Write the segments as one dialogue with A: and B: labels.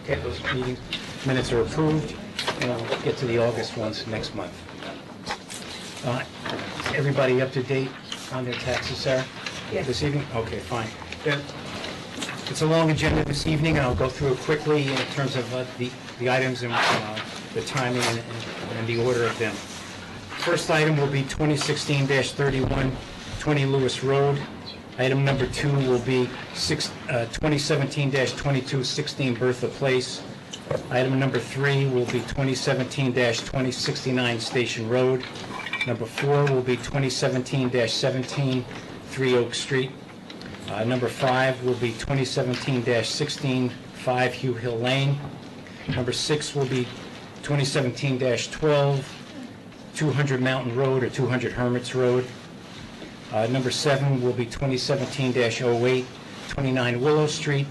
A: Okay, those meeting minutes are approved, and we'll get to the August ones next month. Everybody up to date on their taxes, Sarah?
B: Yes.
A: This evening? Okay, fine. It's a long agenda this evening, and I'll go through it quickly in terms of the items and the timing and the order of them. First item will be 2016-31, 20 Lewis Road. Item number 2 will be 2017-22, 16 Bertha Place. Item number 3 will be 2017-20, 69 Station Road. Number 4 will be 2017-17, 3 Oak Street. Number 5 will be 2017-16, 5 Hugh Hill Lane. Number 6 will be 2017-12, 200 Mountain Road or 200 Hermits Road. Number 7 will be 2017-08, 29 Willow Street.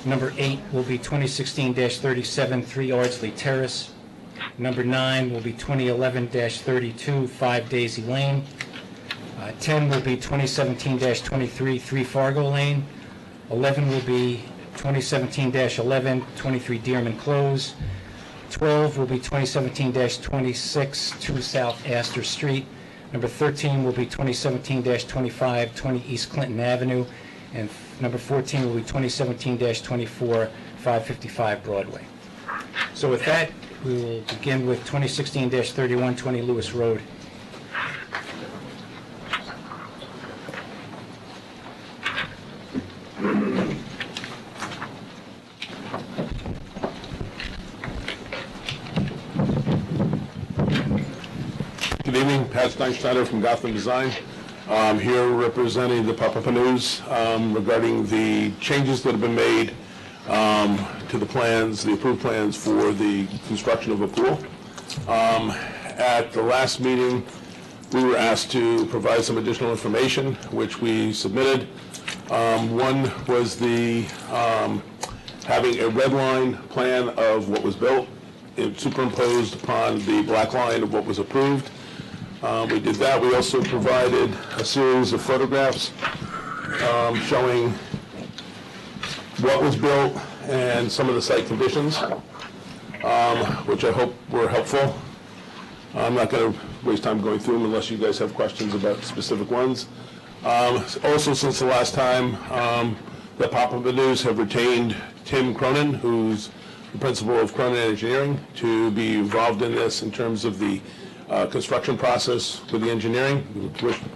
A: Number 8 will be 2016-37, 3 Ardsley Terrace. Number 9 will be 2011-32, 5 Daisy Lane. 10 will be 2017-23, 3 Fargo Lane. 11 will be 2017-11, 23 Dearman Close. 12 will be 2017-26, 2 South Astor Street. Number 13 will be 2017-25, 20 East Clinton Avenue. And number 14 will be 2017-24, 555 Broadway. So with that, we will begin with 2016-31, 20 Lewis Road.
C: Good evening, Pat Steinschneider from Gotham Design. I'm here representing the Papapenus regarding the changes that have been made to the plans, the approved plans for the construction of a pool. At the last meeting, we were asked to provide some additional information, which we submitted. One was the having a red line plan of what was built, superimposed upon the black line of what was approved. We did that. We also provided a series of photographs showing what was built and some of the site conditions, which I hope were helpful. I'm not going to waste time going through them unless you guys have questions about specific ones. Also, since the last time, the Papapenus have retained Tim Cronin, who's the principal of Cronin Engineering, to be involved in this in terms of the construction process with the engineering.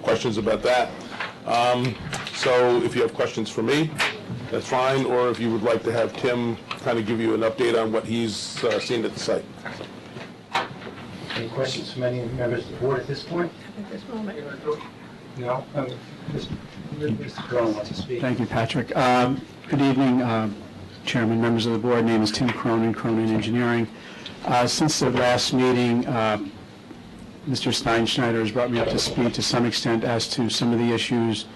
C: Questions about that. So if you have questions for me, that's fine, or if you would like to have Tim kind of give you an update on what he's seen at the site.
A: Any questions from any members of the board at this point?
B: At this moment.
A: No? Mr. Cronin wants to speak.
D: Thank you, Patrick. Good evening, Chairman, members of the board. My name is Tim Cronin, Cronin Engineering. Since the last meeting, Mr. Steinschneider has brought me up to speed to some extent as to some of the issues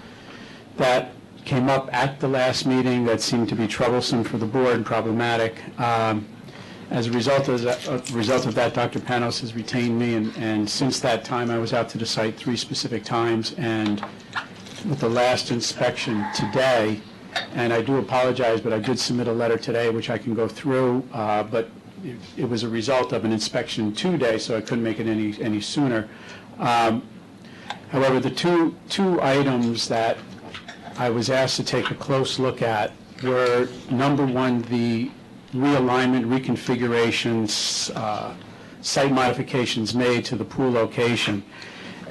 D: that came up at the last meeting that seemed to be troublesome for the board and problematic. As a result of that, Dr. Panos has retained me, and since that time I was out to the site 3 specific times, and with the last inspection today, and I do apologize, but I did submit a letter today which I can go through, but it was a result of an inspection today, so I couldn't make it any sooner. However, the two items that I was asked to take a close look at were, number one, the realignment, reconfigurations, site modifications made to the pool location.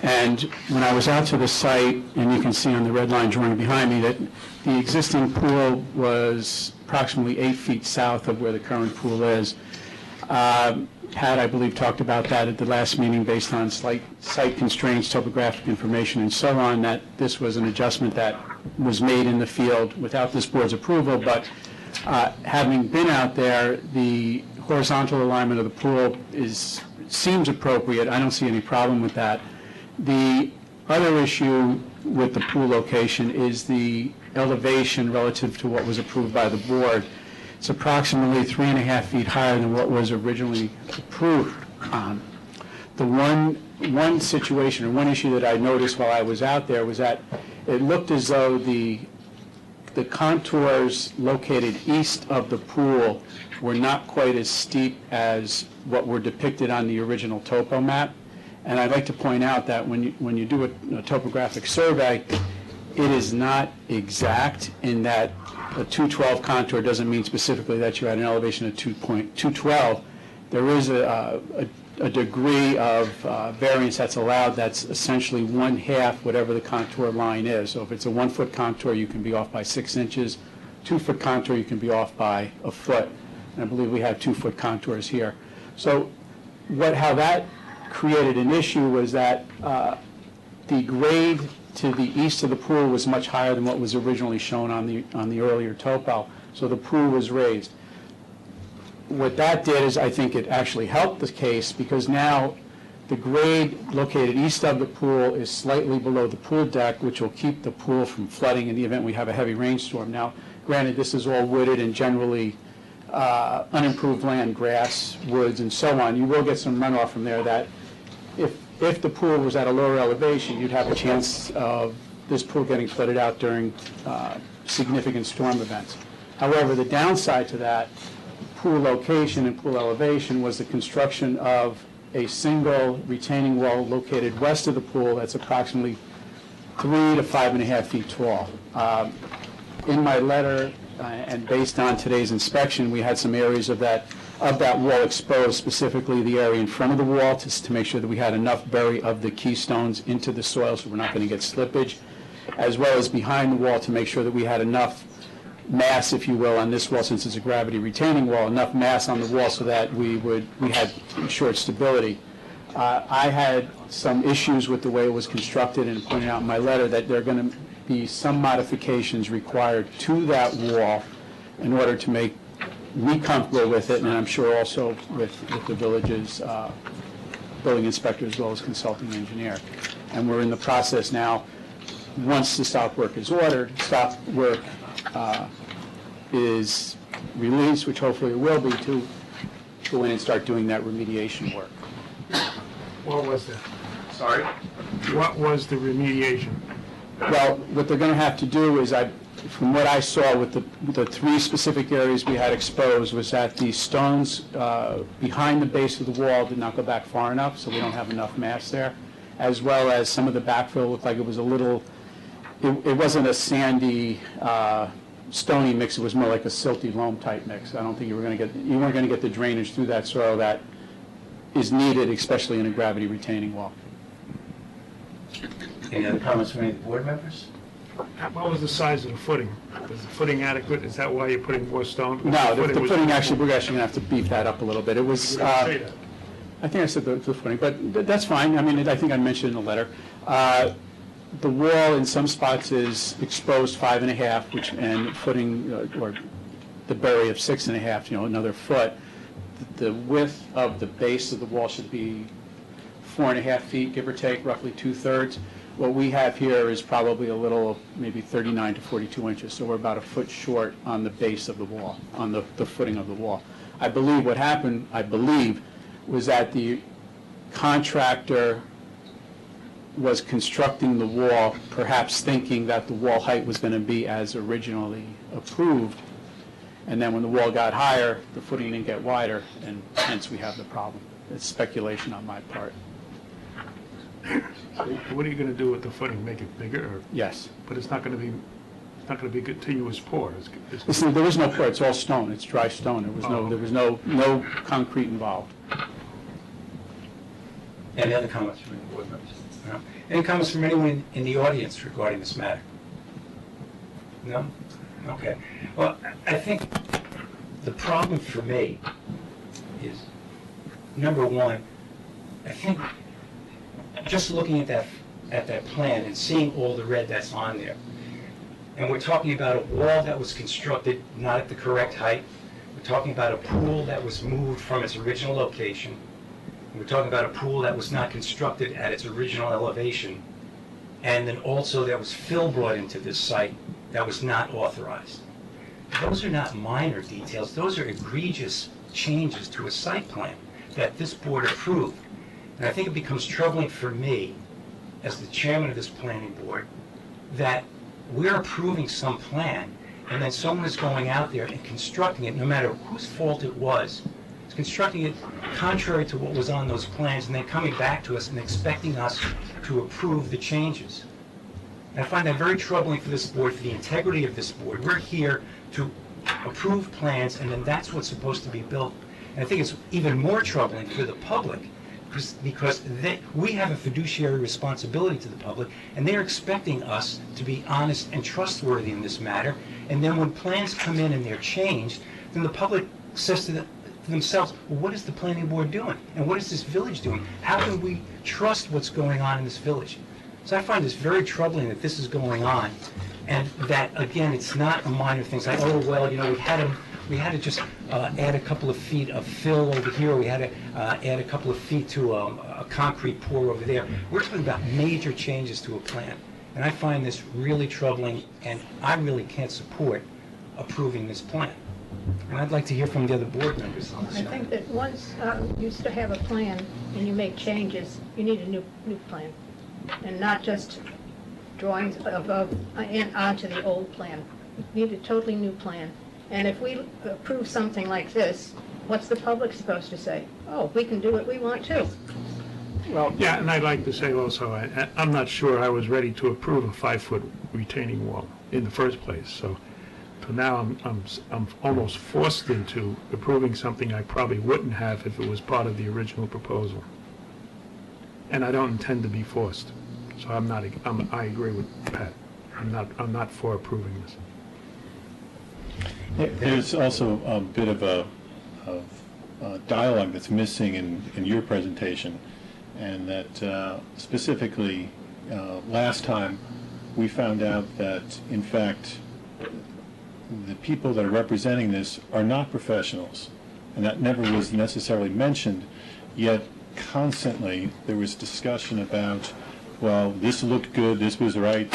D: And when I was out to the site, and you can see on the red line drawing behind me that the existing pool was approximately 8 feet south of where the current pool is. Pat, I believe, talked about that at the last meeting based on site constraints, topographic information, and so on, that this was an adjustment that was made in the field without this board's approval, but having been out there, the horizontal alignment of the pool seems appropriate. I don't see any problem with that. The other issue with the pool location is the elevation relative to what was approved by the board. It's approximately 3.5 feet higher than what was originally approved. The one situation or one issue that I noticed while I was out there was that it looked as though the the contours located east of the pool were not quite as steep as what were depicted on the original topo map. And I'd like to point out that when you do a topographic survey, it is not exact in that a 212 contour doesn't mean specifically that you're at an elevation of 2.212. There is a degree of variance that's allowed that's essentially 1/2 whatever the contour line is. So if it's a 1-foot contour, you can be off by 6 inches. 2-foot contour, you can be off by a foot. And I believe we have 2-foot contours here. So how that created an issue was that the grade to the east of the pool was much higher than what was originally shown on the earlier topo. So the pool was raised. What that did is I think it actually helped the case, because now the grade located east of the pool is slightly below the pool deck, which will keep the pool from flooding in the event we have a heavy rainstorm. Now, granted, this is all wooded and generally unimproved land, grass, woods, and so on. You will get some runoff from there that if the pool was at a lower elevation, you'd have a chance of this pool getting flooded out during significant storm events. However, the downside to that pool location and pool elevation was the construction of a single retaining wall located west of the pool that's approximately 3 to 5.5 feet tall. In my letter, and based on today's inspection, we had some areas of that wall exposed, specifically the area in front of the wall, to make sure that we had enough bury of the keystones into the soil so we're not going to get slippage, as well as behind the wall to make sure that we had enough mass, if you will, on this wall, since it's a gravity retaining wall, enough mass on the wall so that we had ensured stability. I had some issues with the way it was constructed, and pointed out in my letter that there are going to be some modifications required to that wall in order to make me comfortable with it, and I'm sure also with the village's building inspector as well as consulting engineer. And we're in the process now, once the stop work is ordered, stop work is released, which hopefully it will be, to go in and start doing that remediation work.
B: What was that?
D: Sorry?
B: What was the remediation?
D: Well, what they're going to have to do is, from what I saw with the 3 specific areas we had exposed, was that the stones behind the base of the wall did not go back far enough, so we don't have enough mass there, as well as some of the backfill looked like it was a little, it wasn't a sandy, stony mix, it was more like a silty loam type mix. I don't think you weren't going to get the drainage through that soil that is needed, especially in a gravity retaining wall.
A: Any other comments from any of the board members?
B: What was the size of the footing? Was the footing adequate? Is that why you're putting more stone?
D: No, the footing actually, we're actually going to have to beef that up a little bit. It was,
B: You didn't say that.
D: I think I said the footing, but that's fine. I mean, I think I mentioned in the letter. The wall in some spots is exposed 5.5, and footing, or the bury of 6.5, another foot. The width of the base of the wall should be 4.5 feet, give or take, roughly 2/3. What we have here is probably a little, maybe 39 to 42 inches, so we're about a foot short on the base of the wall, on the footing of the wall. I believe what happened, was that the contractor was constructing the wall, perhaps thinking that the wall height was going to be as originally approved, and then when the wall got higher, the footing didn't get wider, and hence we have the problem. It's speculation on my part.
B: What are you going to do with the footing? Make it bigger? Or,
D: Yes.
B: but it's not going to be continuous pour.
D: Listen, there was no pour. It's all stone. It's dry stone. There was no concrete involved.
A: Any other comments from any board members? No? Any comments from anyone in the audience regarding this matter? No? Okay. Well, I think the problem for me is, number one, I think just looking at that plan and seeing all the red that's on there, and we're talking about a wall that was constructed not at the correct height. We're talking about a pool that was moved from its original location. We're talking about a pool that was not constructed at its original elevation, and then also there was fill brought into this site that was not authorized. Those are not minor details. Those are egregious changes to a site plan that this board approved. And I think it becomes troubling for me, as the chairman of this planning board, that we're approving some plan and then someone is going out there and constructing it, no matter whose fault it was, constructing it contrary to what was on those plans, and then coming back to us and expecting us to approve the changes. And I find that very troubling for this board, for the integrity of this board. We're here to approve plans, and then that's what's supposed to be built. And I think it's even more troubling for the public, because we have a fiduciary responsibility to the public, and they're expecting us to be honest and trustworthy in this matter. And then when plans come in and they're changed, then the public says to themselves, well, what is the planning board doing? And what is this village doing? How can we trust what's going on in this village? So I find this very troubling that this is going on, and that, again, it's not a minor thing. It's like, oh, well, you know, we had to just add a couple of feet of fill over here, or we had to add a couple of feet to a concrete pour over there. We're talking about major changes to a plan. And I find this really troubling, and I really can't support approving this plan. And I'd like to hear from the other board members on this.
E: I think that once you used to have a plan and you make changes, you need a new plan, and not just drawings onto the old plan. You need a totally new plan. And if we approve something like this, what's the public supposed to say? Oh, we can do what we want too.
B: Well, yeah, and I'd like to say also, I'm not sure I was ready to approve a 5-foot retaining wall in the first place, so now I'm almost forced into approving something I probably wouldn't have if it was part of the original proposal. And I don't intend to be forced, so I agree with Pat. I'm not for approving this.
F: There's also a bit of a dialogue that's missing in your presentation, and that specifically last time we found out that, in fact, the people that are representing this are not professionals, and that never was necessarily mentioned, yet constantly there was discussion about, well, this looked good, this was right,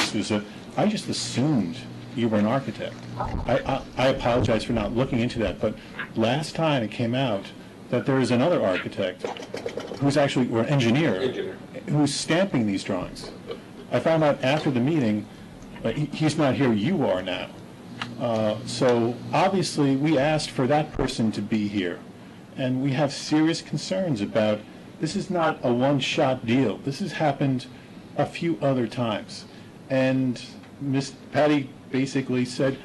F: I just assumed you were an architect. I apologize for not looking into that, but last time it came out that there is another architect who's actually, or an engineer, who's stamping these drawings. I found out after the meeting, he's not here, you are now. So obviously we asked for that person to be here, and we have serious concerns about, this is not a one-shot deal. This has happened a few other times, and Miss Patty basically said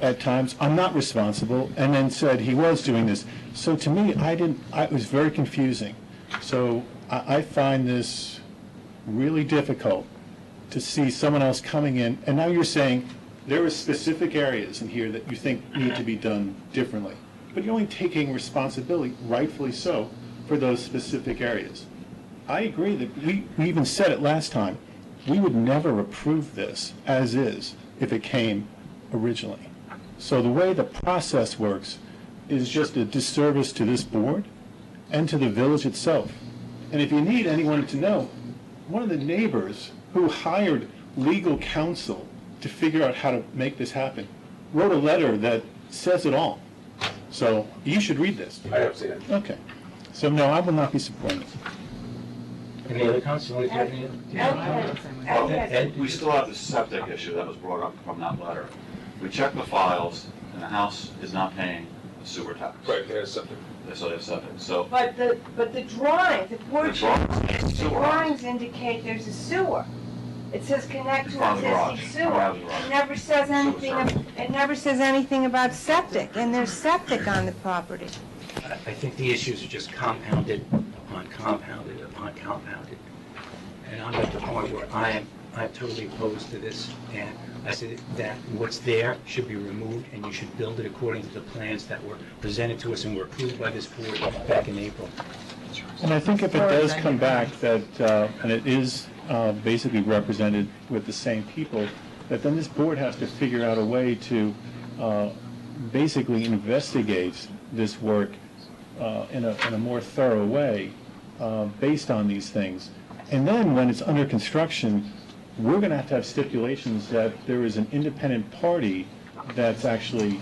F: at times, I'm not responsible, and then said he was doing this. So to me, it was very confusing. So I find this really difficult to see someone else coming in, and now you're saying there are specific areas in here that you think need to be done differently, but you're only taking responsibility, rightfully so, for those specific areas. I agree that we even said it last time, we would never approve this as is if it came originally. So the way the process works is just a disservice to this board and to the village itself. And if you need anyone to know, one of the neighbors who hired legal counsel to figure out how to make this happen wrote a letter that says it all. So you should read this.
C: I have seen it.
F: Okay. So no, I will not be supporting it.
A: Any other comments? Ed?
G: We still have the septic issue that was brought up from that letter. We checked the files, and the house is not paying a sewer tax.
C: Right, there's something.
G: So they have septic, so.
H: But the drawings, the board
G: The
H: drawings indicate there's a sewer. It says connect to
G: From the garage.
H: existing
G: From
H: sewer.
G: the garage.
H: It never says anything,
G: service.
H: it never says anything about septic, and there's septic on the property.
A: I think the issues are just compounded upon compounded upon compounded. And I'm at the point where I'm totally opposed to this, and I said that what's there should be removed, and you should build it according to the plans that were presented to us and were approved by this board back in April.
F: And I think if it does come back that, and it is basically represented with the same people, that then this board has to figure out a way to basically investigate this work in a more thorough way based on these things. And then when it's under construction, we're going to have stipulations that there is an independent party that's actually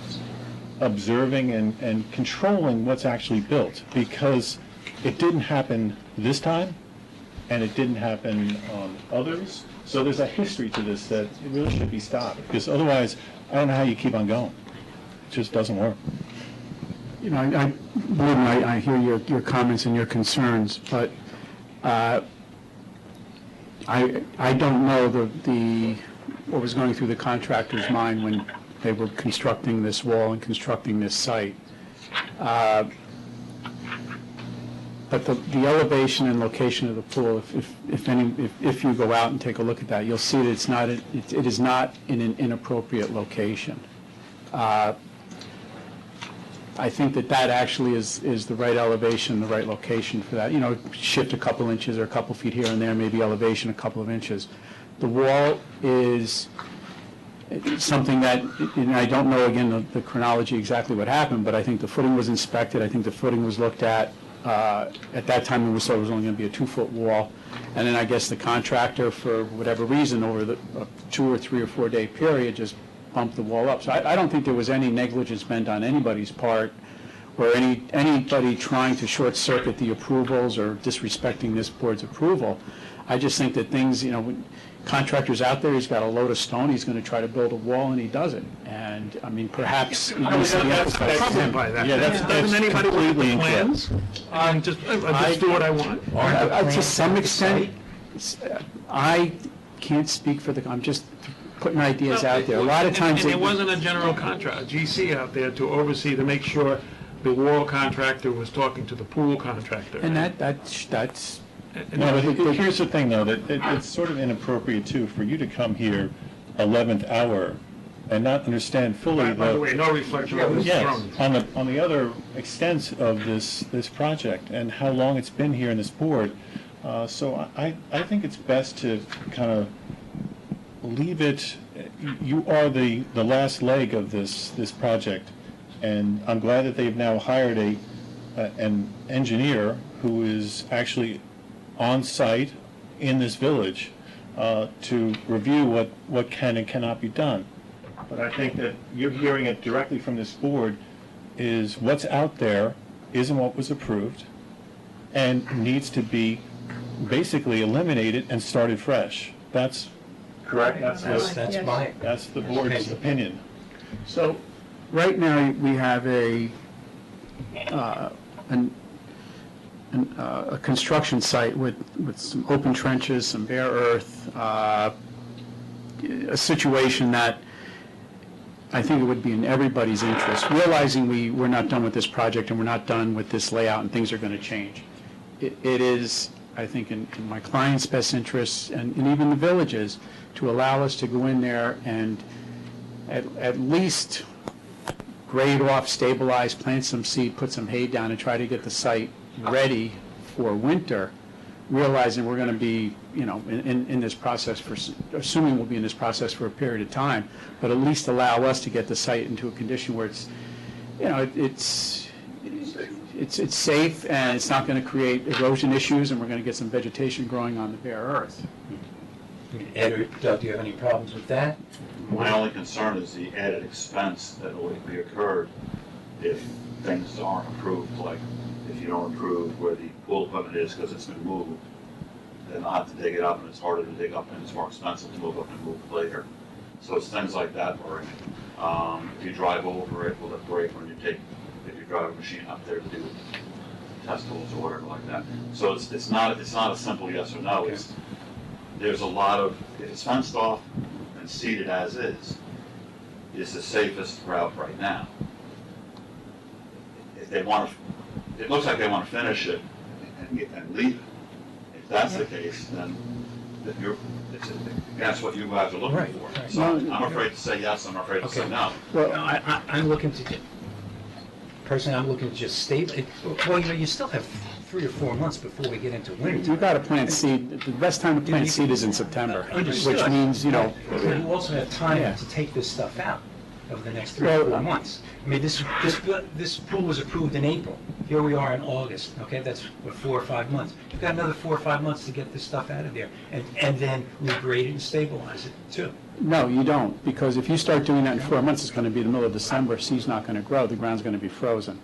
F: observing and controlling what's actually built, because it didn't happen this time, and it didn't happen on others. So there's a history to this that it really should be stopped, because otherwise, I don't know how you keep on going. It just doesn't work.
D: You know, I hear your comments and your concerns, but I don't know what was going through the contractor's mind when they were constructing this wall and constructing this site. But the elevation and location of the pool, if you go out and take a look at that, you'll see that it is not in an inappropriate location. I think that actually is the right elevation, the right location for that. You know, shift a couple inches or a couple feet here and there, maybe elevation a couple of inches. The wall is something that, I don't know, again, the chronology exactly what happened, but I think the footing was inspected. I think the footing was looked at. At that time, it was only going to be a 2-foot wall. And then I guess the contractor, for whatever reason, over the 2 or 3 or 4 day period, just bumped the wall up. So I don't think there was any negligence meant on anybody's part, or anybody trying to short circuit the approvals or disrespecting this board's approval. I just think that things, you know, when contractor's out there, he's got a load of stone, he's going to try to build a wall, and he does it. And, I mean, perhaps...
B: That's troubled by that.
F: Yeah, that's
B: Doesn't anybody want the
F: completely
B: plans? And just do what I want?
D: To some extent, I can't speak for I'm just putting ideas out there. A lot of times...
B: And there wasn't a general contractor, GC out there to oversee, to make sure the wall contractor was talking to the pool contractor.
D: And that's...
F: No, but here's the thing, though, that it's sort of inappropriate, too, for you to come here 11th hour and not understand fully
B: By the way, no reflection on this
F: yes,
B: throne.
F: on the other extent of this project and how long it's been here in this board. So I think it's best to kind of leave it. You are the last leg of this project, and I'm glad that they've now hired an engineer who is actually on site in this village to review what can and cannot be done. But I think that you're hearing it directly from this board is what's out there isn't what was approved and needs to be basically eliminated and started fresh. That's correct? That's the board's opinion.
D: So, right now, we have a construction site with some open trenches, some bare earth, a situation that I think it would be in everybody's interest, realizing we're not done with this project and we're not done with this layout and things are going to change. It is, I think, in my client's best interests and even the village's, to allow us to go in there and at least grade off, stabilize, plant some seed, put some hay down, and try to get the site ready for winter, realizing we're going to be, you know, in this process assuming we'll be in this process for a period of time, but at least allow us to get the site into a condition where it's, you know, it's safe and it's not going to create erosion issues, and we're going to get some vegetation growing on the bare earth.
A: Ed or Doug, do you have any problems with that?
G: My only concern is the added expense that will be occurred if things aren't approved, like if you don't approve where the pool equipment is because it's been moved, then I'll have to dig it up, and it's harder to dig up, and it's more expensive to move up and move later. So it's things like that worrying. If you drive over it, will it break when you if you drive a machine up there to do test holes or whatever like that? So it's not a simple yes or no.
A: Okay.
G: There's a lot of, if it's fenced off and seeded as is, it's the safest route right now. If they want to, it looks like they want to finish it and leave it. If that's the case, then that's what you guys are looking
A: Right,
G: for.
A: right.
G: So I'm afraid to say yes, I'm afraid to say no.
A: Well, I'm looking to, personally, I'm looking to just stay, well, you know, you still have 3 or 4 months before we get into winter.
D: You've got to plant seed. The best time to plant seed is in September,
A: Understood.
D: which means, you know...
A: You also have time
D: Yeah.
A: to take this stuff out over the next 3 or 4 months. I mean, this pool was approved in April. Here we are in August, okay? That's what, 4 or 5 months. You've got another 4 or 5 months to get this stuff out of there and then regrade it and stabilize it, too.
D: No, you don't, because if you start doing that in 4 months, it's going to be the middle of December, seed's not going to grow, the ground's going to be frozen.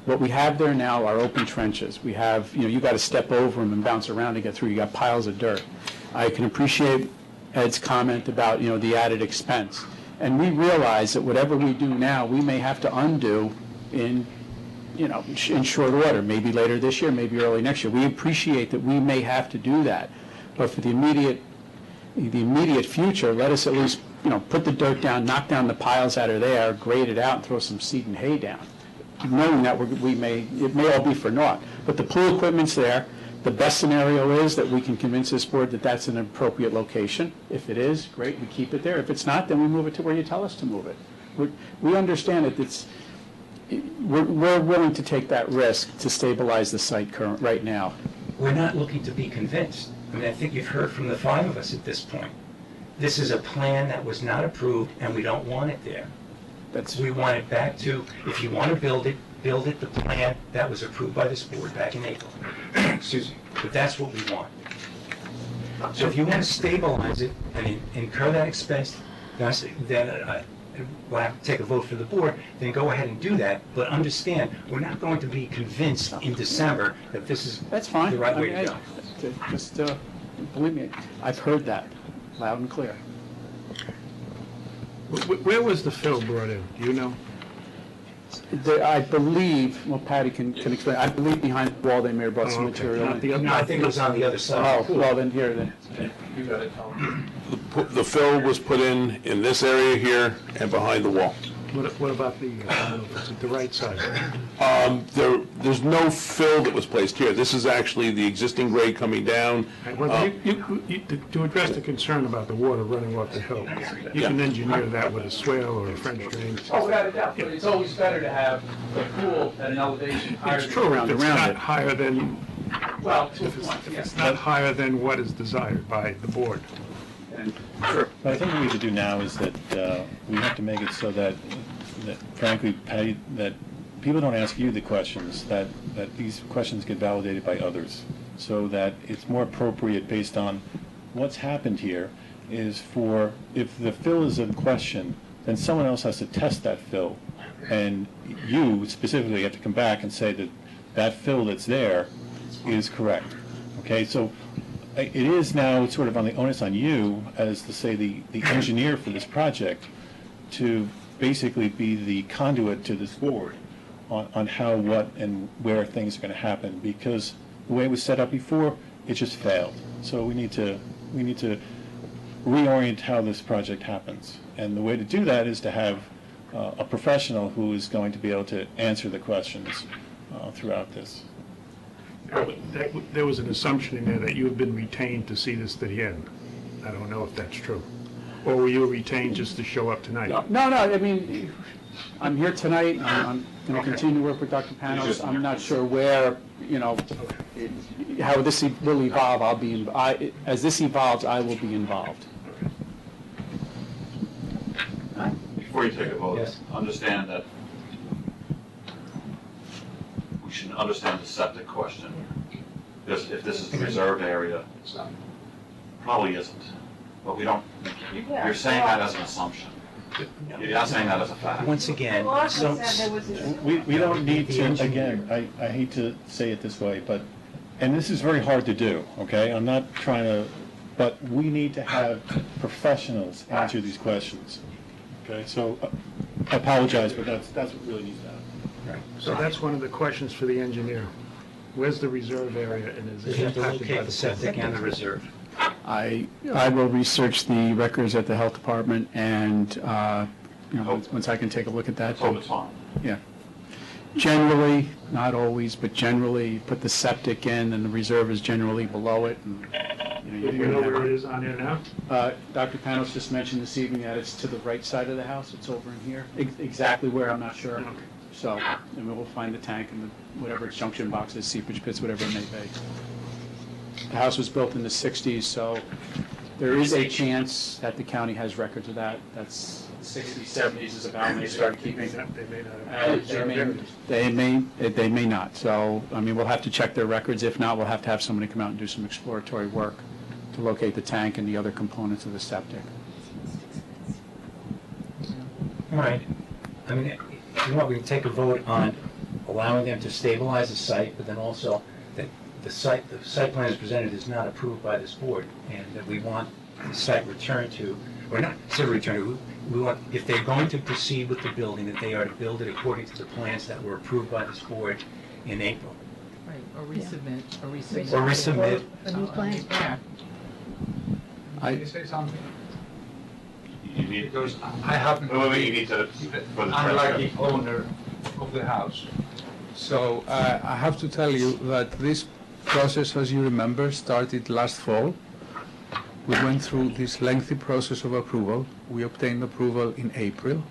D: What we have there now are open trenches. We have, you got to step over them and bounce around to get through. You got piles of dirt. I can appreciate Ed's comment about, the added expense. And we realize that whatever we do now, we may have to undo in short order, maybe later this year, maybe early next year. We appreciate that we may have to do that. But for the immediate future, let us at least, put the dirt down, knock down the piles that are there, grade it out, and throw some seed and hay down, knowing that it may all be for naught. But the pool equipment's there. The best scenario is that we can convince this board that that's an appropriate location. If it is, great, we keep it there. If it's not, then we move it to where you tell us to move it. We understand that we're willing to take that risk to stabilize the site right now.
A: We're not looking to be convinced. I mean, I think you've heard from the five of us at this point. This is a plan that was not approved, and we don't want it there. We want it back to, if you want to build it, the plan that was approved by this board back in April. Excuse me. But that's what we want. So if you want to stabilize it and incur that expense, then we'll have to take a vote for the board, then go ahead and do that. But understand, we're not going to be convinced in December that this is
D: That's fine.
A: the right way to go.
D: Just believe me, I've heard that loud and clear.
B: Where was the fill brought in? Do you know?
D: I believe, well, Patty can explain, I believe behind the wall they may have brought some
B: Okay.
D: material
B: Not the
D: in.
B: other-
A: No, I think it was on the other side.
D: Oh, well, then here.
A: You got it, Tom.
C: The fill was put in this area here and behind the wall.
B: What about the, I don't know if it's at the right side?
C: There's no fill that was placed here. This is actually the existing grade coming down.
B: Well, to address the concern about the water running off the hill, you can engineer that with a swale or a French drain.
D: Oh, without a doubt, but it's always better to have the pool at an elevation higher
B: It's true, if it's not
D: it.
B: higher than,
D: Well,
B: if it's not higher than what is desired by the board.
D: Sure.
F: But I think what we need to do now is that we have to make it so that frankly, Patty, that people don't ask you the questions, that these questions get validated by others, so that it's more appropriate based on what's happened here is for, if the fill is in question, then someone else has to test that fill. And you specifically have to come back and say that that fill that's there is correct. Okay, so it is now sort of on the onus on you, as to say the engineer for this project, to basically be the conduit to this board on how, what, and where things are going to happen, because the way it was set up before, it just failed. So we need to reorient how this project happens. And the way to do that is to have a professional who is going to be able to answer the questions throughout this.
B: There was an assumption in there that you had been retained to see this to the end. I don't know if that's true. Or were you retained just to show up tonight?
D: No, I mean, I'm here tonight, I'm going to continue to work with Dr. Panos. I'm not sure where, how this will evolve. As this evolves, I will be involved.
G: Before you take a vote,
A: Yes.
G: understand that we should understand the septic question. Because if this is the reserved area, probably isn't. But we don't, you're saying that as an assumption. You're not saying that as a fact.
A: Once again,
H: Wallace said there was a...
F: We don't need
A: The
F: to,
A: engineer.
F: again, I hate to say it this way, but, and this is very hard to do, okay? I'm not trying to, but we need to have professionals answer these questions, okay? So I apologize, but that's what really needs to happen.
B: So that's one of the questions for the engineer. Where's the reserve area and is it
A: you have to
B: impacted by
A: locate
B: the
A: the septic and the reserve.
D: I will research the records at the health department, and, once I can take a look at that.
G: So it's fine.
D: Yeah. Generally, not always, but generally, put the septic in, and the reserve is generally below it. And,
B: Do you know where it is on there now?
D: Dr. Panos just mentioned this evening that it's to the right side of the house. It's over in here. Exactly where, I'm not sure.
B: Okay.
D: So, and we'll find the tank and whatever its junction boxes, seepage pits, whatever it may be. The house was built in the 60s, so there is a chance that the county has records of that. That's 60s, 70s is about when they started keeping.
B: They may not have reserved areas.
D: They may not. So, I mean, we'll have to check their records. If not, we'll have to have somebody come out and do some exploratory work to locate the tank and the other components of the septic.
A: All right. I mean, if you want, we can take a vote on allowing them to stabilize the site, but then also that the site plan as presented is not approved by this board, and that we want the site returned to, or not, instead of returned, we want, if they're going to proceed with the building, that they are to build it according to the plans that were approved by this board in April.
I: Right, or resubmit, or resubmit.
A: Or resubmit.
E: A new plan.
I: Yeah.
J: Can you say something?
G: You need,
J: Because I happen to
G: you
J: be,
G: need to, for the
J: I'm like
G: transcript.
J: the owner of the house. So I have to tell you that this process, as you remember, started last fall. We went through this lengthy process of approval. We obtained approval in April.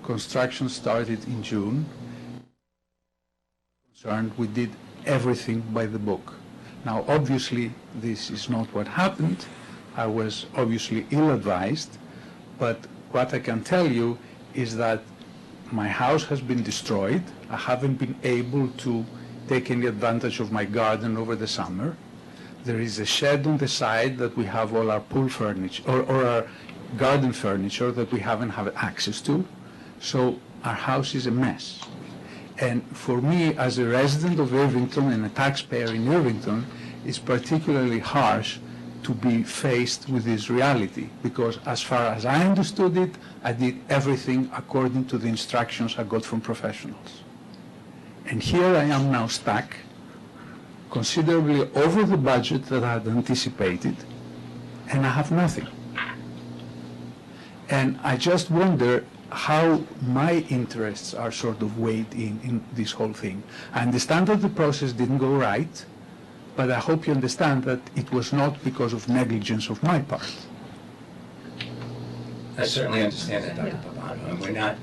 J: Construction started in June. We did everything by the book. Now, obviously, this is not what happened. I was obviously ill-advised, but what I can tell you is that my house has been destroyed. I haven't been able to take any advantage of my garden over the summer. There is a shed on the side that we have all our pool furniture, or our garden furniture that we haven't had access to. So our house is a mess. And for me, as a resident of Irvington and a taxpayer in Irvington, it's particularly harsh to be faced with this reality, because as far as I understood it, I did everything according to the instructions I got from professionals. And here I am now stuck, considerably over the budget that I had anticipated, and I have nothing. And I just wonder how my interests are sort of weighed in this whole thing. I understand that the process didn't go right, but I hope you understand that it was not because of negligence of my part.
A: I certainly understand that, Dr. Pabano, and we're not,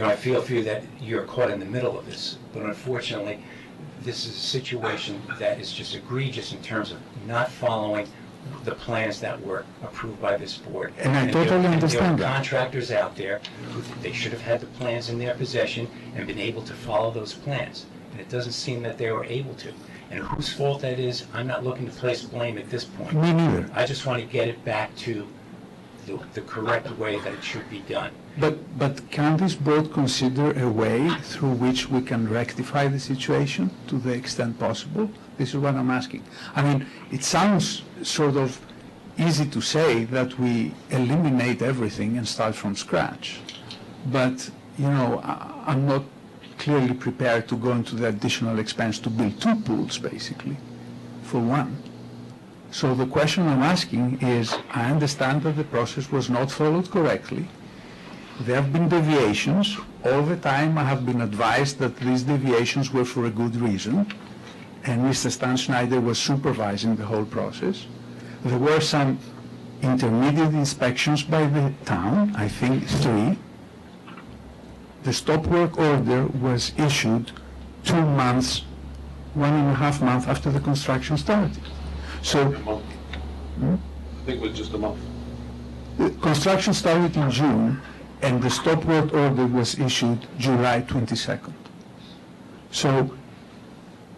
A: I feel for you that you're caught in the middle of this, but unfortunately, this is a situation that is just egregious in terms of not following the plans that were approved by this board.
J: And I totally understand that.
A: There are contractors out there who they should have had the plans in their possession and been able to follow those plans. And it doesn't seem that they were able to. And whose fault that is, I'm not looking to place blame at this point.
J: Me neither.
A: I just want to get it back to the correct way that it should be done.
J: But can this board consider a way through which we can rectify the situation to the extent possible? This is what I'm asking. I mean, it sounds sort of easy to say that we eliminate everything and start from scratch. But, I'm not clearly prepared to go into the additional expense to build two pools, basically, for one. So the question I'm asking is, I understand that the process was not followed correctly. There have been deviations. All the time I have been advised that these deviations were for a good reason, and Mr. Stan Schneider was supervising the whole process. There were some intermediate inspections by the town, I think 3. The stop work order was issued 2 months, 1.5 months after the construction started. So,
C: A month. I think it was just a month.
J: the construction started in June, and the stop work order was issued July 22nd. So,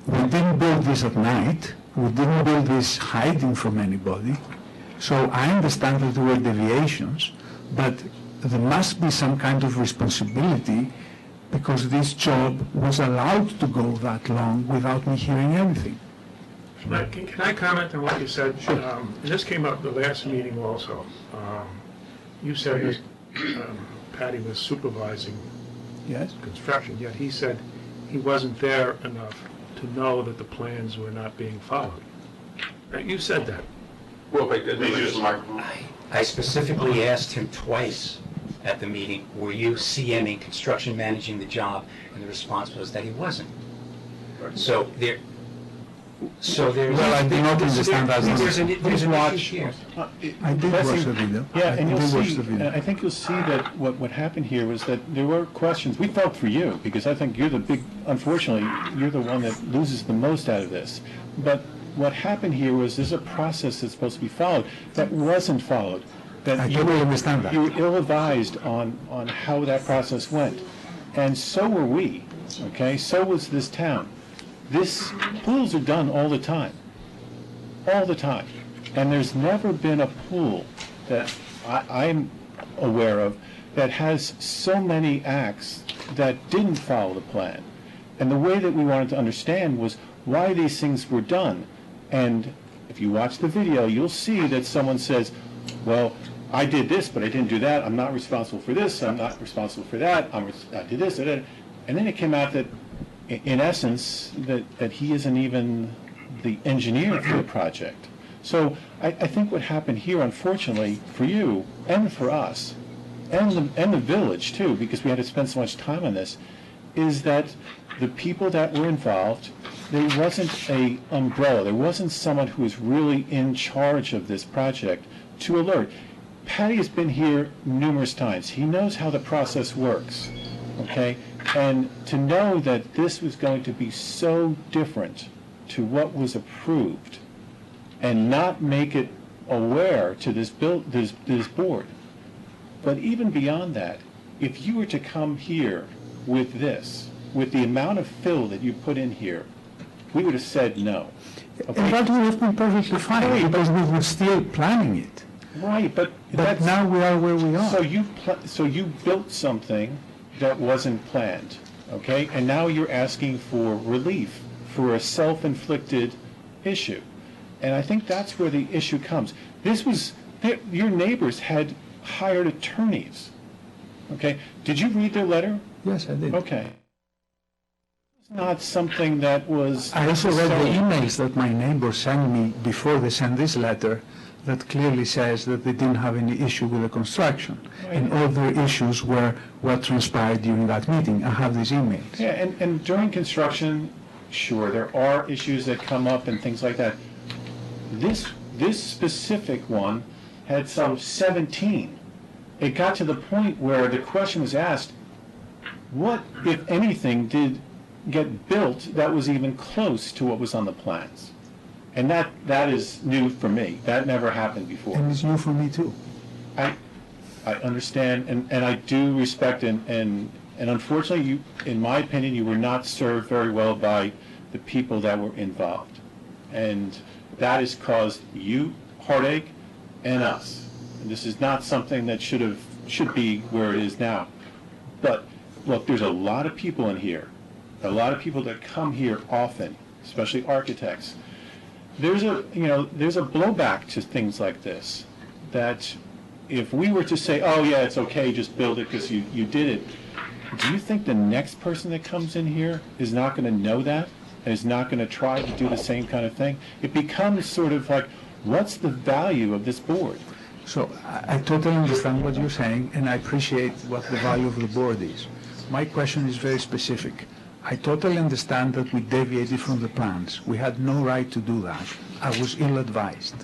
J: we didn't build this at night. We didn't build this hiding from anybody. So I understand that there were deviations, but there must be some kind of responsibility, because this job was allowed to go that long without me hearing anything.
B: Can I comment on what you said? Sure. And this came up the last meeting also. You said that Patty was supervising
J: Yes?
B: construction, yet he said he wasn't there enough to know that the plans were not being followed. You said that.
C: Well, wait, did
G: Did you use the microphone?
A: I specifically asked him twice at the meeting, were you CMing, construction managing the job? And the response was that he wasn't. So there's...
J: Well, I do not understand that.
A: There's an issue here.
J: I did watch the video.
F: Yeah, and
J: I
F: you'll
J: did watch
F: see,
J: the video.
F: I think you'll see that what happened here was that there were questions. We felt for you, because I think unfortunately, you're the one that loses the most out of this. But what happened here was there's a process that's supposed to be followed that wasn't followed. That
J: I totally understand that.
F: You were ill-advised on how that process went. And so were we, okay? So was this town. Pools are done all the time. All the time. And there's never been a pool that I'm aware of that has so many acts that didn't follow the plan. And the way that we wanted to understand was why these things were done. And if you watch the video, you'll see that someone says, well, I did this, but I didn't do that. I'm not responsible for this. I'm not responsible for that. I did this. I did. And then it came out that, in essence, that he isn't even the engineer for the project. So I think what happened here, unfortunately, for you and for us, and the village too, because we had to spend so much time on this, is that the people that were involved, there wasn't a umbrella. There wasn't someone who was really in charge of this project to alert. Patty has been here numerous times. He knows how the process works, okay? And to know that this was going to be so different to what was approved and not make it aware to this board. But even beyond that, if you were to come here with this, with the amount of fill that you put in here, we would have said no. Okay?
J: And that would have been perfectly fine, because we were still planning it.
F: Right, but
J: now we are where we are.
F: So you built something that wasn't planned, okay? And now you're asking for relief for a self-inflicted issue. And I think that's where the issue comes. Your neighbors had hired attorneys, okay? Did you read their letter?
J: Yes, I did.
F: Okay. It's not something that was...
J: I also read the emails that my neighbors sent me before they sent this letter that clearly says that they didn't have any issue with the construction. Right. And all their issues were what transpired during that meeting. I have these emails.
F: Yeah, and during construction, sure, there are issues that come up and things like that. This specific one had some 17. It got to the point where the question was asked, what, if anything, did get built that was even close to what was on the plans? And that is new for me. That never happened before.
J: And it's new for me too.
F: I understand, and I do respect, and unfortunately, you, in my opinion, you were not served very well by the people that were involved. And that has caused you heartache and us. And this is not something that should be where it is now. But look, there's a lot of people in here, a lot of people that come here often, especially architects. There's a blowback to things like this, that if we were to say, oh yeah, it's okay, just build it because you did it, do you think the next person that comes in here is not going to know that and is not going to try to do the same kind of thing? It becomes sort of like, what's the value of this board?
J: So I totally understand what you're saying, and I appreciate what the value of the board is. My question is very specific. I totally understand that we deviated from the plans. We had no right to do that. I was ill-advised.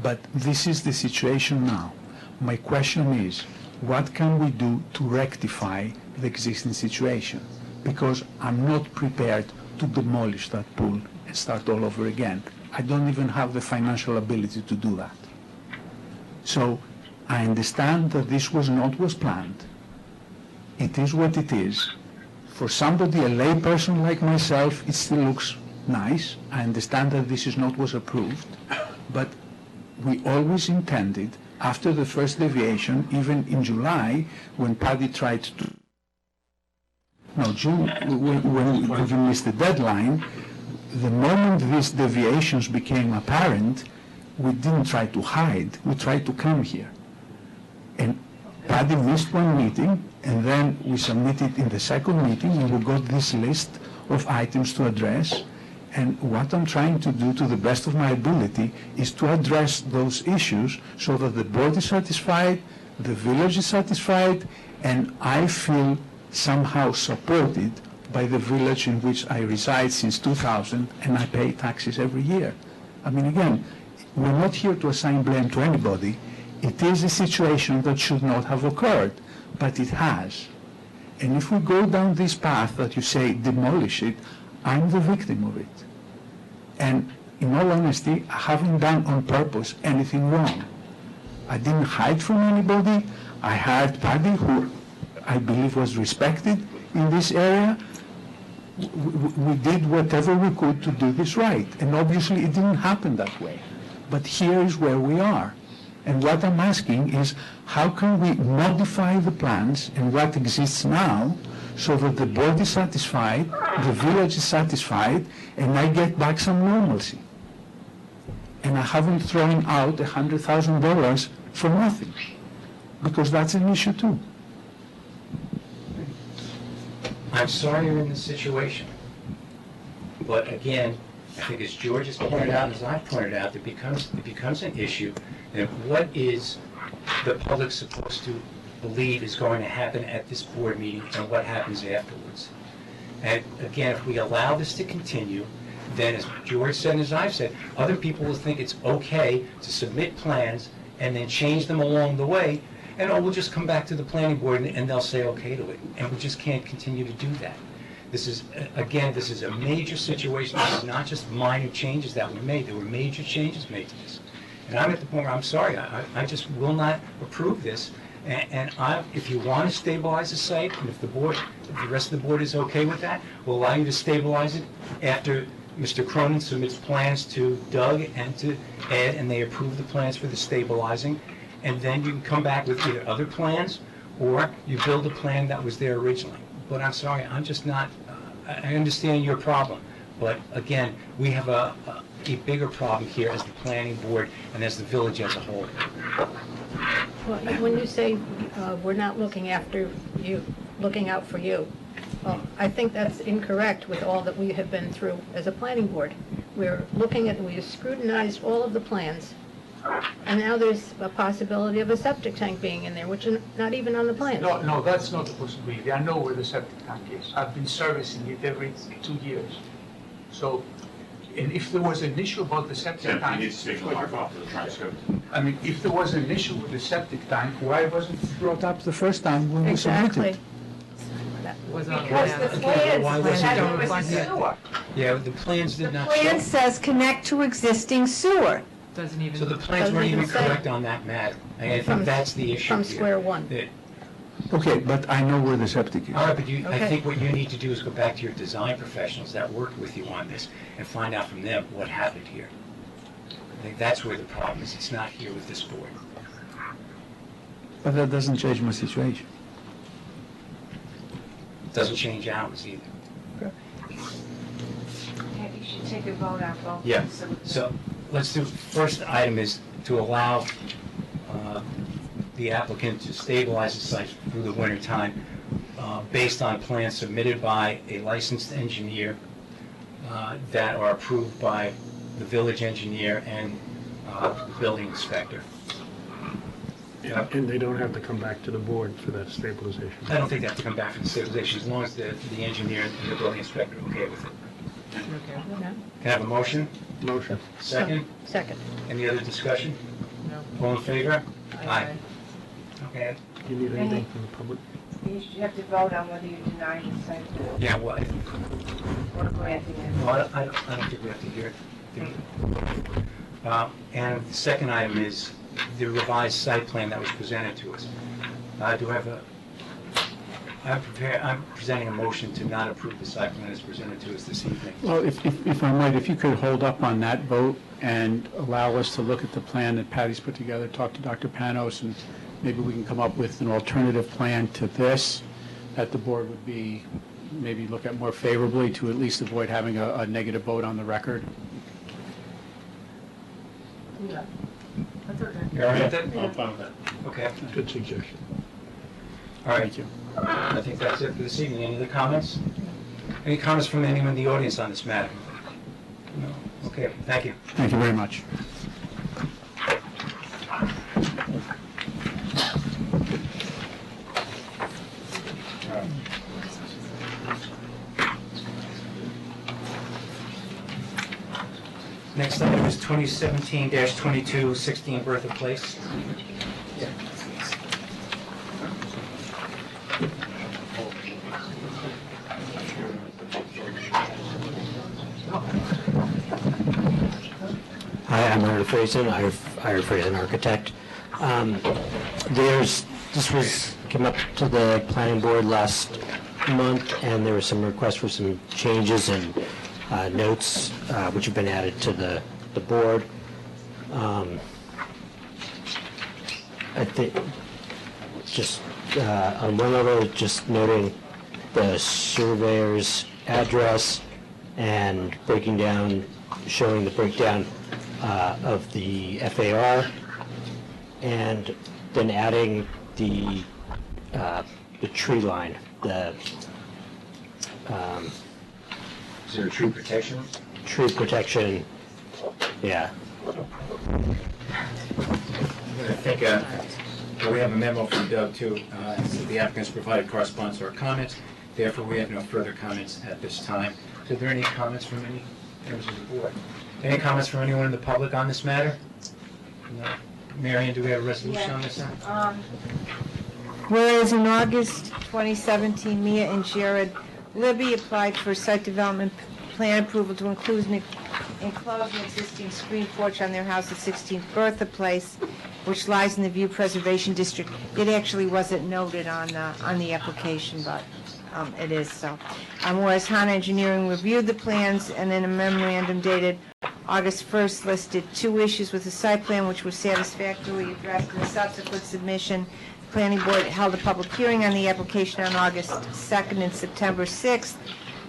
J: But this is the situation now. My question is, what can we do to rectify the existing situation? Because I'm not prepared to demolish that pool and start all over again. I don't even have the financial ability to do that. So I understand that this was not what was planned. It is what it is. For somebody, a lay person like myself, it still looks nice. I understand that this is not what was approved, but we always intended, after the first deviation, even in July, when Paddy tried to... No, June, when we missed the deadline, the moment these deviations became apparent, we didn't try to hide, we tried to come here. And Paddy missed one meeting, and then we submitted in the second meeting, and we got this list of items to address. And what I'm trying to do, to the best of my ability, is to address those issues so that the board is satisfied, the village is satisfied, and I feel somehow supported by the village in which I reside since 2000, and I pay taxes every year. I mean, again, we're not here to assign blame to anybody. It is a situation that should not have occurred, but it has. And if we go down this path that you say demolish it, I'm the victim of it. And in all honesty, I haven't done on purpose anything wrong. I didn't hide from anybody. I hired Paddy, who I believe was respected in this area. We did whatever we could to do this right. And obviously it didn't happen that way. But here is where we are. And what I'm asking is, how can we modify the plans and what exists now so that the board is satisfied, the village is satisfied, and I get back some normalcy. And I haven't thrown out $100,000 for nothing, because that's an issue too.
A: I'm sorry you're in this situation. But again, I think as George has pointed out, and as I've pointed out, it becomes an issue. And what is the public supposed to believe is going to happen at this board meeting and what happens afterwards? And again, if we allow this to continue, then as George said and as I've said, other people will think it's okay to submit plans and then change them along the way, and we'll just come back to the planning board and they'll say okay to it. And we just can't continue to do that. This is, again, this is a major situation. This is not just minor changes that were made. There were major changes made to this. And I'm at the point where I'm sorry, I just will not approve this. And if you want to stabilize the site, and if the rest of the board is okay with that, we'll allow you to stabilize it after Mr. Cronin submits plans to Doug and to Ed, and they approve the plans for the stabilizing. And then you can come back with either other plans, or you build a plan that was there originally. But I'm sorry, I'm just not, I understand your problem. But again, we have a bigger problem here as the planning board and as the village as a whole.
E: Well, when you say we're not looking after you, looking out for you, well, I think that's incorrect with all that we have been through as a planning board. We have scrutinized all of the plans, and now there's a possibility of a septic tank being in there, which is not even on the plans.
J: No, that's not a possibility. I know where the septic tank is. I've been servicing it every 2 years. So, and if there was an issue about the septic
G: Tim,
J: tank...
G: you need to speak to the microphone for the transcript.
J: I mean, if there was an issue with the septic tank, why wasn't it brought up the first time when we submitted?
E: Exactly.
I: Was on
H: Because
I: plan.
H: the plans
A: why was it
H: said
I: done
H: it was
I: like
H: a
I: that?
H: sewer.
A: Yeah, the plans
H: The
A: did not show.
H: plan says connect to existing sewer.
I: Doesn't even.
A: So the plans
E: Doesn't
A: weren't
E: even
A: even
E: say.
A: correct on that matter. And I
E: From-
A: think that's the issue
E: From
A: here.
E: square one.
A: That-
J: Okay, but I know where the septic is.
A: All right, but I
E: Okay.
A: think what you need to do is go back to your design professionals that worked with you on this and find out from them what happened here. I think that's where the problem is. It's not here with this board.
J: But that doesn't change my situation.
A: It doesn't change ours either.
H: You should take a vote on both.
A: Yeah, so let's do, first item is to allow the applicant to stabilize the site through the winter time based on plans submitted by a licensed engineer that are approved by the village engineer and the building inspector.
B: And they don't have to come back to the board for that stabilization.
A: I don't think they have to come back for the stabilization as long as the engineer and the building inspector are okay with it.
I: Okay.
E: No?
A: Can I have a motion?
B: Motion.
A: Second?
E: Second.
A: Any other discussion?
I: No.
A: All in favor?
I: Aye.
A: Okay.
B: You need anything from the public?
H: You have to vote on whether you deny the site
A: Yeah, well,
H: or granting it.
A: well, I don't think we have to hear it. do we? And the second item is the revised site plan that was presented to us. Do I have I'm presenting a motion to not approve the site plan as presented to us this evening.
D: Well, if I might, if you could hold up on that vote and allow us to look at the plan that Patty's put together, talk to Dr. Panos, and maybe we can come up with an alternative plan to this that the board would be, maybe look at more favorably to at least avoid having a negative vote on the record.
I: That's okay.
A: You all right with that?
F: I'm fine with that.
A: Okay,
B: Good suggestion.
A: all right.
D: Thank you.
A: I think that's it for this evening. Any other comments? Any comments from anyone in the audience on this matter? No? Okay, thank you.
D: Thank you very much.
A: Next item is 2017-22, 16 Bertha Place.
K: Hi, I'm Ira Frazen, Ira Frazen Architect. Came up to the planning board last month, and there was some requests for some changes and notes, which have been added to the board. I think, just on one level, just noting the surveyor's address and showing the breakdown of the FAR, and then adding the tree line,
A: Is there a tree protection?
K: tree protection, yeah.
A: I think we have a memo from Doug, too. So the applicants provided correspondence to our comments. Therefore, we have no further comments at this time. So are there any comments from any members of the board? Any comments from anyone in the public on this matter? No? Marion, do we have a resolution on this?
H: Whereas in August 2017, Mia and Jared Libby applied for site development plan approval to enclose an existing screen porch on their house at 16th Bertha Place, which lies in the View Preservation District. It actually wasn't noted on the application, but it is so. Whereas Han Engineering reviewed the plans and in a memorandum dated August 1st listed 2 issues with the site plan which were satisfactorily addressed in the subsequent submission. The Planning Board held a public hearing on the application on August 2nd and September 6th.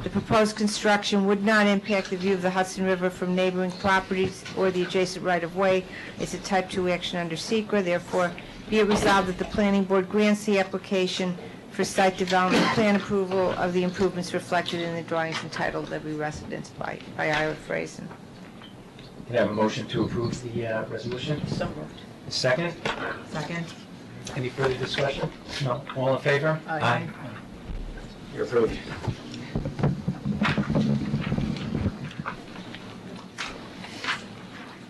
H: The proposed construction would not impact the view of the Hudson River from neighboring properties or the adjacent right-of-way. It's a Type 2 action under SEQRA. Therefore, be it resolved that the Planning Board grants the application for site development plan approval of the improvements reflected in the drawings entitled Libby Residence by Ira Frazen.
A: Can I have a motion to approve the resolution?
H: So moved.
A: Second?
I: Second.
A: Any further discussion? No. All in favor?
I: Aye.
A: You're approved.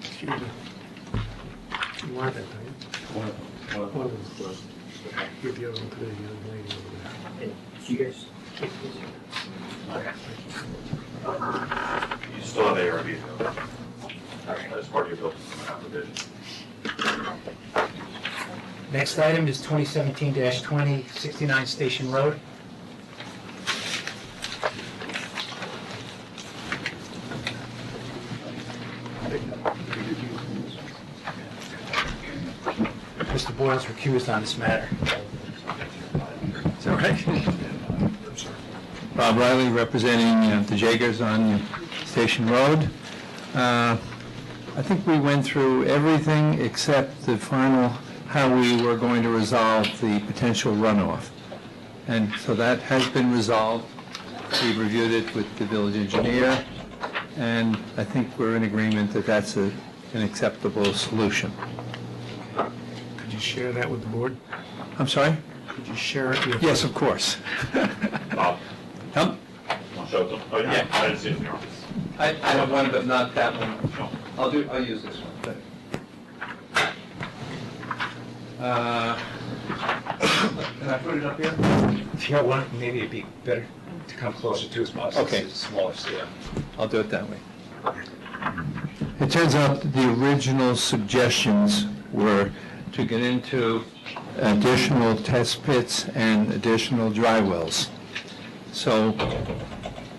B: Excuse me. You want that, don't you? One of them's closed. Give the other one to the young lady over there.
A: You guys?
G: You still have ARB though. As part of your building application.
A: Next item is 2017-20, 69 Station Road. Mr. Boyle's recused on this matter.
L: Is that right? Bob Riley, representing the Jagers on Station Road. I think we went through everything except the final, how we were going to resolve the potential runoff. And so that has been resolved. We reviewed it with the village engineer, and I think we're in agreement that that's an acceptable solution.
B: Could you share that with the board?
L: I'm sorry?
B: Could you share it with?
L: Yes, of course.
G: Bob,
L: Huh?
G: want to show it to them? Oh, yeah, I didn't see it in your office.
L: I have one, but not that one. I'll use this one. Can I put it up here?
A: If you got one, maybe it'd be better to come closer to his box.
L: Okay.
A: It's a smaller scale.
L: I'll do it that way. It turns out that the original suggestions were to get into additional test pits and additional dry wells. So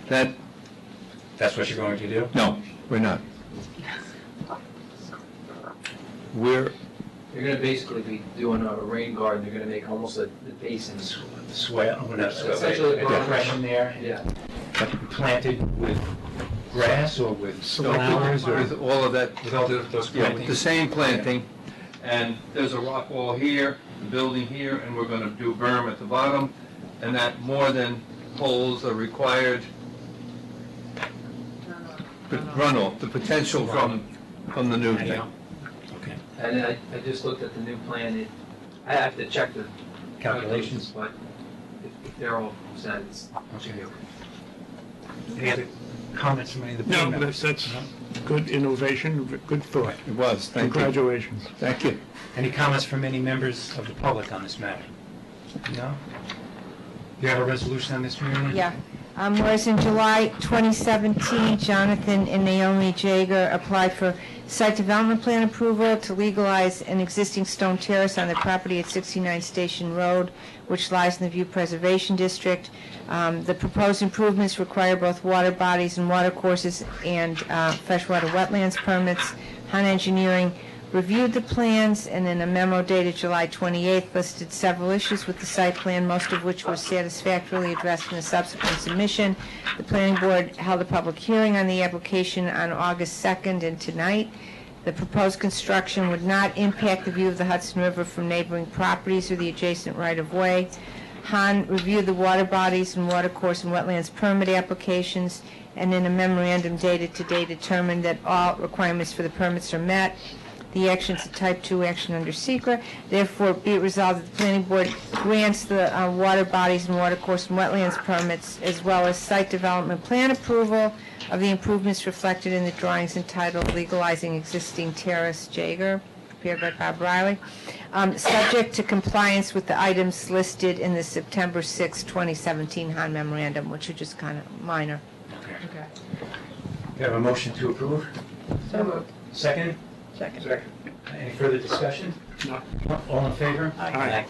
A: That's what you're going to do?
L: no, we're not. You're
M: going to basically be doing a rain garden. You're going to make almost a basin.
A: Swale, not swale,
M: Essentially,
A: a depression there.
M: Yeah.
A: Planted with grass or with flowers or?
L: with all of that,
A: With all those
L: yeah, with the
A: plantings?
L: same planting, and there's a rock wall here, the building here, and we're going to do berm at the bottom, and that more than holes are required. But runoff, the potential from the new thing.
A: Okay.
M: And I just looked at the new plan. I have to check the
A: Calculations?
M: but if they're all set, it's
A: Okay. Any other comments from any of the
B: No,
A: board members?
B: that's good innovation, good thought.
L: It was, thank you.
B: Congratulations.
L: Thank you.
A: Any comments from any members of the public on this matter? No? You have a resolution on this, Mary?
H: Yeah. Whereas in July 2017, Jonathan and Naomi Jager applied for site development plan approval to legalize an existing stone terrace on their property at 69 Station Road, which lies in the View Preservation District. The proposed improvements require both water bodies and water courses and freshwater wetlands permits. Han Engineering reviewed the plans, and in a memo dated July 28th listed several issues with the site plan, most of which were satisfactorily addressed in a subsequent submission. The planning board held a public hearing on the application on August 2nd and tonight. The proposed construction would not impact the view of the Hudson River from neighboring properties or the adjacent right-of-way. Han reviewed the water bodies and watercourse and wetlands permit applications, and in a memorandum dated today determined that all requirements for the permits are met. The action is a type 2 action under SECRA. Therefore, be it resolved that the planning board grants the water bodies and watercourse and wetlands permits, as well as site development plan approval of the improvements reflected in the drawings entitled Legalizing Existing Terrace Jaeger, prepared by Bob Riley, subject to compliance with the items listed in the September 6, 2017 Han memorandum, which are just kind of minor.
I: Okay.
A: You have a motion to approve?
E: So moved.
A: Second?
E: Second.
A: Any further discussion?
B: No.
A: All in favor?
B: Aye.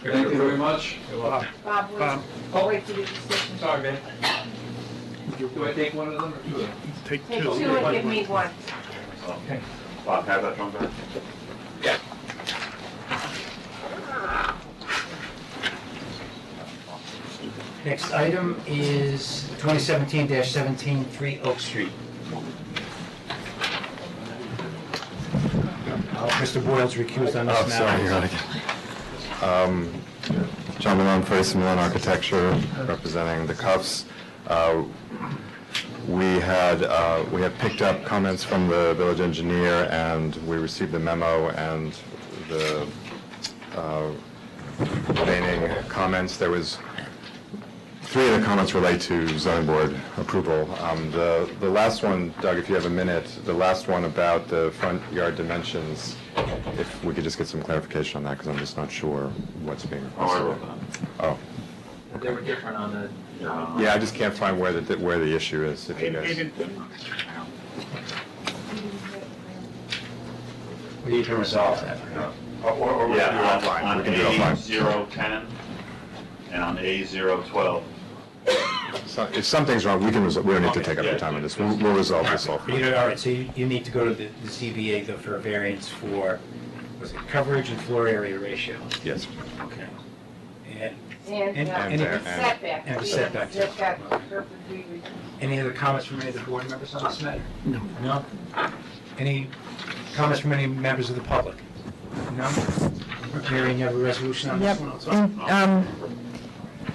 L: Thank you very much.
H: Bob,
B: Bob.
H: we'll wait for the decision.
L: Sorry, Ben. Do I take one of them or two of them?
B: Take
H: Take
B: two.
H: two and give me one.
A: Okay.
G: Bob, have that drum back.
A: Next item is 2017-17, 3 Oak Street. Mr. Boyle's recused on this matter.
N: Sorry, you're on again. John Malone, First Malone Architecture, representing the Cuffs. We had picked up comments from the village engineer, and we received the memo and the remaining comments. There was 3 of the comments relate to zoning board approval. The last one, Doug, if you have a minute, the last one about the front yard dimensions, if we could just get some clarification on that, because I'm just not sure what's being requested. Oh,
M: They were different on the,
N: yeah, I just can't find where the issue is, if you guys.
A: We can resolve that.
G: Or
N: Yeah, offline.
G: on
N: We can do it offline.
G: A010 and on A012.
N: So if something's wrong, we don't need to take up the time on this. We'll resolve this all.
A: All right, so you need to go to the ZBA though for a variance for, was it coverage and floor area ratio?
N: Yes.
A: Okay. And
H: And
A: any-
H: setback.
A: and the setback.
H: They've got perfectly.
A: Any other comments from any of the board members on this matter?
B: No.
A: No? Any comments from any members of the public? No? Marion, you have a resolution on this
H: Yep.
A: one also?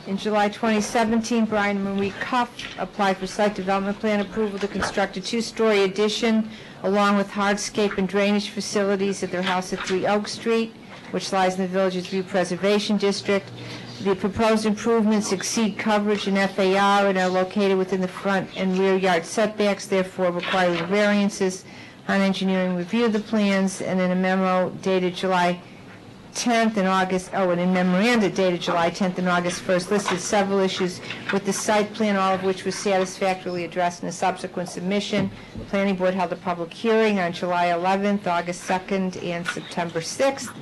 H: In July 2017, Brian and Marie Cuff applied for site development plan approval to construct a 2-story addition along with hardscape and drainage facilities at their house at 3 Oak Street, which lies in the village's View Preservation District. The proposed improvements exceed coverage and FAR and are located within the front and rear yard setbacks, therefore requiring variances. Han Engineering reviewed the plans, and in a memo dated July 10th and and in memoranda dated July 10th and August 1st, listed several issues with the site plan, all of which was satisfactorily addressed in a subsequent submission. The planning board held a public hearing on July 11th, August 2nd, and September 6th.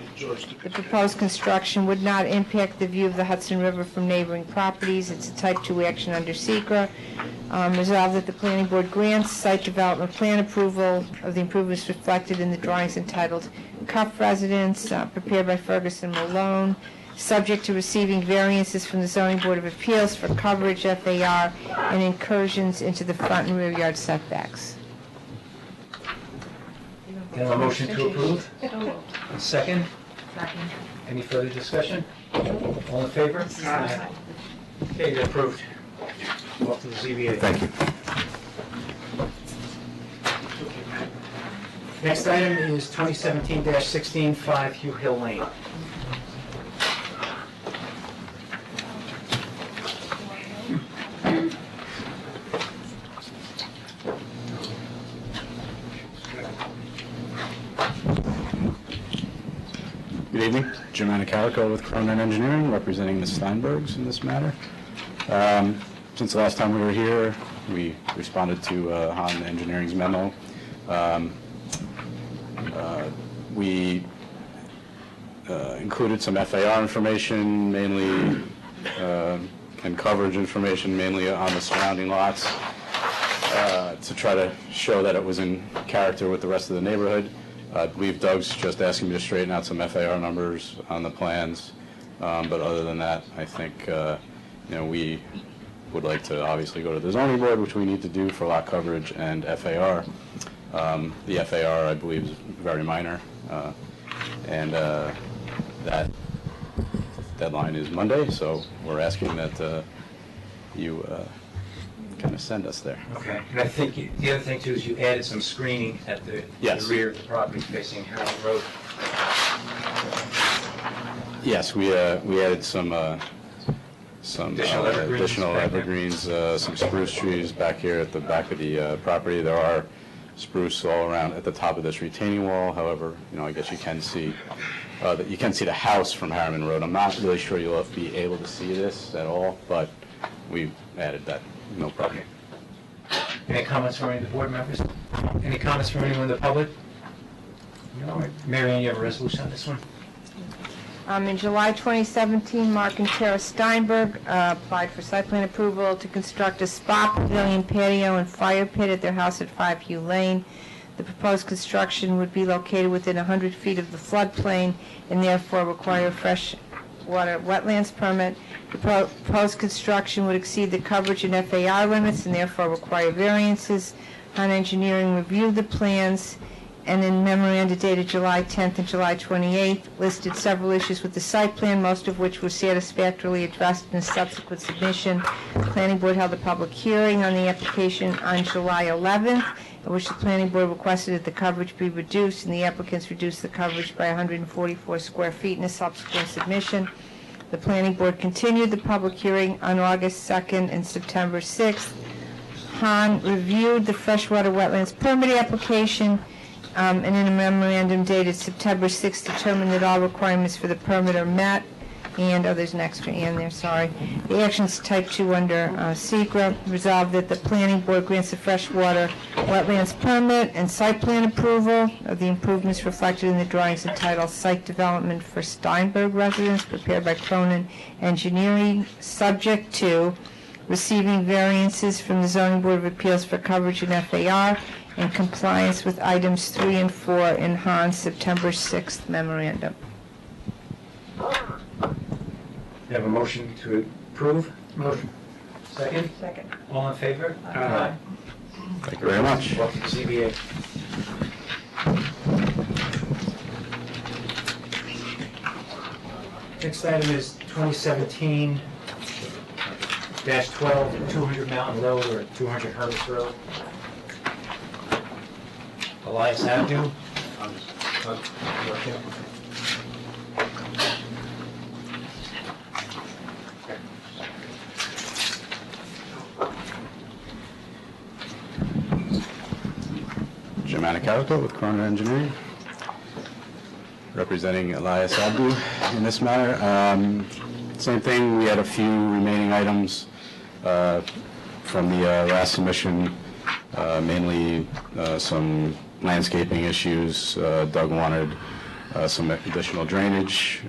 H: The proposed construction would not impact the view of the Hudson River from neighboring properties. It's a type 2 action under SECRA. Resolved that the planning board grants site development plan approval of the improvements reflected in the drawings entitled Cuff Residence, prepared by Ferguson Malone, subject to receiving variances from the Zoning Board of Appeals for coverage, FAR, and incursions into the front and rear yard setbacks.
A: Can I have a motion to approve? Second?
I: Second.
A: Any further discussion? All in favor? Aye. Okay, you're approved. Off to the ZBA.
N: Thank you.
A: Next item is 2017-16, 5 Hugh Hill Lane.
D: Good evening, Jim Anacarico with Cronin Engineering, representing the Steinbergs in this matter. Since the last time we were here, we responded to Han Engineering's memo. We included some FAR information, mainly, and coverage information, mainly on the surrounding lots, to try to show that it was in character with the rest of the neighborhood.
O: I believe Doug's just asking me to straighten out some FAR numbers on the plans, but other than that, I think, we would like to obviously go to the zoning board, which we need to do for lot coverage and FAR. The FAR, I believe, is very minor, and that deadline is Monday, so we're asking that you kind of send us there.
A: Okay, and I think the other thing too is you added some screening at the rear of the property facing Harold Road.
O: Yes, we added some
A: Additional evergreens
O: some spruce trees back here at the back of the property. There are spruce all around at the top of this retaining wall. However, I guess you can see the house from Harriman Road. I'm not really sure you'll be able to see this at all, but we added that. No problem.
A: Any comments from any of the board members? Any comments from anyone in the public? No. Mary Ann, you have a resolution on this one?
H: In July 2017, Mark and Tara Steinberg applied for site plan approval to construct a spa pavilion, patio, and fire pit at their house at 5 Hugh Lane. The proposed construction would be located within 100 feet of the floodplain and therefore require a freshwater wetlands permit. The proposed construction would exceed the coverage and FAR limits and therefore require variances. Han Engineering reviewed the plans and in memoranda dated July 10th and July 28th listed several issues with the site plan, most of which were satisfactorily addressed in a subsequent submission. The Planning Board held a public hearing on the application on July 11th, in which the Planning Board requested that the coverage be reduced, and the applicants reduced the coverage by 144 square feet in a subsequent submission. The Planning Board continued the public hearing on August 2nd and September 6th. Han reviewed the freshwater wetlands permit application and in a memorandum dated September 6th determined that all requirements for the permit are met. And, there's an extra and there, sorry. The actions type 2 under SECRA resolved that the Planning Board grants the freshwater wetlands permit and site plan approval of the improvements reflected in the drawings entitled Site Development for Steinberg Residence prepared by Cronin Engineering, subject to receiving variances from the Zoning Board of Appeals for coverage and FAR in compliance with items 3 and 4 in Han's September 6th memorandum.
A: You have a motion to approve? Motion. Second?
H: Second.
A: All in favor? Aye.
O: Thank you very much.
A: Welcome to ZBA. Next item is 2017-12, 200 Mountain Road or 200 Hermes Road. Elias Avenue.
O: Jim Anicato with Cronin Engineering, representing Elias Abdu in this matter. Same thing, we had a few remaining items from the last submission, mainly some landscaping issues. Doug wanted some additional drainage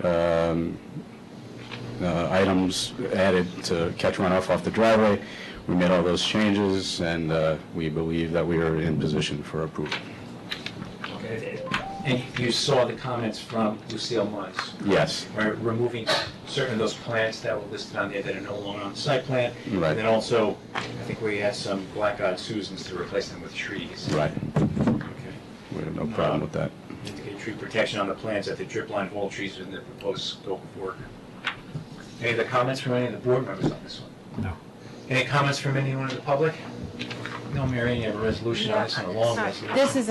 O: items added to catch runoff off the driveway. We made all those changes, and we believe that we are in position for approval.
A: Okay. And you saw the comments from Lucille Mice?
O: Yes.
A: We're removing certain of those plants that were listed on there that are no longer on the site plan.
O: Right.
A: And then also, I think we had some black-eyed Susans to replace them with trees.
O: Right.
A: Okay.
O: We have no problem with that.
A: Indicate tree protection on the plans at the drip line of all trees in the proposed scope of work. Any other comments from any of the board members on this one?
B: No.
A: Any comments from anyone in the public? No, Mary, you have a resolution on this one, a long resolution.
H: This is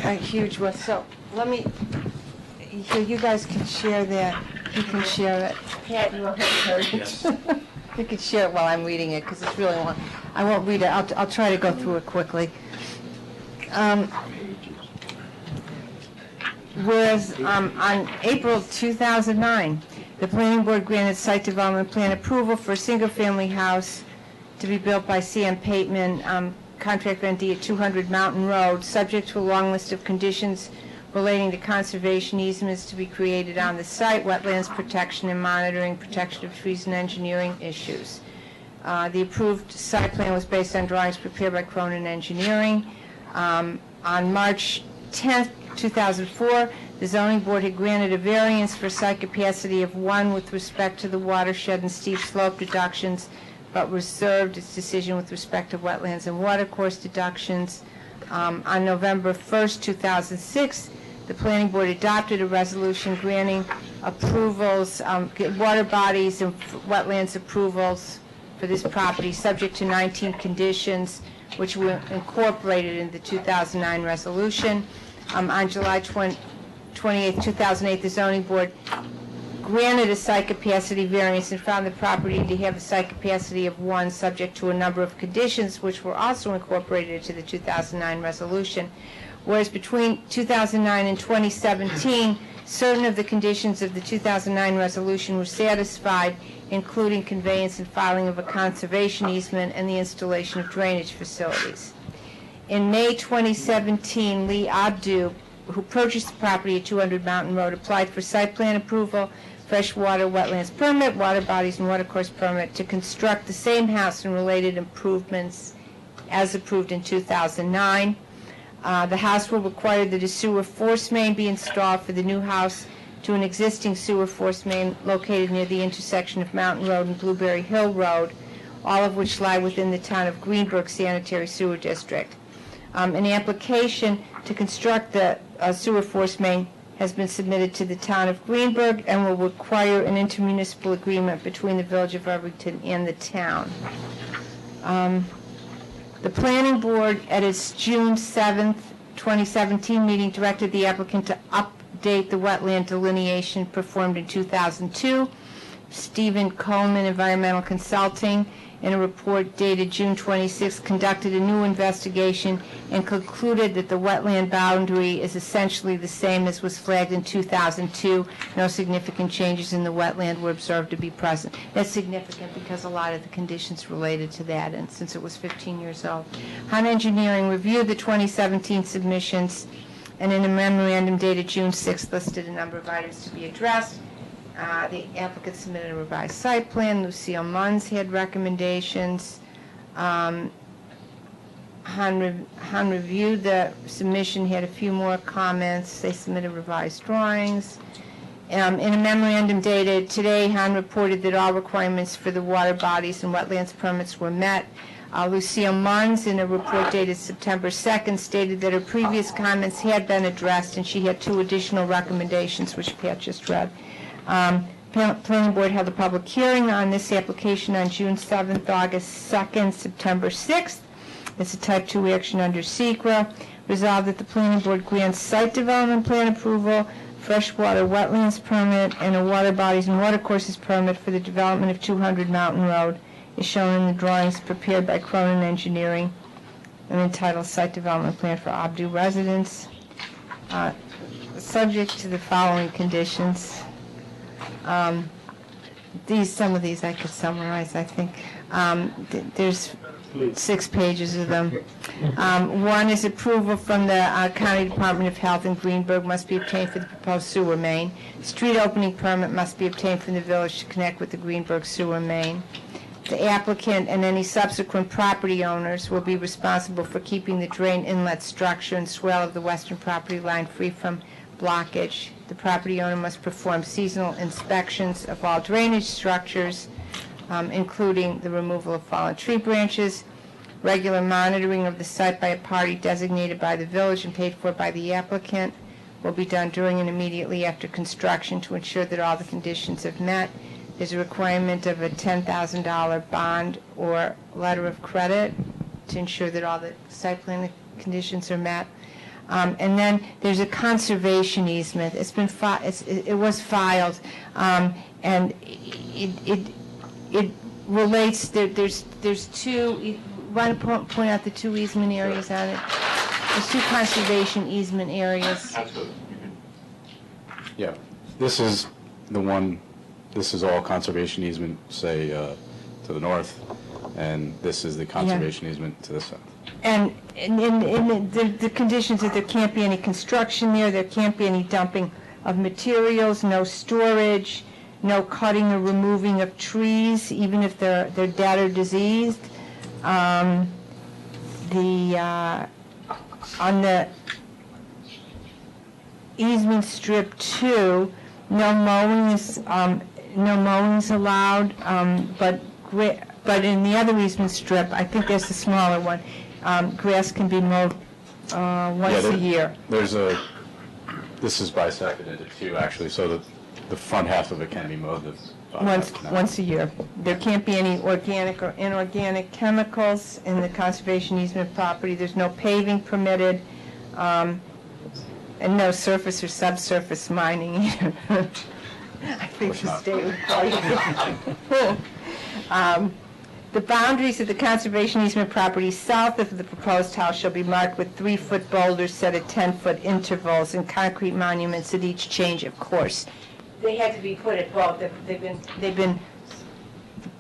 H: a huge one, so let me, you guys can share that. You can share it. Pat, you want to share it?
A: Yes.
H: You can share it while I'm reading it, because it's really long. I won't read it. I'll try to go through it quickly. Whereas on April 2009, the Planning Board granted site development plan approval for a single-family house to be built by C.M. Pateman, contract vendee at 200 Mountain Road, subject to a long list of conditions relating to conservation easements to be created on the site, wetlands protection and monitoring, protection of trees and engineering issues. The approved site plan was based on drawings prepared by Cronin Engineering. On March 10th, 2004, the zoning board had granted a variance for site capacity of 1 with respect to the watershed and steep slope deductions, but reserved its decision with respect to wetlands and watercourse deductions. On November 1st, 2006, the planning board adopted a resolution granting approvals, water bodies and wetlands approvals for this property, subject to 19 conditions, which were incorporated in the 2009 resolution. On July 28, 2008, the zoning board granted a site capacity variance and found the property to have a site capacity of 1, subject to a number of conditions, which were also incorporated into the 2009 resolution. Whereas between 2009 and 2017, certain of the conditions of the 2009 resolution were satisfied, including conveyance and filing of a conservation easement and the installation of drainage facilities. In May 2017, Lee Abdu, who purchased the property at 200 Mountain Road, applied for site plan approval, freshwater wetlands permit, water bodies and watercourse permit to construct the same house and related improvements as approved in 2009. The house will require that a sewer force main be installed for the new house to an existing sewer force main located near the intersection of Mountain Road and Blueberry Hill Road, all of which lie within the town of Greenbrook Sanitary Sewer District. An application to construct the sewer force main has been submitted to the town of Greenbrook and will require an intermunicipal agreement between the Village of Irvington and the town. The planning board, at its June 7th, 2017 meeting, directed the applicant to update the wetland delineation performed in 2002. Stephen Coleman, Environmental Consulting, in a report dated June 26, conducted a new investigation and concluded that the wetland boundary is essentially the same as was flagged in 2002. No significant changes in the wetland were observed to be present. That's significant because a lot of the conditions related to that, and since it was 15 years old. Hunt Engineering reviewed the 2017 submissions, and in a memorandum dated June 6 listed a number of items to be addressed. The applicant submitted a revised site plan. Lucille Munns had recommendations. Han reviewed the submission, had a few more comments. They submitted revised drawings. In a memorandum dated today, Han reported that all requirements for the water bodies and wetlands permits were met. Lucille Munns, in a report dated September 2nd, stated that her previous comments had been addressed, and she had 2 additional recommendations, which Pat just read. Planning board held a public hearing on this application on June 7th, August 2nd, September 6th. It's a type 2 action under SECRA. Resolved that the planning board grants site development plan approval, freshwater wetlands permit, and a water bodies and watercourses permit for the development of 200 Mountain Road, is shown in the drawings prepared by Cronin Engineering, and entitled Site Development Plan for Abdu Residence. Subject to the following conditions. Some of these I could summarize, I think. There's 6 pages of them. One is approval from the County Department of Health in Greenberg must be obtained for the proposed sewer main. Street opening permit must be obtained from the village to connect with the Greenberg sewer main. The applicant and any subsequent property owners will be responsible for keeping the drain inlet structure and swell of the western property line free from blockage. The property owner must perform seasonal inspections of all drainage structures, including the removal of fallen tree branches, regular monitoring of the site by a party designated by the village and paid for by the applicant will be done during and immediately after construction to ensure that all the conditions have met. There's a requirement of a $10,000 bond or letter of credit to ensure that all the site plan conditions are met. And then there's a conservation easement. It was filed, and it relates. There's 2. Want to point out the 2 easement areas on it? There's 2 conservation easement areas.
G: That's good.
O: Yeah, this is the one, this is all conservation easement, say, to the north, and this is the conservation easement to the south.
H: And the conditions that there can't be any construction there can't be any dumping of materials, no storage, no cutting or removing of trees, even if they're dead or diseased. easement strip 2, no mowing is allowed, but in the other easement strip, I think there's the smaller one, grass can be mowed once a year.
O: This is bisected into two, actually, so the front half of it can be mowed.
H: Once a year. There can't be any organic or inorganic chemicals in the conservation easement property. There's no paving permitted, and no surface or subsurface mining either. I think the state would call you. The boundaries of the conservation easement property south of the proposed house shall be marked with 3-foot boulders set at 10-foot intervals and concrete monuments at each change of course. They had to be put at both. They've been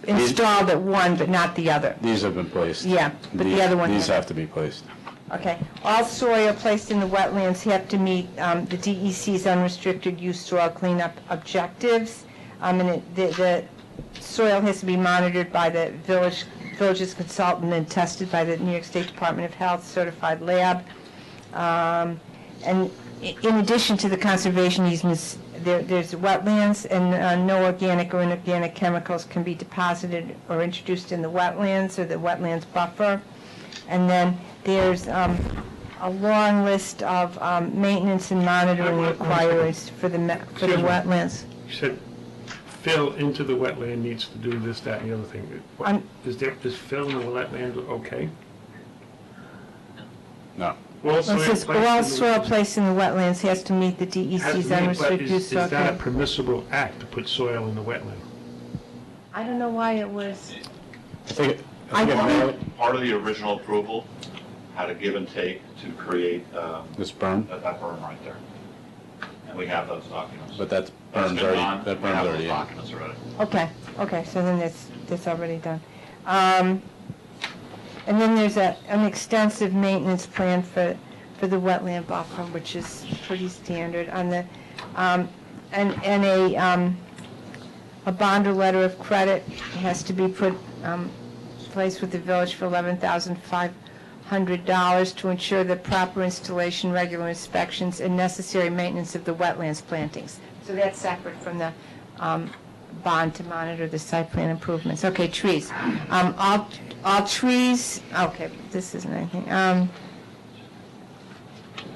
H: installed at one, but not the other.
O: These have been placed.
H: Yeah, but the other one
O: These
H: hasn't.
O: have to be placed.
H: Okay. All soil placed in the wetlands have to meet the DEC's unrestricted use soil cleanup objectives. The soil has to be monitored by the village's consultant and tested by the New York State Department of Health certified lab. And in addition to the conservation easements, there's wetlands, and no organic or inorganic chemicals can be deposited or introduced in the wetlands or the wetlands buffer. And then there's a long list of maintenance and monitoring requirements for the wetlands.
B: You said fill into the wetland needs to do this, that, and the other thing. Is fill in the wetland okay?
O: No.
H: All soil placed in the wetlands has to meet the DEC's unrestricted use soil.
B: Is that a permissible act to put soil in the wetland?
H: I don't know why it was.
G: Part of the original approval had a give and take to create
O: this berm?
G: That berm right there. And we have those documents.
O: But that berm's already, that berm's already in.
G: Documents already.
H: Okay, so then that's already done. And then there's an extensive maintenance plan for the wetland buffer, which is pretty standard. On the a bond or letter of credit has to be put placed with the village for $11,500 to ensure the proper installation, regular inspections, and necessary maintenance of the wetlands plantings. So that's separate from the bond to monitor the site plan improvements. Okay, trees. All trees, okay, this isn't anything.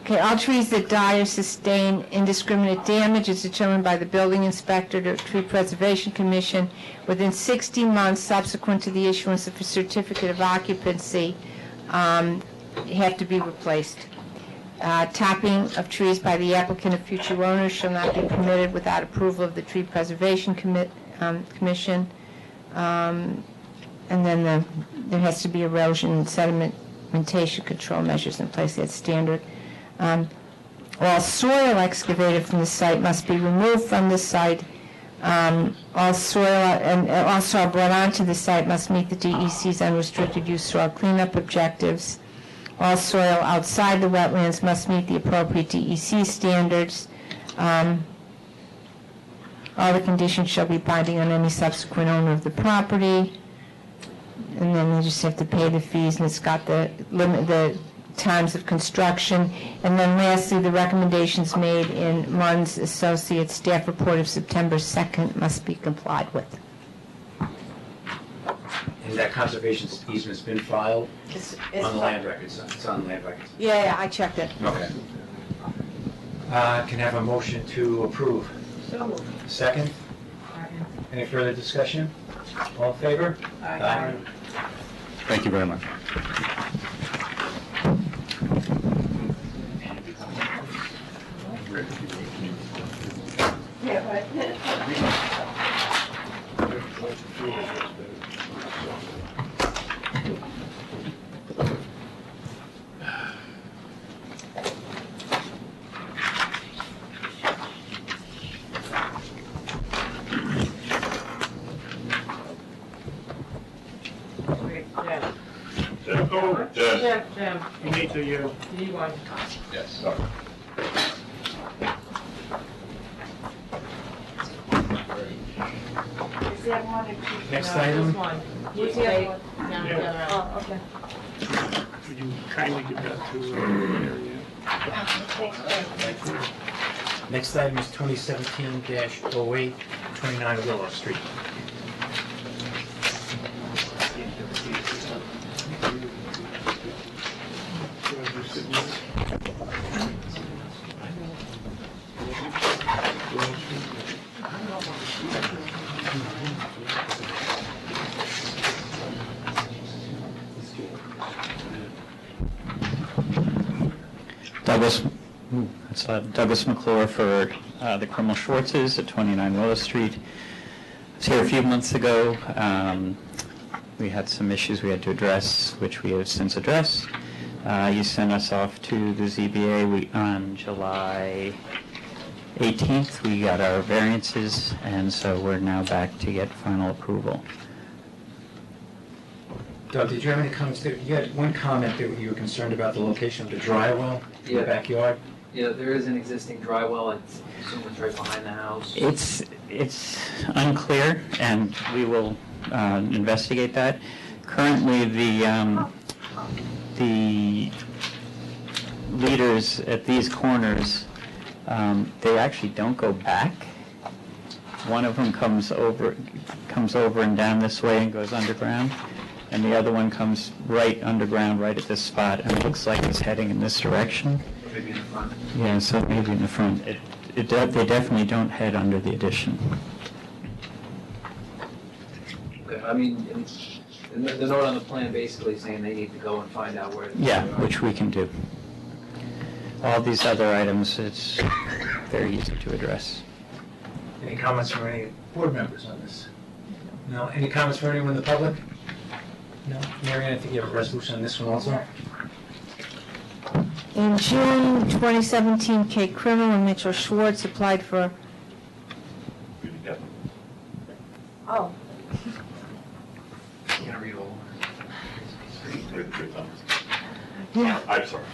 H: Okay, all trees that die or sustain indiscriminate damage is determined by the building inspector or tree preservation commission within 60 months subsequent to the issuance of a certificate of occupancy have to be replaced. Topping of trees by the applicant or future owners shall not be permitted without approval of the tree preservation commission. And then there has to be erosion and sedimentation control measures in place. That's standard. All soil excavated from the site must be removed from the site. All soil and also brought onto the site must meet the DEC's unrestricted use soil cleanup objectives. All soil outside the wetlands must meet the appropriate DEC standards. All the conditions shall be binding on any subsequent owner of the property. And then you just have to pay the fees, and it's got the times of construction. And then lastly, the recommendations made in Munn's Associates staff report of September 2nd must be complied with.
A: And that conservation easement's been filed on the land records? It's on the land records?
H: Yeah, I checked it.
A: Okay. Can I have a motion to approve?
E: So moved.
A: Second? Any further discussion? All in favor? Aye.
O: Thank you very much.
B: Jim, you need to,
I: need one.
G: Yes, sorry.
H: Is there one or two?
A: Next
I: No,
A: item?
I: just one. Who's the other one? Down the other end.
H: Oh, okay.
B: would you kindly give that to Mary Ann?
A: Next item is 2017-08, 29 Willow Street.
P: Douglas McClure for the Criminal Schwartzes at 29 Willow Street. I was here a few months ago. We had some issues we had to address, which we have since addressed. You sent us off to the ZBA on July 18th. We got our variances, and so we're now back to get final approval.
A: Doug, did you have any comments? You had one comment that you were concerned about the location of the dry well in the backyard.
M: Yeah, there is an existing dry well. I assume it's right behind the house.
P: It's unclear, and we will investigate that. Currently, the leaders at these corners, they actually don't go back. One of them comes over and down this way and goes underground, and the other one comes right underground, right at this spot, and it looks like it's heading in this direction.
M: Maybe in the front.
P: Yeah, so maybe in the front. They definitely don't head under the addition.
M: Okay, I mean, the note on the plan basically saying they need to go and find out where.
P: Yeah, which we can do. All these other items, it's very easy to address.
A: Any comments from any board members on this? No? Any comments from anyone in the public? No? Marion, I think you have a resolution on this one also?
H: In June 2017, Kate Crimmel and Mitchell Schwartz applied for... Oh.
G: You gonna read all?
H: Yeah.
G: I'm sorry.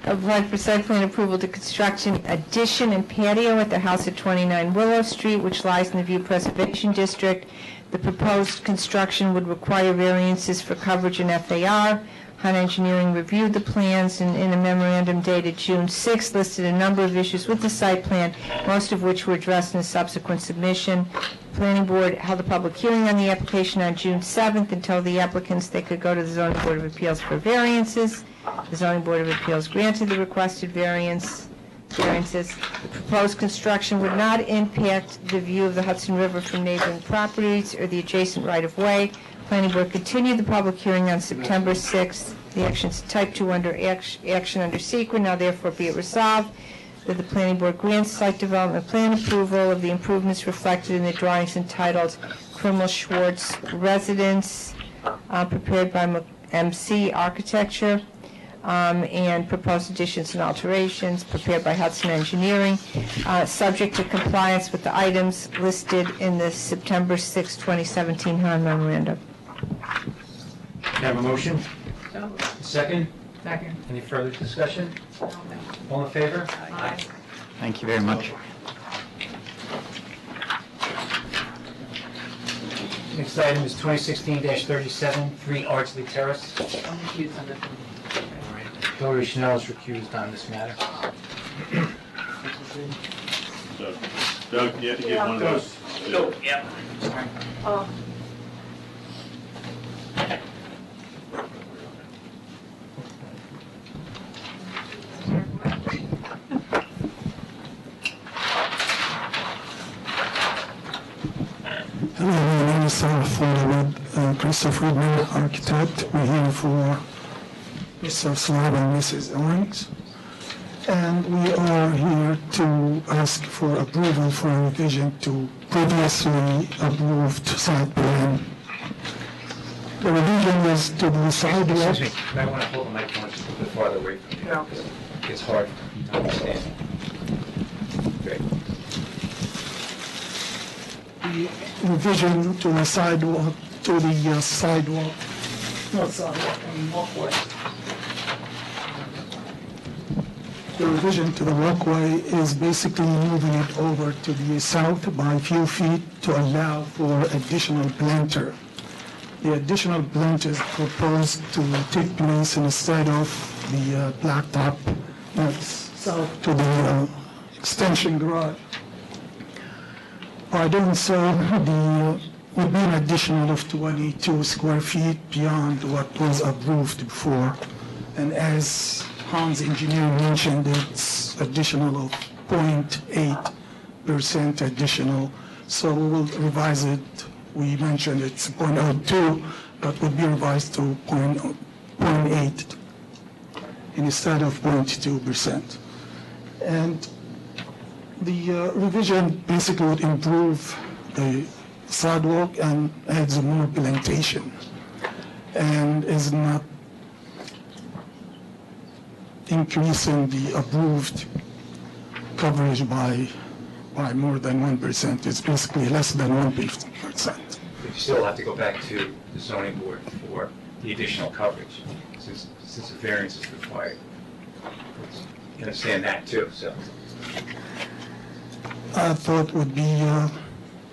H: Applied for site plan approval to construct an addition and patio at the house at 29 Willow Street, which lies in the View Preservation District. The proposed construction would require variances for coverage and FAR. Hunt Engineering reviewed the plans and in a memorandum dated June 6 listed a number of issues with the site plan, most of which were addressed in a subsequent submission. The Planning Board held a public hearing on the application on June 7th and told the applicants they could go to the Zoning Board of Appeals for variances. The Zoning Board of Appeals granted the requested variances. The proposed construction would not impact the view of the Hudson River from neighboring properties or the adjacent right-of-way. Planning Board continued the public hearing on September 6th. The actions type 2 under action under SEQA. Now therefore be it resolved that the Planning Board grants site development plan approval of the improvements reflected in the drawings entitled Crimmel Schwartz Residence, prepared by MC Architecture, and proposed additions and alterations prepared by Hudson Engineering, subject to compliance with the items listed in the September 6, 2017 HON memorandum.
A: Have a motion? Second?
I: Second.
A: Any further discussion? All in favor?
I: Aye.
P: Thank you very much.
A: Next item is 2016-37, 3 Ardsley Terrace.
I: I'm confused on this one.
A: Hillary Schnell is recused on this matter.
C: Doug, you have to get one of those.
A: Yep.
I: Oh.
Q: Hello, my name is Sarah Ford, Christopher Friedman, architect. We're here for Mr. Slab and Mrs. Owens. And we are here to ask for approval for a revision to previously approved site plan. The revision was to the sidewalk.
A: Excuse me, you might want to hold the microphone just a bit farther away from you.
I: Yeah.
A: It's hard to understand. Great.
Q: The revision to the sidewalk, not sidewalk, walkway. The revision to the walkway is basically moving it over to the south by a few feet to allow for additional planter. The additional plant is proposed to take place instead of the blacktop That's to the extension garage. By doing so, the would be an additional of 22 square feet beyond what was approved before. And as Hans engineer mentioned, it's additional of 0.8% additional. So we will revise it. We mentioned it's 0.02, but would be revised to 0.8 instead of 0.2%. And the revision basically would improve the sidewalk and adds more plantation, and is not increasing the approved coverage by more than 1%. It's basically less than 1%.
A: But you still have to go back to the zoning board for the additional coverage, since a variance is required. You understand that too, so.
Q: I thought would be,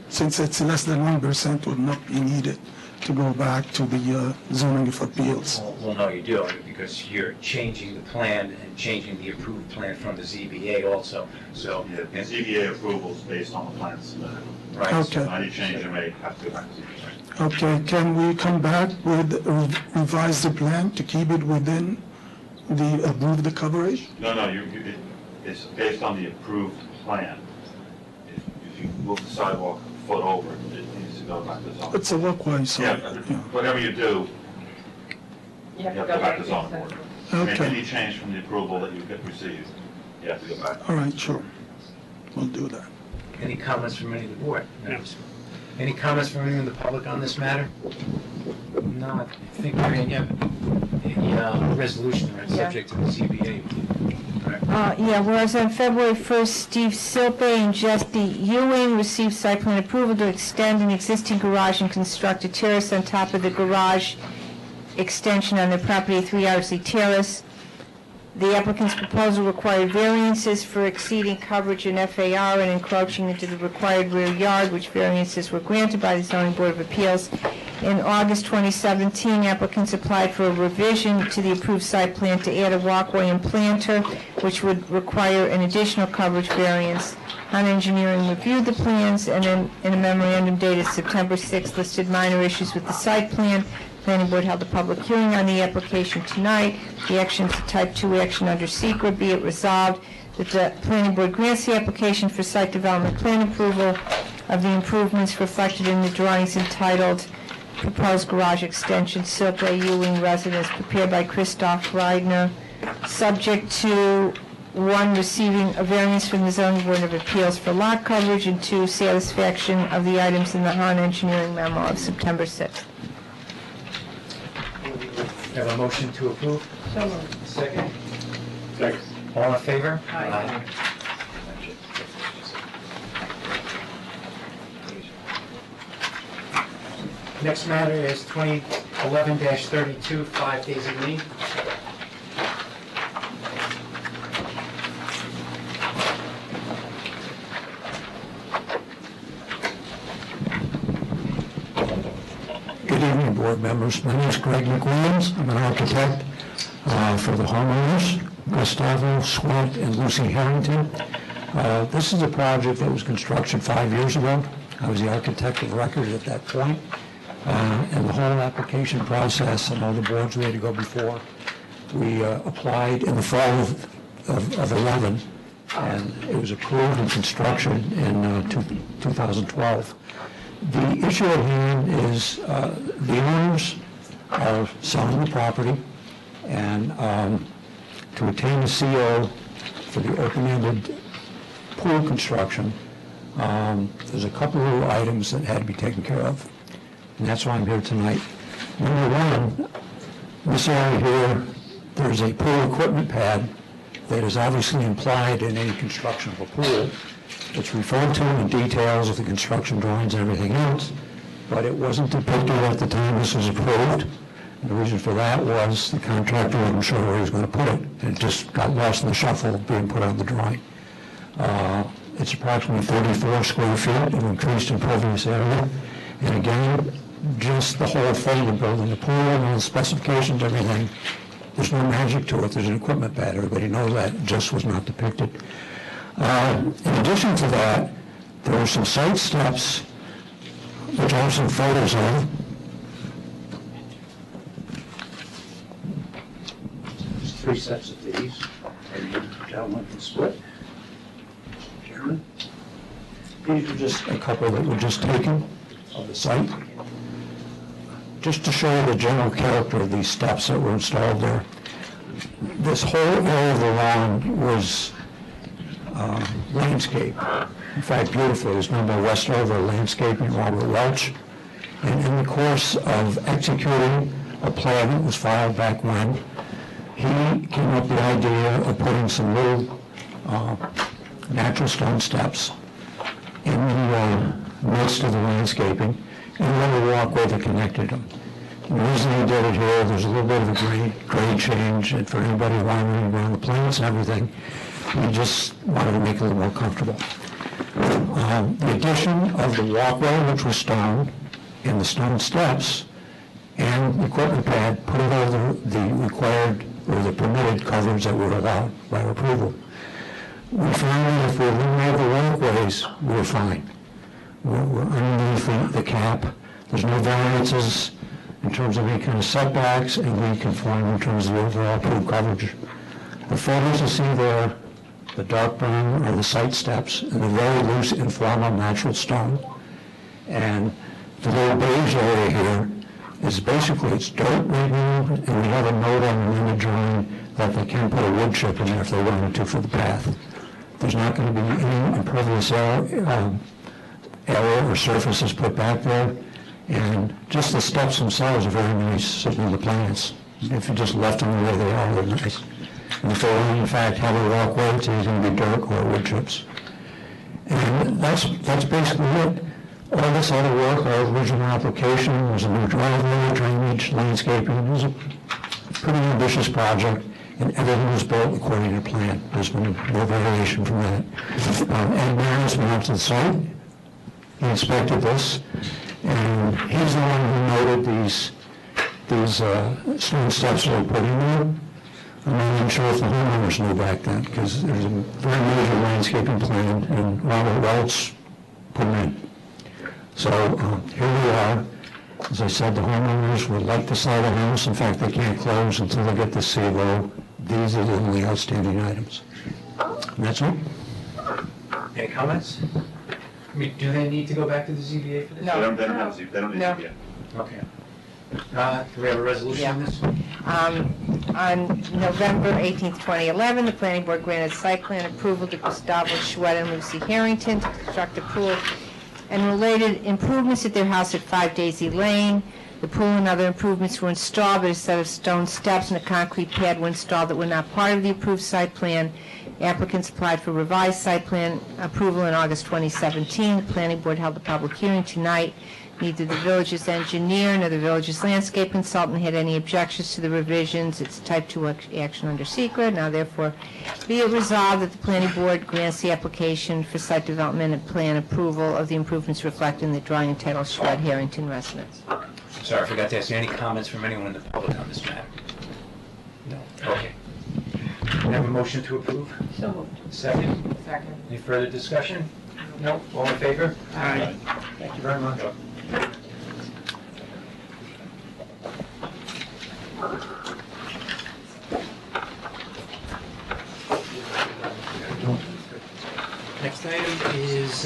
Q: since it's less than 1%, would not be needed to go back to the zoning of appeals.
A: Well, no, you do, because you're changing the plan and changing the approved plan from the ZBA also, so.
G: Yeah, the ZBA approval is based on the plan submitted.
A: Right.
Q: Okay.
G: So any change you make have to go back to ZBA.
Q: Okay, can we come back with revise the plan to keep it within the approved coverage?
G: No, it's based on the approved plan. If you move the sidewalk a foot over, it needs to go back to zoning.
Q: It's a walkway, so.
G: Yeah, whatever you do, you have to go back to zoning board.
Q: Okay.
G: Any change from the approval that you received, you have to go back.
Q: All right, sure. We'll do that.
A: Any comments from any of the board?
B: Yes.
A: Any comments from anyone in the public on this matter? No, I think we're in a resolution, right, subject to the ZBA.
H: Whereas on February 1st, Steve Silpe and Jesse Ewing received site plan approval to extend an existing garage and construct a terrace on top of the garage extension on their property, 3 Ardsley Terrace. The applicant's proposal required variances for exceeding coverage in FAR and encroaching into the required rear yard, which variances were granted by the Zoning Board of Appeals. In August 2017, applicants applied for a revision to the approved site plan to add a walkway and planter, which would require an additional coverage variance. Han Engineering reviewed the plans and then in a memorandum dated September 6th listed minor issues with the site plan. Planning Board held a public hearing on the application tonight. The action is a type 2 action under SECRET. Be it resolved that the Planning Board grants the application for site development plan approval of the improvements reflected in the drawings entitled Proposed Garage Extension, Silke Ewing Residence, prepared by Christoph Reidner, subject to 1, receiving a variance from the Zoning Board of Appeals for lot coverage, and 2, satisfaction of the items in the Han Engineering memo of September 6th.
A: Have a motion to approve?
E: So moved.
A: Second?
C: Second.
A: All in favor?
E: Aye.
A: Next matter is 2011-32, 5 Days of Lane.
R: Good evening, board members. My name is Greg McWilliams. I'm an architect for the homeowners, Gustavo Swart and Lucy Harrington. This is a project that was constructed 5 years ago. I was the architect of record at that point. And the whole application process and all the boards we had to go before, we applied in the fall of 11, and it was approved in construction in 2012. The issue at hand is the owners are selling the property, and to attain the CO for the open-ended pool construction, there's a couple of items that had to be taken care of, and that's why I'm here tonight. Number one, this area here, there's a pool equipment pad that is obviously implied in any construction of a pool. It's referred to in details of the construction drawings and everything else, but it wasn't depicted at the time this was approved. And the reason for that was the contractor wasn't sure where he was going to put it, and it just got lost in the shuffle of being put on the drawing. It's approximately 34 square feet of increased impervious area, and again, just the whole thing of building the pool and all the specifications, everything, There's no magic to it. There's an equipment pad. Everybody knows that. It just was not depicted. In addition to that, there are some side steps, which I have some photos of.
J: There's 3 sets of these. And the gentleman can split. Chairman. These are just a couple that were just taken of the site. Just to show the general character of these steps that were installed there. This whole area of the lawn was landscape. In fact, beautifully. It was done by Westover Landscaping, Robert Welch. And in the course of executing a plan that was filed back when, he came up with the idea of putting some little natural stone steps in the midst of the landscaping and a little walkway that connected them. And the reason he did it here, there's a little bit of a grade change, and for anybody wandering around the plants and everything, we just wanted to make it a little more comfortable. The addition of the walkway, which was stone, and the stone steps, and the equipment pad put it over the required or the permitted coverage that were allowed by approval. We found that if we eliminated the walkways, we were fine. We're underneath the cap. There's no variances in terms of any kind of setbacks, and we conform in terms of the overall approved coverage. The photos you see there, the dark brown are the site steps, and the very loose, informal, natural stone. And the little beige area here is basically, it's dirt right now, and we have a note on the drawing that they can put a wood chip in there if they wanted to for the path. There's not going to be any impervious area or surfaces put back there, and just the steps themselves are very nice, sitting in the plants. If you just left them the way they are, they're nice. And if they were in fact have a walkway, it's either going to be dirt or wood chips. And that's basically it. All this other work, our original application was a new driveway, drainage, landscaping. It was a pretty ambitious project, and everything was built according to plan. There's been no variation from that. Ed Maris went out to the site. He inspected this, and he's the one who noted these stone steps that were put in there. I'm not even sure if the homeowners knew back then, because there's a very major landscaping plan, and Robert Welch put them in. So here we are. As I said, the homeowners would like to sell the house. In fact, they can't close until they get the CVO. These are the only outstanding items. And that's it.
A: Any comments? I mean, do they need to go back to the ZBA for this?
H: No.
G: They don't need
H: No.
G: to be.
A: Okay. Do we have a resolution on this?
H: On November 18th, 2011, the planning board granted site plan approval to Gustavo Schwed and Lucy Harrington to construct a pool and related improvements at their house at 5 Daisy Lane. The pool and other improvements were installed, but a set of stone steps and a concrete pad were installed that were not part of the approved site plan. Applicants applied for revised site plan approval in August 2017. The planning board held a public hearing tonight. Neither the village's engineer nor the village's landscape consultant had any objections to the revisions. It's type 2 action under secret. Now therefore be it resolved that the planning board grants the application for site development and plan approval of the improvements reflected in the drawing entitled Schwed Harrington Residence.
A: Sorry, I forgot to ask you, any comments from anyone in the public on this matter? No. Okay. Can I have a motion to approve?
I: So moved.
A: Second?
I: Second.
A: Any further discussion? No? All in favor?
B: Aye.
A: Thank you very much. Next item is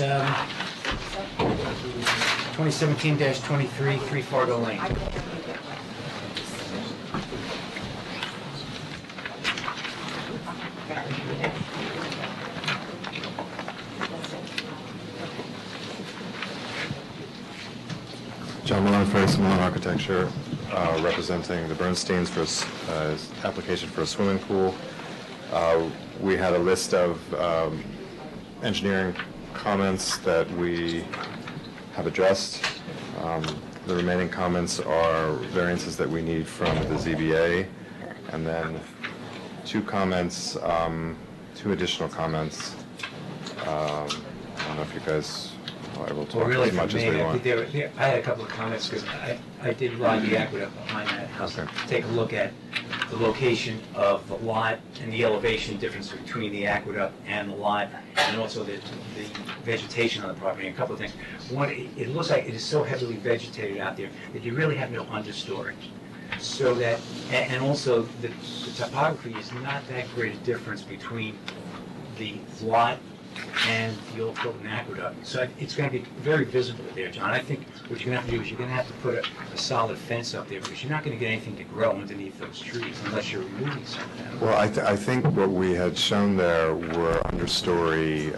A: 2017-23, 3 Fargo Lane.
N: John Malone, Ferguson Malone Architecture, representing the Bernsteins for application for a swimming pool. We had a list of engineering comments that we have addressed. The remaining comments are variances that we need from the ZBA, and then two additional comments. I don't know if you guys are able to
A: Well,
N: talk
A: really,
N: as much
A: for
N: as
A: me,
N: we
A: I
N: want.
A: had a couple of comments because I did log the aqueduct behind that house.
N: Okay.
A: Take a look at the location of the lot and the elevation difference between the aqueduct and the lot, and also the vegetation on the property, and a couple of things. One, it looks like it is so heavily vegetated out there that you really have no understory. So that, and also the topography is not that great a difference between the lot and the old Fulton Aqueduct. So it's going to be very visible there, John. I think what you're going to have to do is you're going to have to put a solid fence up there, because you're not going to get anything to grow underneath those trees unless you're removing some of them.
N: Well, I think what we had shown there were understory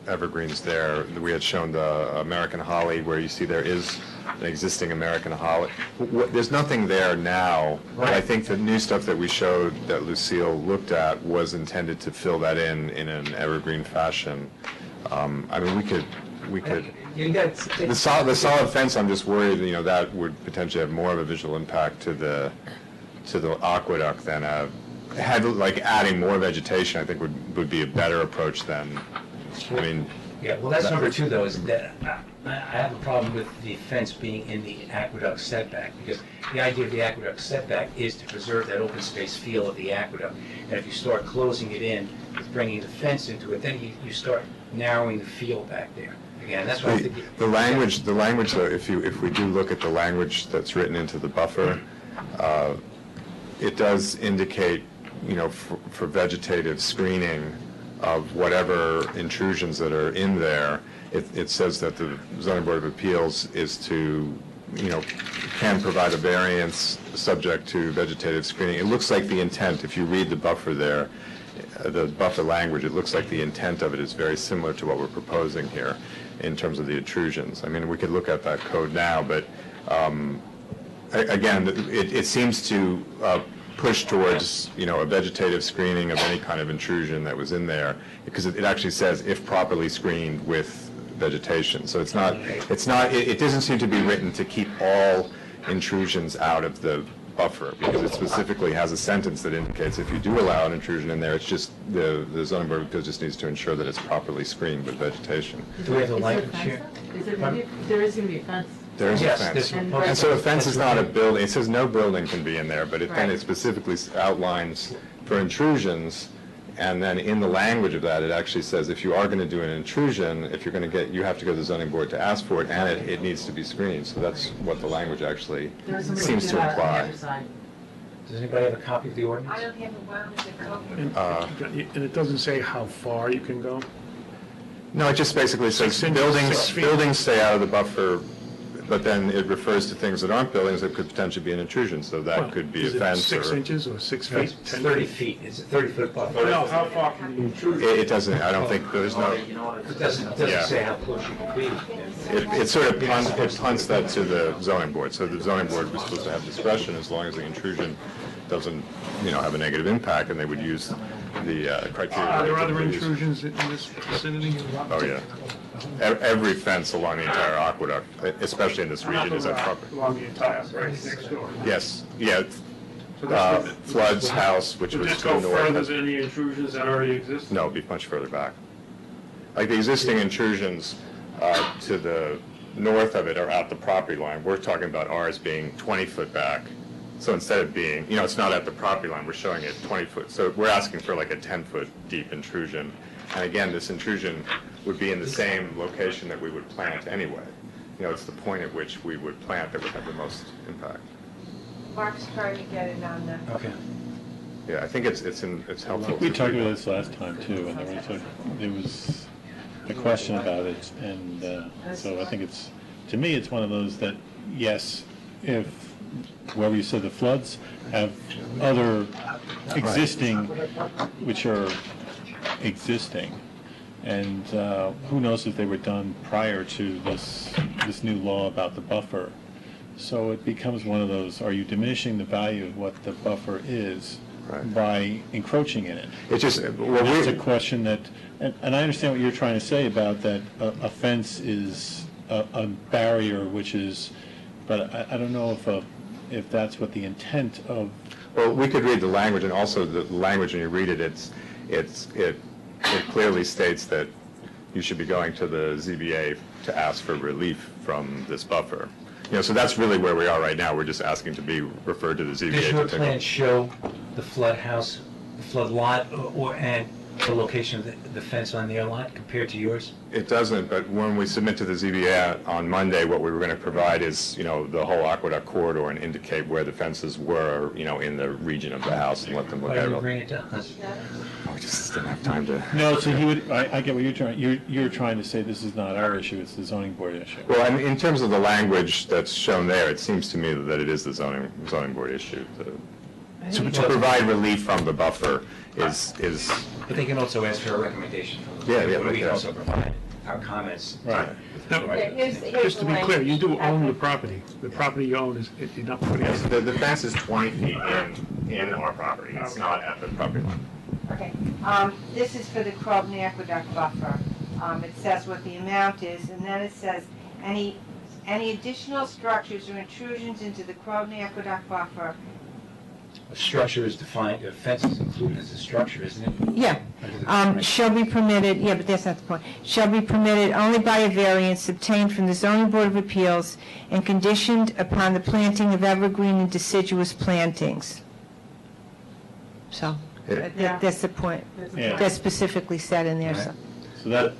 N: evergreens there. We had shown the American holly, where you see there is an existing American holly. There's nothing there now, but I think the new stuff that we showed that Lucille looked at was intended to fill that in an evergreen fashion. I mean, we could. The solid fence, I'm just worried, that would potentially have more of a visual impact to the aqueduct than adding more vegetation. I think would be a better approach than. I mean.
A: Yeah, well, that's number two, though, is that I have a problem with the fence being in the aqueduct setback, because the idea of the aqueduct setback is to preserve that open space feel of the aqueduct. And if you start closing it in, with bringing the fence into it, then you start narrowing the feel back there. Again, that's what I think.
N: The language, though, if we do look at the language that's written into the buffer, it does indicate, for vegetative screening of whatever intrusions that are in there. It says that the Zoning Board of Appeals is to, can provide a variance subject to vegetative screening. It looks like the intent, if you read the buffer there, the buffer language, it looks like the intent of it is very similar to what we're proposing here in terms of the intrusions. I mean, we could look at that code now, but again, it seems to push towards, a vegetative screening of any kind of intrusion that was in there, because it actually says if properly screened with vegetation. So it doesn't seem to be written to keep all intrusions out of the buffer, because it specifically has a sentence that indicates if you do allow an intrusion in there, it's just the Zoning Board of Appeals just needs to ensure that it's properly screened with vegetation.
A: Do we have the language here?
I: There is going to be a fence.
N: There is a fence. And so a fence is not a building. It says no building can be in there, but then it specifically outlines for intrusions, and then in the language of that, it actually says if you are going to do an intrusion, if you're going to you have to go to the zoning board to ask for it, and it needs to be screened. So that's what the language actually seems to imply.
A: Does anybody have a copy of the ordinance?
H: I don't have a copy.
B: And it doesn't say how far you can go?
N: No, it just basically says buildings stay out of the buffer, but then it refers to things that aren't buildings that could potentially be an intrusion, so that could be a fence.
B: 6 inches or 6 feet?
A: It's 30 feet. It's a 30-foot buffer.
B: No, how far can you intrude?
N: It doesn't, I don't think, there's no...
A: It doesn't say how close you can be.
N: It sort of punts that to the zoning board, so the zoning board was supposed to have discretion as long as the intrusion doesn't, have a negative impact, and they would use the criteria.
B: Are there other intrusions in this vicinity?
N: Oh, yeah. Every fence along the entire aqueduct, especially in this region, is at property.
B: Along the entire, right next door.
N: Yes, yeah. Flood's house, which was to the north.
B: Would this go further than any intrusions that already exist?
N: No, it'd be much further back. Like the existing intrusions to the north of it are at the property line. We're talking about ours being 20 foot back. So instead of being, it's not at the property line, we're showing it 20 foot. So we're asking for like a 10-foot deep intrusion. And again, this intrusion would be in the same location that we would plant anyway. It's the point at which we would plant that would have the most impact.
H: Mark's trying to get it on the...
A: Okay.
N: Yeah, I think it's helpful.
F: We talked about this last time too, and there was a question about it, and so I think to me, it's one of those that, yes, if wherever you said the floods have other existing, which are existing, and who knows if they were done prior to this new law about the buffer. So it becomes one of those, are you diminishing the value of what the buffer is by encroaching in it? It's a question that, and I understand what you're trying to say about that a fence is a barrier, which is, but I don't know if that's what the intent of...
N: Well, we could read the language, and also the language when you read it, it clearly states that you should be going to the ZBA to ask for relief from this buffer. So that's really where we are right now. We're just asking to be referred to the ZBA.
A: Does your
N: to take
A: plan
N: a-
A: show the flood house, the flood lot, and the location of the fence on their lot compared to yours?
N: It doesn't, but when we submit to the ZBA on Monday, what we were going to provide is, the whole aqueduct corridor and indicate where the fences were, in the region of the house and let them look
A: Why
N: at
A: don't you
N: it.
A: bring it to us?
N: We just didn't have time to.
F: No, so he would, I get what you're trying to say, this is not our issue, it's the zoning board issue.
N: Well, in terms of the language that's shown there, it seems to me that it is the zoning board issue. To provide relief from the buffer is.
A: But they can also ask for a recommendation from the
N: Yeah,
A: board.
N: yeah,
A: We can
N: yeah.
A: also provide our comments.
B: Right. Now,
H: Here's
B: just to
H: the
B: be clear, you do
H: language.
B: own the property. The property you own is, you're not putting it.
N: The fence is 20 feet in our property. It's not at the property line.
H: Okay, this is for the Croton Aqueduct buffer. It says what the amount is, and then it says, any additional structures or intrusions into the Croton Aqueduct buffer.
A: A structure is defined, a fence is included as a structure, isn't it?
H: Yeah,
A: Under the-
H: shall be permitted, yeah, but that's not the point. Shall be permitted only by a variance obtained from the zoning board of appeals and conditioned upon the planting of evergreen and deciduous plantings. So, that's the point.
F: Yeah.
H: That's specifically said in there, so.
F: So that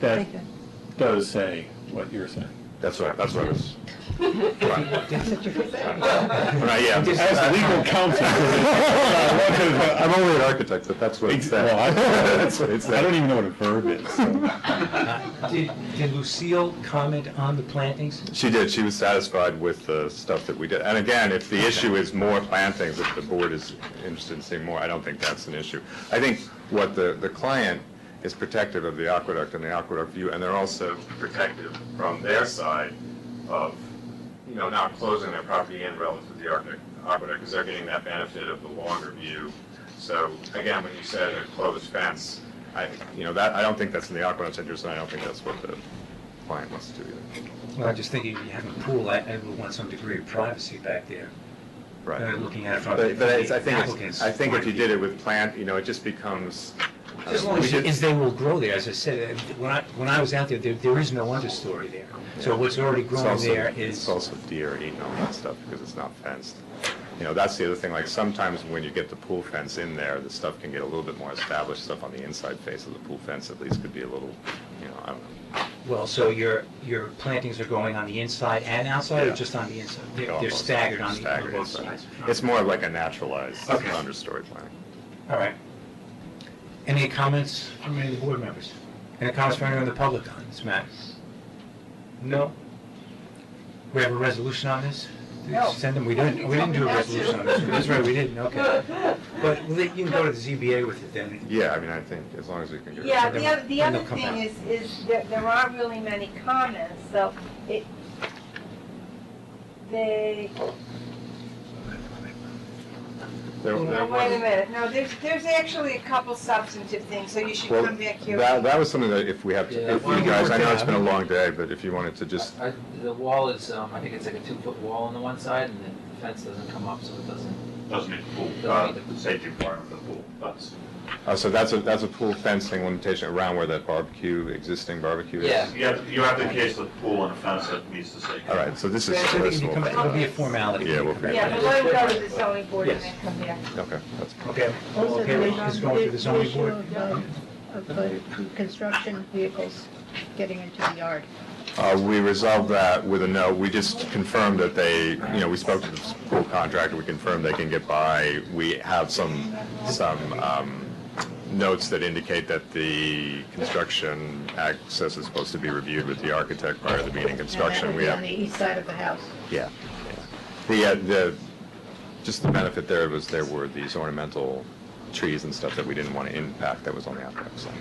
F: does say what you're saying.
N: That's what I was.
H: Right,
N: yeah.
F: As legal counsel.
N: I'm only an architect, but that's what it said. That's what it said.
F: I don't even know what a verb is. So.
A: Did Lucille comment on the plantings?
N: She did. She was satisfied with the stuff that we did. And again, if the issue is more plantings, if the board is interested in seeing more, I don't think that's an issue. I think what the client is protective of the aqueduct and the aqueduct view, and they're also protective from their side of, not closing their property in relative to the aqueduct, because they're getting that benefit of the longer view. So again, when you said a closed fence, I don't think that's in the aqueduct's interest, and I don't think that's what the client wants to do either.
A: Well, I just think if you have a pool, I would want some degree of privacy back there.
N: Right.
A: Looking at it from
N: But
A: the
N: I
A: applicant's
N: think
A: point
N: if you
A: of view.
N: did it with plant, it just becomes.
A: As long as they will grow there, as I said, when I was out there, there is no understory there. So what's already growing there is...
N: It's also deer eating all that stuff because it's not fenced. That's the other thing, like sometimes when you get the pool fence in there, the stuff can get a little bit more established. Stuff on the inside face of the pool fence at least could be a little, I don't know.
A: Well, so your plantings are going on the inside and outside, or
N: Yeah.
A: just on the inside?
N: On
A: They're
N: both
A: staggered
N: sides.
A: on
N: Staggered
A: both
N: inside.
A: sides.
N: It's more of like a naturalized
A: Okay.
N: understory planting.
A: All right. Any comments from any of the board members? Any comments from anyone in the public on this matter? No? We have a resolution on this?
H: No.
A: Send them, we didn't do a resolution on this. That's right, we didn't, okay. But you can go to the ZBA with it then.
N: Yeah, I think as long as we can get it.
H: Yeah,
A: Then
H: the
A: they'll
H: other
A: come
H: thing
A: out.
H: is that there aren't really many comments, so
N: There
H: wait a
N: was-
H: minute, no, there's actually a couple substantive things, so you should
N: Well,
H: come back here.
N: that was something that if we have,
M: Yeah,
N: if
M: well,
N: you guys, I know it's been a
A: I mean-
N: long day, but if you wanted to just,
M: The wall is, I think it's like a 2-foot wall on the one side, and the fence doesn't come up, so it
G: Doesn't meet the pool,
M: Doesn't meet
G: the safety requirement for the pool, that's.
N: so that's a pool fencing limitation around where that existing barbecue is?
M: Yeah.
G: You have to encase the pool in a fence that meets the safety.
N: All right, so this is.
A: So
N: this
A: you
N: will-
A: come back, it'll be a formality.
N: Yeah, we'll figure it
H: Yeah,
N: out.
H: but let him go to the zoning board and
A: Yes.
H: then come back.
N: Okay, that's.
A: Okay,
E: Also,
A: okay, we'll just go to the zoning board.
E: of construction vehicles getting into the yard.
N: We resolved that with a note. We just confirmed that they, we spoke to the pool contractor, we confirmed they can get by. We have some notes that indicate that the construction access is supposed to be reviewed with the architect prior to the beginning of construction. We
E: And that
N: have,
E: would be on the east side of the house.
N: yeah. Just the benefit there was there were these ornamental trees and stuff that we didn't want to impact that was on the aqueduct side.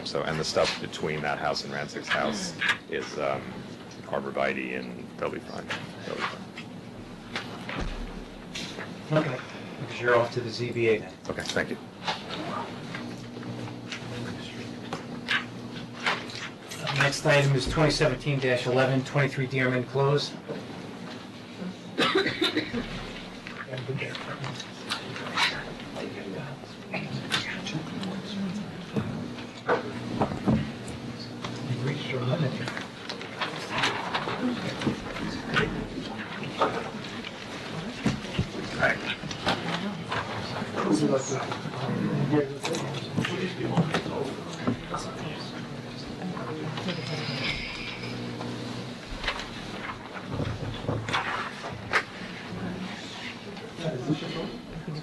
N: So, and the stuff between that house and Rancic's house is arborvitae, and they'll be fine. They'll be fine.
A: Okay, because you're off to the ZBA then.
N: Okay, thank you.
A: Next item is 2017-11, 23 Dearman Close.
I: It's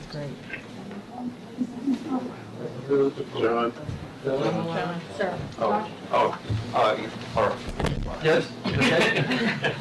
I: great.
C: John?
E: Sir.
M: Yes, okay.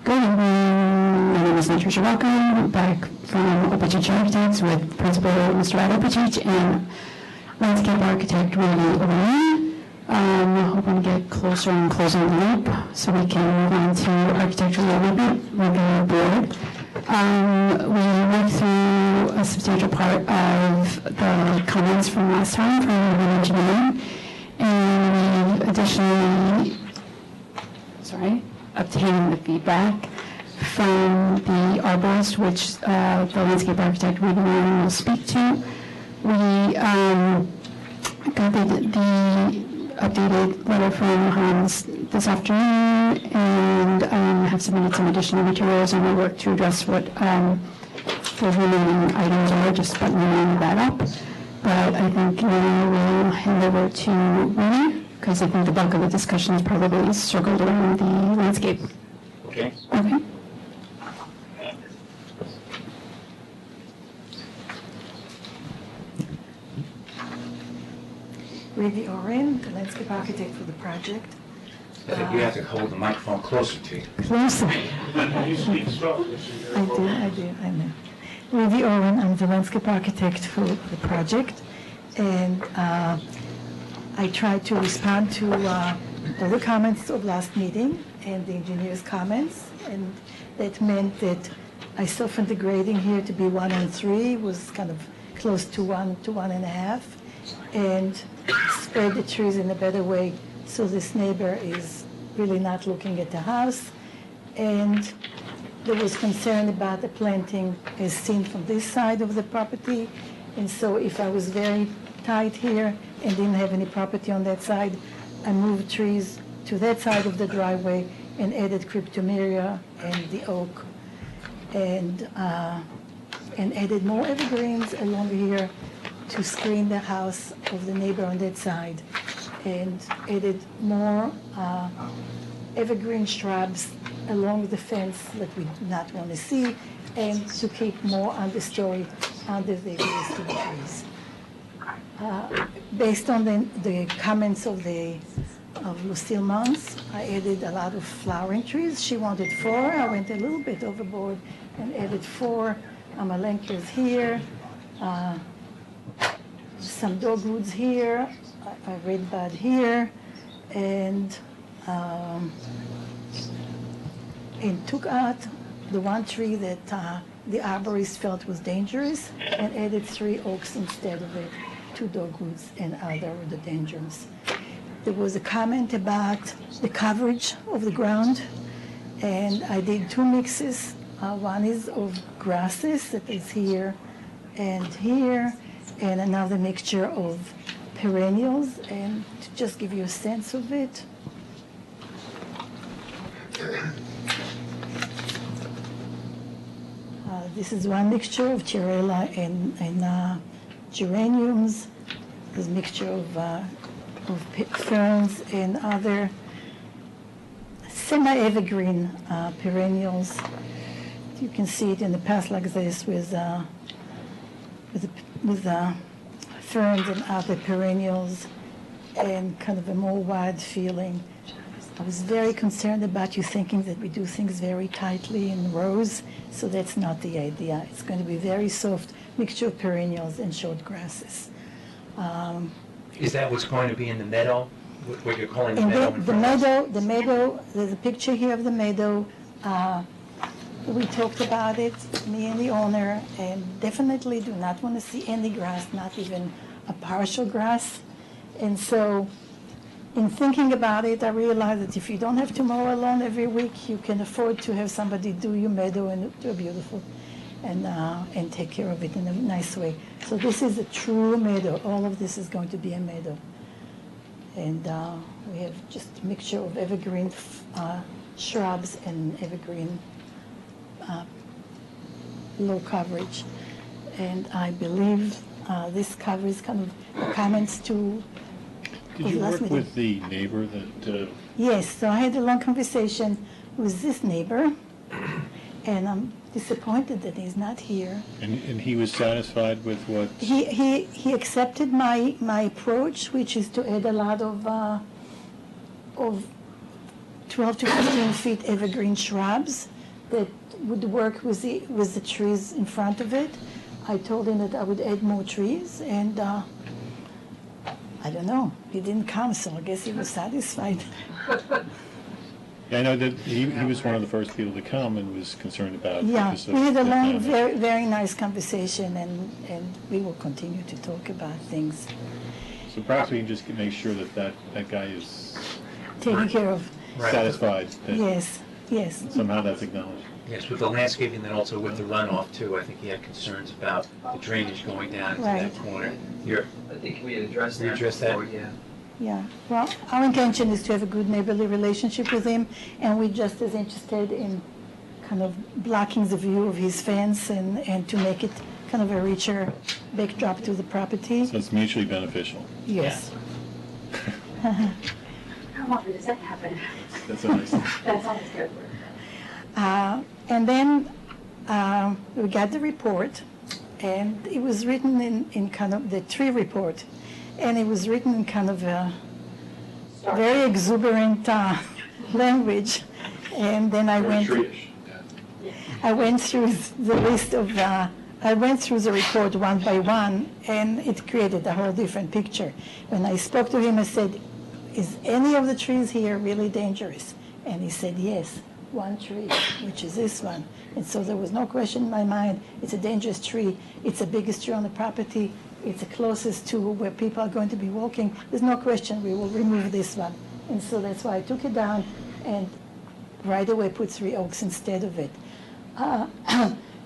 S: Good evening. My name is Intrusion. Welcome back from Opatich Architects with Principal Mr. Ed Opatich and landscape architect Randy O'Brien. Hoping to get closer and closing the loop so we can move on to architectural review board. We went through a substantial part of the comments from last time from engineering, and we've additionally obtained the feedback from the arborist, which the landscape architect Ruben will speak to. We got the updated letter from Hans this afternoon, and have submitted some additional materials, and we'll work to address what the remaining items are, just buttoning that up. But I think now we'll hand over to Winnie, because I think the bulk of the discussion is probably circled around the landscape.
A: Okay.
S: Okay.
T: Randy Oren, the landscape architect for the project.
A: I think you have to hold the microphone closer to you.
T: Closer.
B: You speak softly.
T: I know. Randy Oren, I'm the landscape architect for the project, and I tried to respond to all the comments of last meeting and the engineer's comments, and that meant that I softened the grading here to be 1 and 3, was kind of close to 1 to 1.5, and spread the trees in a better way so this neighbor is really not looking at the house. And there was concern about the planting as seen from this side of the property, and so if I was very tight here and didn't have any property on that side, I moved trees to that side of the driveway and added cryptomeria and the oak, and added more evergreens along here to screen the house of the neighbor on that side, and added more evergreen shrubs along the fence that we do not want to see, and to keep more understory under the existing trees. Based on the comments of Lucille Mons, I added a lot of flowering trees. She wanted 4. I went a little bit overboard and added 4 amalanthus here, some dogwoods here, a red bud here, and took out the one tree that the arborist felt was dangerous and added 3 oaks instead of it, 2 dogwoods and other rhododendrons. There was a comment about the coverage of the ground, and I did 2 mixes. One is of grasses that is here and here, and another mixture of perennials, and to just give you a sense of it. This is one mixture of Tirella and geraniums. There's a mixture of ferns and other semi-evergreen perennials. You can see it in the past like this with ferns and other perennials, and kind of a more wide feeling. I was very concerned about you thinking that we do things very tightly in rows, so that's not the idea. It's going to be very soft mixture of perennials and short grasses.
A: Is that what's going to be in the meadow? What you're calling the
T: And
A: meadow?
T: the meadow, there's a picture here of the meadow. We talked about it, me and the owner, and definitely do not want to see any grass, not even a partial grass. And so in thinking about it, I realized that if you don't have to mow a lawn every week, you can afford to have somebody do your meadow and do it beautiful and take care of it in a nice way. So this is a true meadow. All of this is going to be a meadow. And we have just a mixture of evergreen shrubs and evergreen low coverage. And I believe this covers kind of the comments to
F: Did you
T: last
F: work
T: meeting.
F: with the neighbor that,
T: Yes, so I had a long conversation with this neighbor, and I'm disappointed that he's not here.
F: and he was satisfied with what?
T: He accepted my approach, which is to add a lot of 12 to 15 feet evergreen shrubs that would work with the trees in front of it. I told him that I would add more trees, and I don't know. He didn't come, so I guess he was satisfied.
F: I know that he was one of the first people to come and was concerned about.
T: Yeah,
F: because of
T: we had a
F: the
T: long,
F: damage.
T: very, very nice conversation, and we will continue to talk about things.
F: So perhaps we can just make sure that guy is
T: Taken care of.
F: satisfied. That
T: Yes, yes.
F: Somehow that's acknowledged.
A: Yes, with the landscaping and also with the runoff too, I think he had concerns about the drainage going down to
T: Right.
A: that corner.
M: I think we had addressed
A: You
M: that
A: addressed that?
M: before, yeah.
T: Yeah, well, our intention is to have a good neighborly relationship with him, and we're just as interested in kind of blocking the view of his fence and to make it kind of a richer backdrop to the property.
F: So it's mutually beneficial.
T: Yes.
S: How often does that happen?
F: That's a nice thing.
S: That's always good.
T: And then we got the report, and it was written in kind of the tree report, and it was written in kind of a very exuberant language. And then I went through the list of, I went through the report one by one, and it created a whole different picture. When I spoke to him, I said, "Is any of the trees here really dangerous?" And he said, "Yes, one tree, which is this one." And so there was no question in my mind, it's a dangerous tree. It's the biggest tree on the property. It's the closest to where people are going to be walking. There's no question we will remove this one. And so that's why I took it down and right away put 3 oaks instead of it.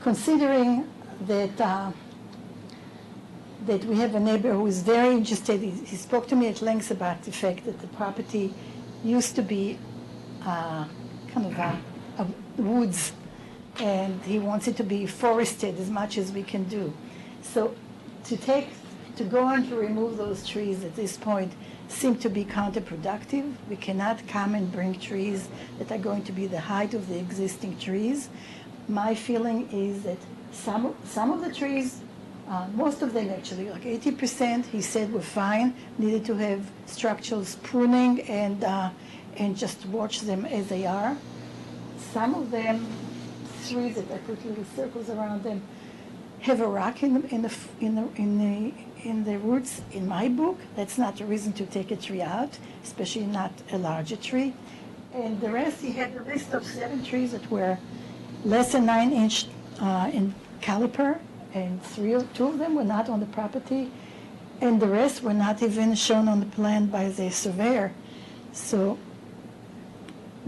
T: Considering that that we have a neighbor who is very interested, he spoke to me at length about the fact that the property used to be kind of a woods, and he wants it to be forested as much as we can do. So to go on to remove those trees at this point seemed to be counterproductive. We cannot come and bring trees that are going to be the height of the existing trees. My feeling is that some of the trees, most of them actually, like 80%, he said were fine, needed to have structural pruning and just watch them as they are. Some of them, trees that I put little circles around them, have a rock in the roots. In my book, that's not a reason to take a tree out, especially not a larger tree. And the rest, he had a list of 7 trees that were less than 9 inch in caliper, and 2 of them were not on the property, and the rest were not even shown on the plan by the surveyor. So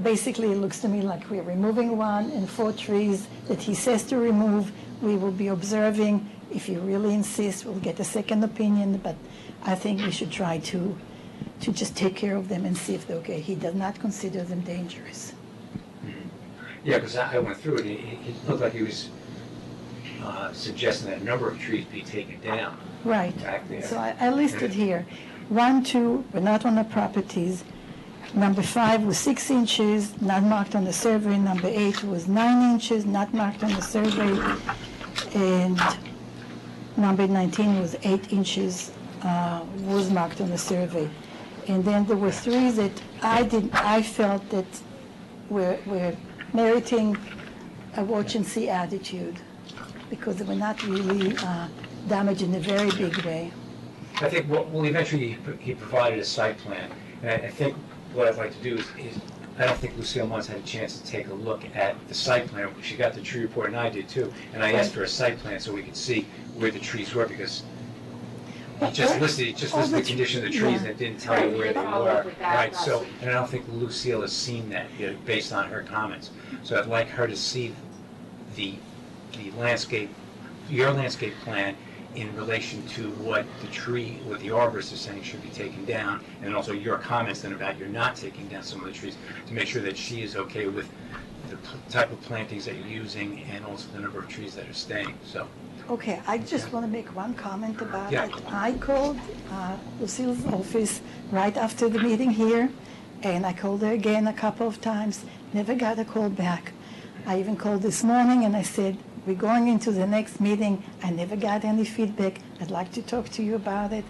T: basically, it looks to me like we're removing 1 and 4 trees that he says to remove. We will be observing. If you really insist, we'll get a second opinion, but I think we should try to just take care of them and see if they're okay. He does not consider them dangerous.
A: Yeah, because I went through it, it looked like he was suggesting that a number of trees be taken down.
T: Right.
A: Back there.
T: So I listed here, 1, 2 were not on the properties. Number 5 was 6 inches, not marked on the survey. Number 8 was 9 inches, not marked on the survey. And number 19 was 8 inches, was marked on the survey. And then there were 3 that I felt that were meriting a watch and see attitude, because they were not really damaged in a very big way.
A: I think, well, eventually he provided a site plan, and I think what I'd like to do is I don't think Lucille once had a chance to take a look at the site plan. She got the tree report, and I did too, and I asked for a site plan so we could see where the trees were, because He just listed the condition of the trees and it didn't tell you where they were. Right, so, and I don't think Lucille has seen that yet, based on her comments. So I'd like her to see the landscape, your landscape plan in relation to what the arborist is saying should be taken down, and also your comments then about you're not taking down some of the trees, to make sure that she is okay with the type of plantings that you're using and also the number of trees that are staying, so.
T: Okay, I just want to make one comment about
A: Yeah.
T: it. I called Lucille's office right after the meeting here, and I called her again a couple of times, never got a call back. I even called this morning and I said, we're going into the next meeting. I never got any feedback. I'd like to talk to you about it.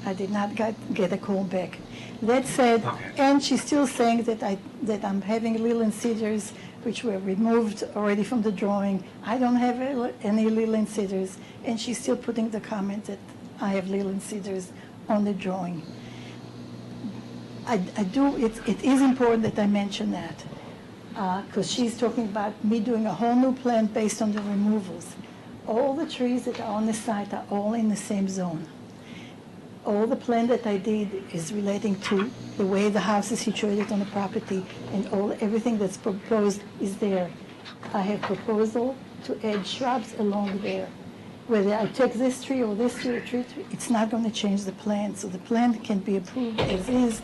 T: I did not get a call back. That said, and she's still saying that I'm having Leland cedars, which were removed already from the drawing. I don't have any Leland cedars, and she's still putting the comment that I have Leland cedars on the drawing. It is important that I mention that, because she's talking about me doing a whole new plan based on the removals. All the trees that are on the site are all in the same zone. All the plan that I did is relating to the way the house is situated on the property, and everything that's proposed is there. I have proposal to add shrubs along there. Whether I take this tree or this tree, it's not going to change the plan. So the plan can be approved as is.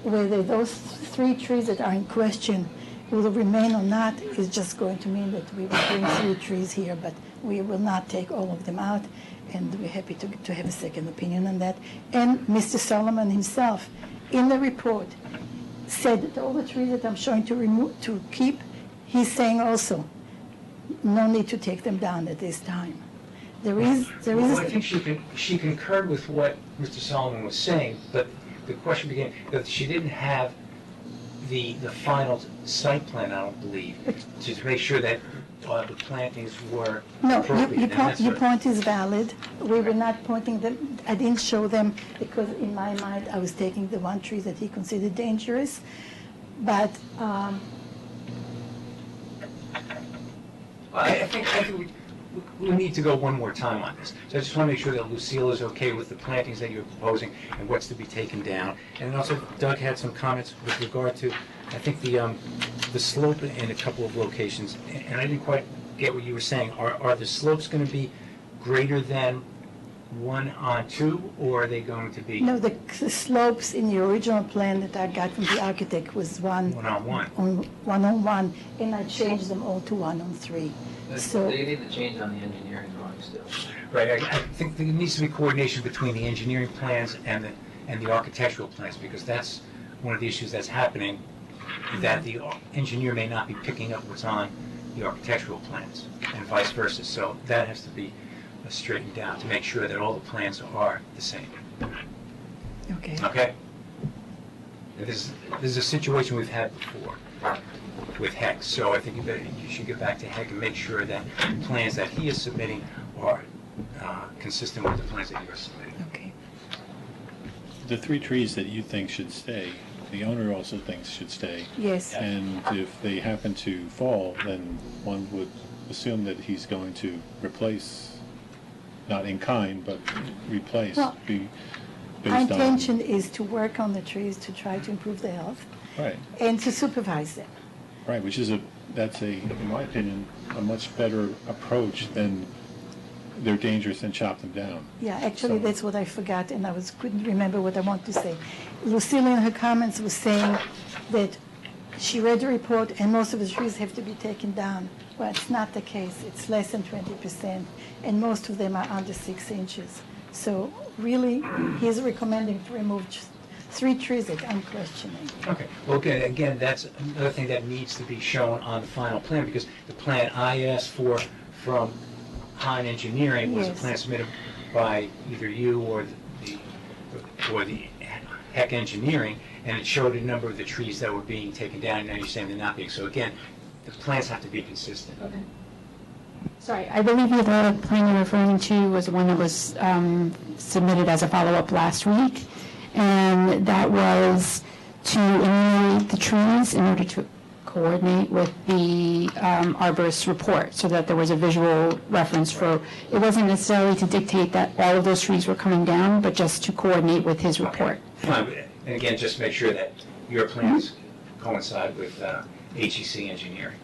T: Whether those 3 trees that are in question will remain or not is just going to mean that we will bring 3 trees here, but we will not take all of them out, and we're happy to have a second opinion on that. And Mr. Solomon himself, in the report, said that all the trees that I'm showing to keep, he's saying also, no need to take them down at this time. There is.
A: Well, I think she concurred with what Mr. Solomon was saying, but the question became that she didn't have the final site plan, I don't believe, to make sure that the plantings were appropriate.
T: Your point is valid. We were not pointing them, I didn't show them because in my mind I was taking the one tree that he considered dangerous, but
A: I think we need to go one more time on this. So I just want to make sure that Lucille is okay with the plantings that you're proposing and what's to be taken down. And also Doug had some comments with regard to, I think, the slope in a couple of locations. And I didn't quite get what you were saying. Are the slopes going to be greater than 1-on-2, or are they going to be?
T: No, the slopes in the original plan that I got from the architect was
A: 1-on-1.
T: 1-on-1, and I changed them all to 1-on-3. So
M: they need to change on the engineering drawing still.
A: Right, I think there needs to be coordination between the engineering plans and the architectural plans, because that's one of the issues that's happening, that the engineer may not be picking up what's on the architectural plans, and vice versa. So that has to be straightened out to make sure that all the plans are the same.
T: Okay.
A: Okay? This is a situation we've had before with Heck, so I think you should get back to Heck and make sure that the plans that he is submitting are consistent with the plans that you're submitting.
T: Okay.
F: The 3 trees that you think should stay, the owner also thinks should stay.
T: Yes.
F: And if they happen to fall, then one would assume that he's going to replace, not in kind, but replace.
T: Well,
F: based
T: my
F: on.
T: intention is to work on the trees to try to improve their health.
F: Right.
T: And to supervise them.
F: Right, which is in my opinion, a much better approach than they're dangerous and chop them down.
T: Yeah, actually, that's what I forgot, and I couldn't remember what I want to say. Lucille in her comments was saying that she read the report and most of the trees have to be taken down. Well, it's not the case. It's less than 20%, and most of them are under 6 inches. So really, he's recommending to remove 3 trees that I'm questioning.
A: Okay. Well, again, that's another thing that needs to be shown on the final plan, because the plan I asked for from Hahn Engineering was a plan submitted by either you or the Heck Engineering, and it showed a number of the trees that were being taken down, and now you're saying they're not being. So again, the plans have to be consistent.
S: Okay. Sorry, I believe the plan you're referring to was the one that was submitted as a follow-up last week, and that was to eliminate the trees in order to coordinate with the arborist's report, so that there was a visual reference for, it wasn't necessarily to dictate that all of those trees were coming down, but just to coordinate with his report.
A: And again, just make sure that your plans coincide with HEC engineering.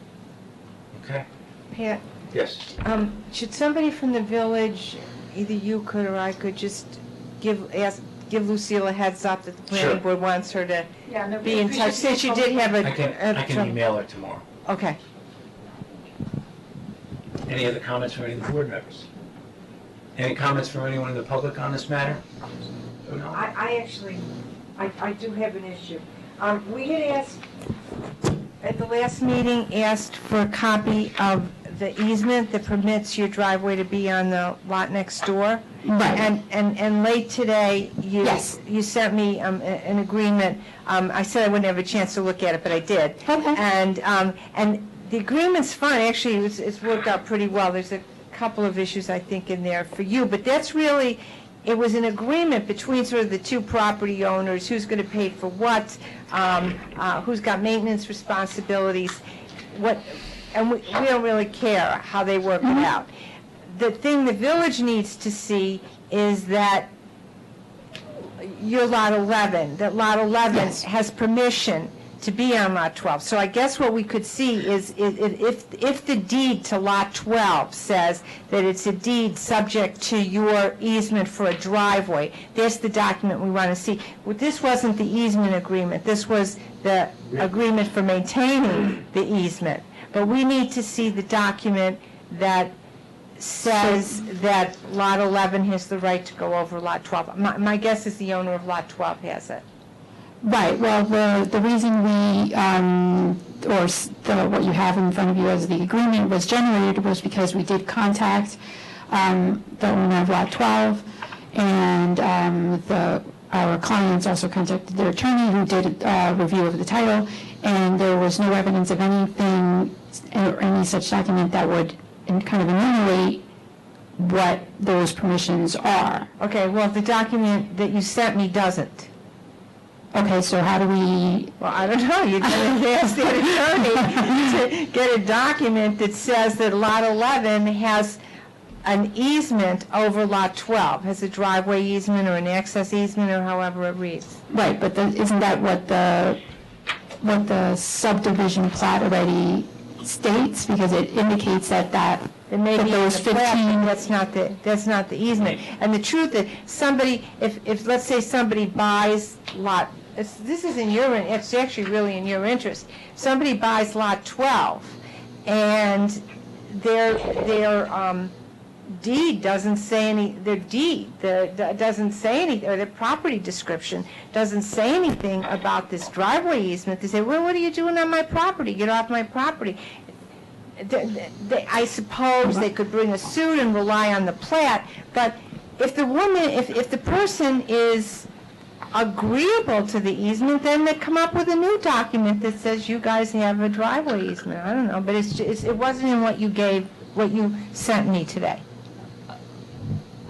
A: Okay?
H: Pat,
A: Yes.
H: should somebody from the village, either you could or I could, just give Lucille a heads up that the planning
A: Sure.
H: board wants her to be in touch, since you did have
A: I can email her tomorrow.
H: Okay.
A: Any other comments from any of the board members? Any comments from anyone in the public on this matter?
H: I actually, I do have an issue. We had asked, at the last meeting, asked for a copy of the easement that permits your driveway to be on the lot next door.
S: Right.
H: And late today, you sent me an agreement. I said I wouldn't have a chance to look at it, but I did.
S: Okay.
H: And the agreement's fine. Actually, it's worked out pretty well. There's a couple of issues, I think, in there for you, but that's really, it was an agreement between sort of the two property owners, who's going to pay for what, who's got maintenance responsibilities, and we don't really care how they work it out. The thing the village needs to see is that your lot 11, that lot 11 has permission to be on lot 12. So I guess what we could see is if the deed to lot 12 says that it's a deed subject to your easement for a driveway, that's the document we want to see. Well, this wasn't the easement agreement. This was the agreement for maintaining the easement. But we need to see the document that says that lot 11 has the right to go over lot 12. My guess is the owner of lot 12 has it.
S: Right, well, the reason we, what you have in front of you as the agreement was generated was because we did contact the owner of lot 12, and our clients also contacted their attorney, who did a review of the title, and there was no evidence of anything, or any such document that would kind of enumerate what those permissions are.
H: Okay, well, the document that you sent me doesn't.
S: Okay, so how do we...
H: Well, I don't know. You're going to ask the attorney to get a document that says that lot 11 has an easement over lot 12, has a driveway easement or an access easement, or however it reads.
S: Right, but isn't that what the subdivision plat already states? Because it indicates that
H: It may be
S: those
H: in the
S: 15...
H: plat, but that's not the easement. And the truth is, somebody, if let's say somebody buys lot, this is in your, it's actually really in your interest. Somebody buys lot 12, and their deed doesn't say any, their deed doesn't say anything, or their property description doesn't say anything about this driveway easement. They say, well, what are you doing on my property? Get off my property. I suppose they could bring a suit and rely on the plat, but if the woman, if the person is agreeable to the easement, then they come up with a new document that says you guys have a driveway easement. I don't know, but it wasn't in what you sent me today.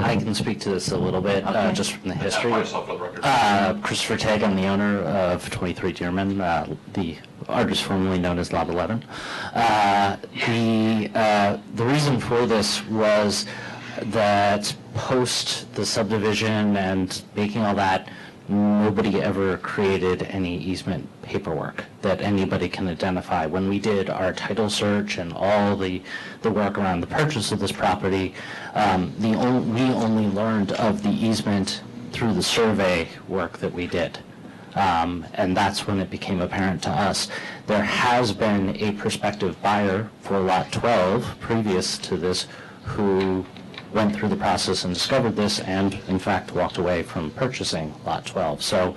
K: I can speak to this a little bit,
H: Okay.
K: just from the history.
G: Myself for the record.
K: Christopher Tagg, I'm the owner of 23 Dearman, the artist formerly known as Lot 11. The reason for this was that post the subdivision and making all that, nobody ever created any easement paperwork that anybody can identify. When we did our title search and all the work around the purchase of this property, we only learned of the easement through the survey work that we did. And that's when it became apparent to us. There has been a prospective buyer for Lot 12 previous to this who went through the process and discovered this and, in fact, walked away from purchasing Lot 12. So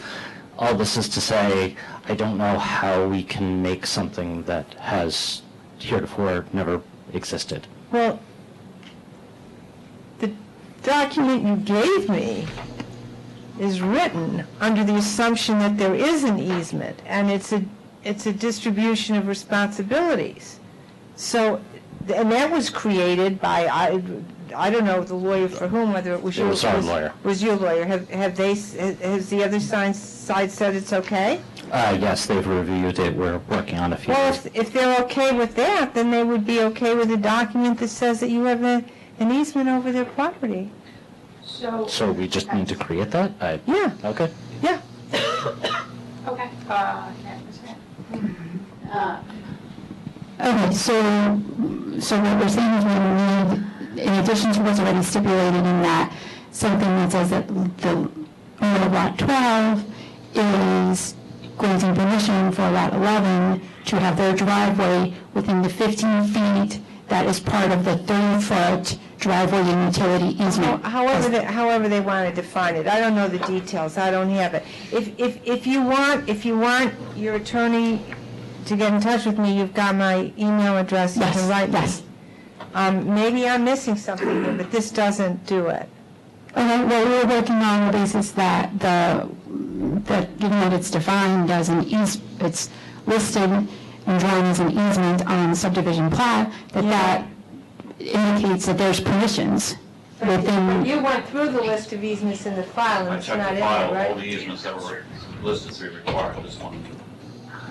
K: all this is to say, I don't know how we can make something that has heretofore never existed.
H: Well, the document you gave me is written under the assumption that there is an easement, and it's a distribution of responsibilities. So, and that was created by, I don't know the lawyer for whom, whether it was
K: It was our lawyer.
H: Was your lawyer. Has the other side side said it's okay?
K: Yes, they've reviewed it. We're working on a few.
H: Well, if they're okay with that, then they would be okay with a document that says that you have an easement over their property.
K: So we just need to create that?
H: Yeah.
K: Okay.
H: Yeah.
S: Okay. Okay, so what we're saying is we need, in addition to what's already stipulated in that, something that says that the owner of lot 12 is granting permission for lot 11 to have their driveway within the 15 feet that is part of the 30-foot driveway and utility easement.
H: However they want to define it. I don't know the details. I don't have it. If you want your attorney to get in touch with me, you've got my email address. You can write me.
S: Yes.
H: Maybe I'm missing something here, but this doesn't do it.
S: Okay, well, we're working on the basis that given that it's defined as it's listed and drawn as an easement on the subdivision plat, that indicates that there's permissions within.
H: You went through the list of easements in the file, and
G: I
H: it's
G: checked
H: not
G: the
H: in
G: file,
H: there,
G: all the
H: right?
G: easements that were listed to be required, this one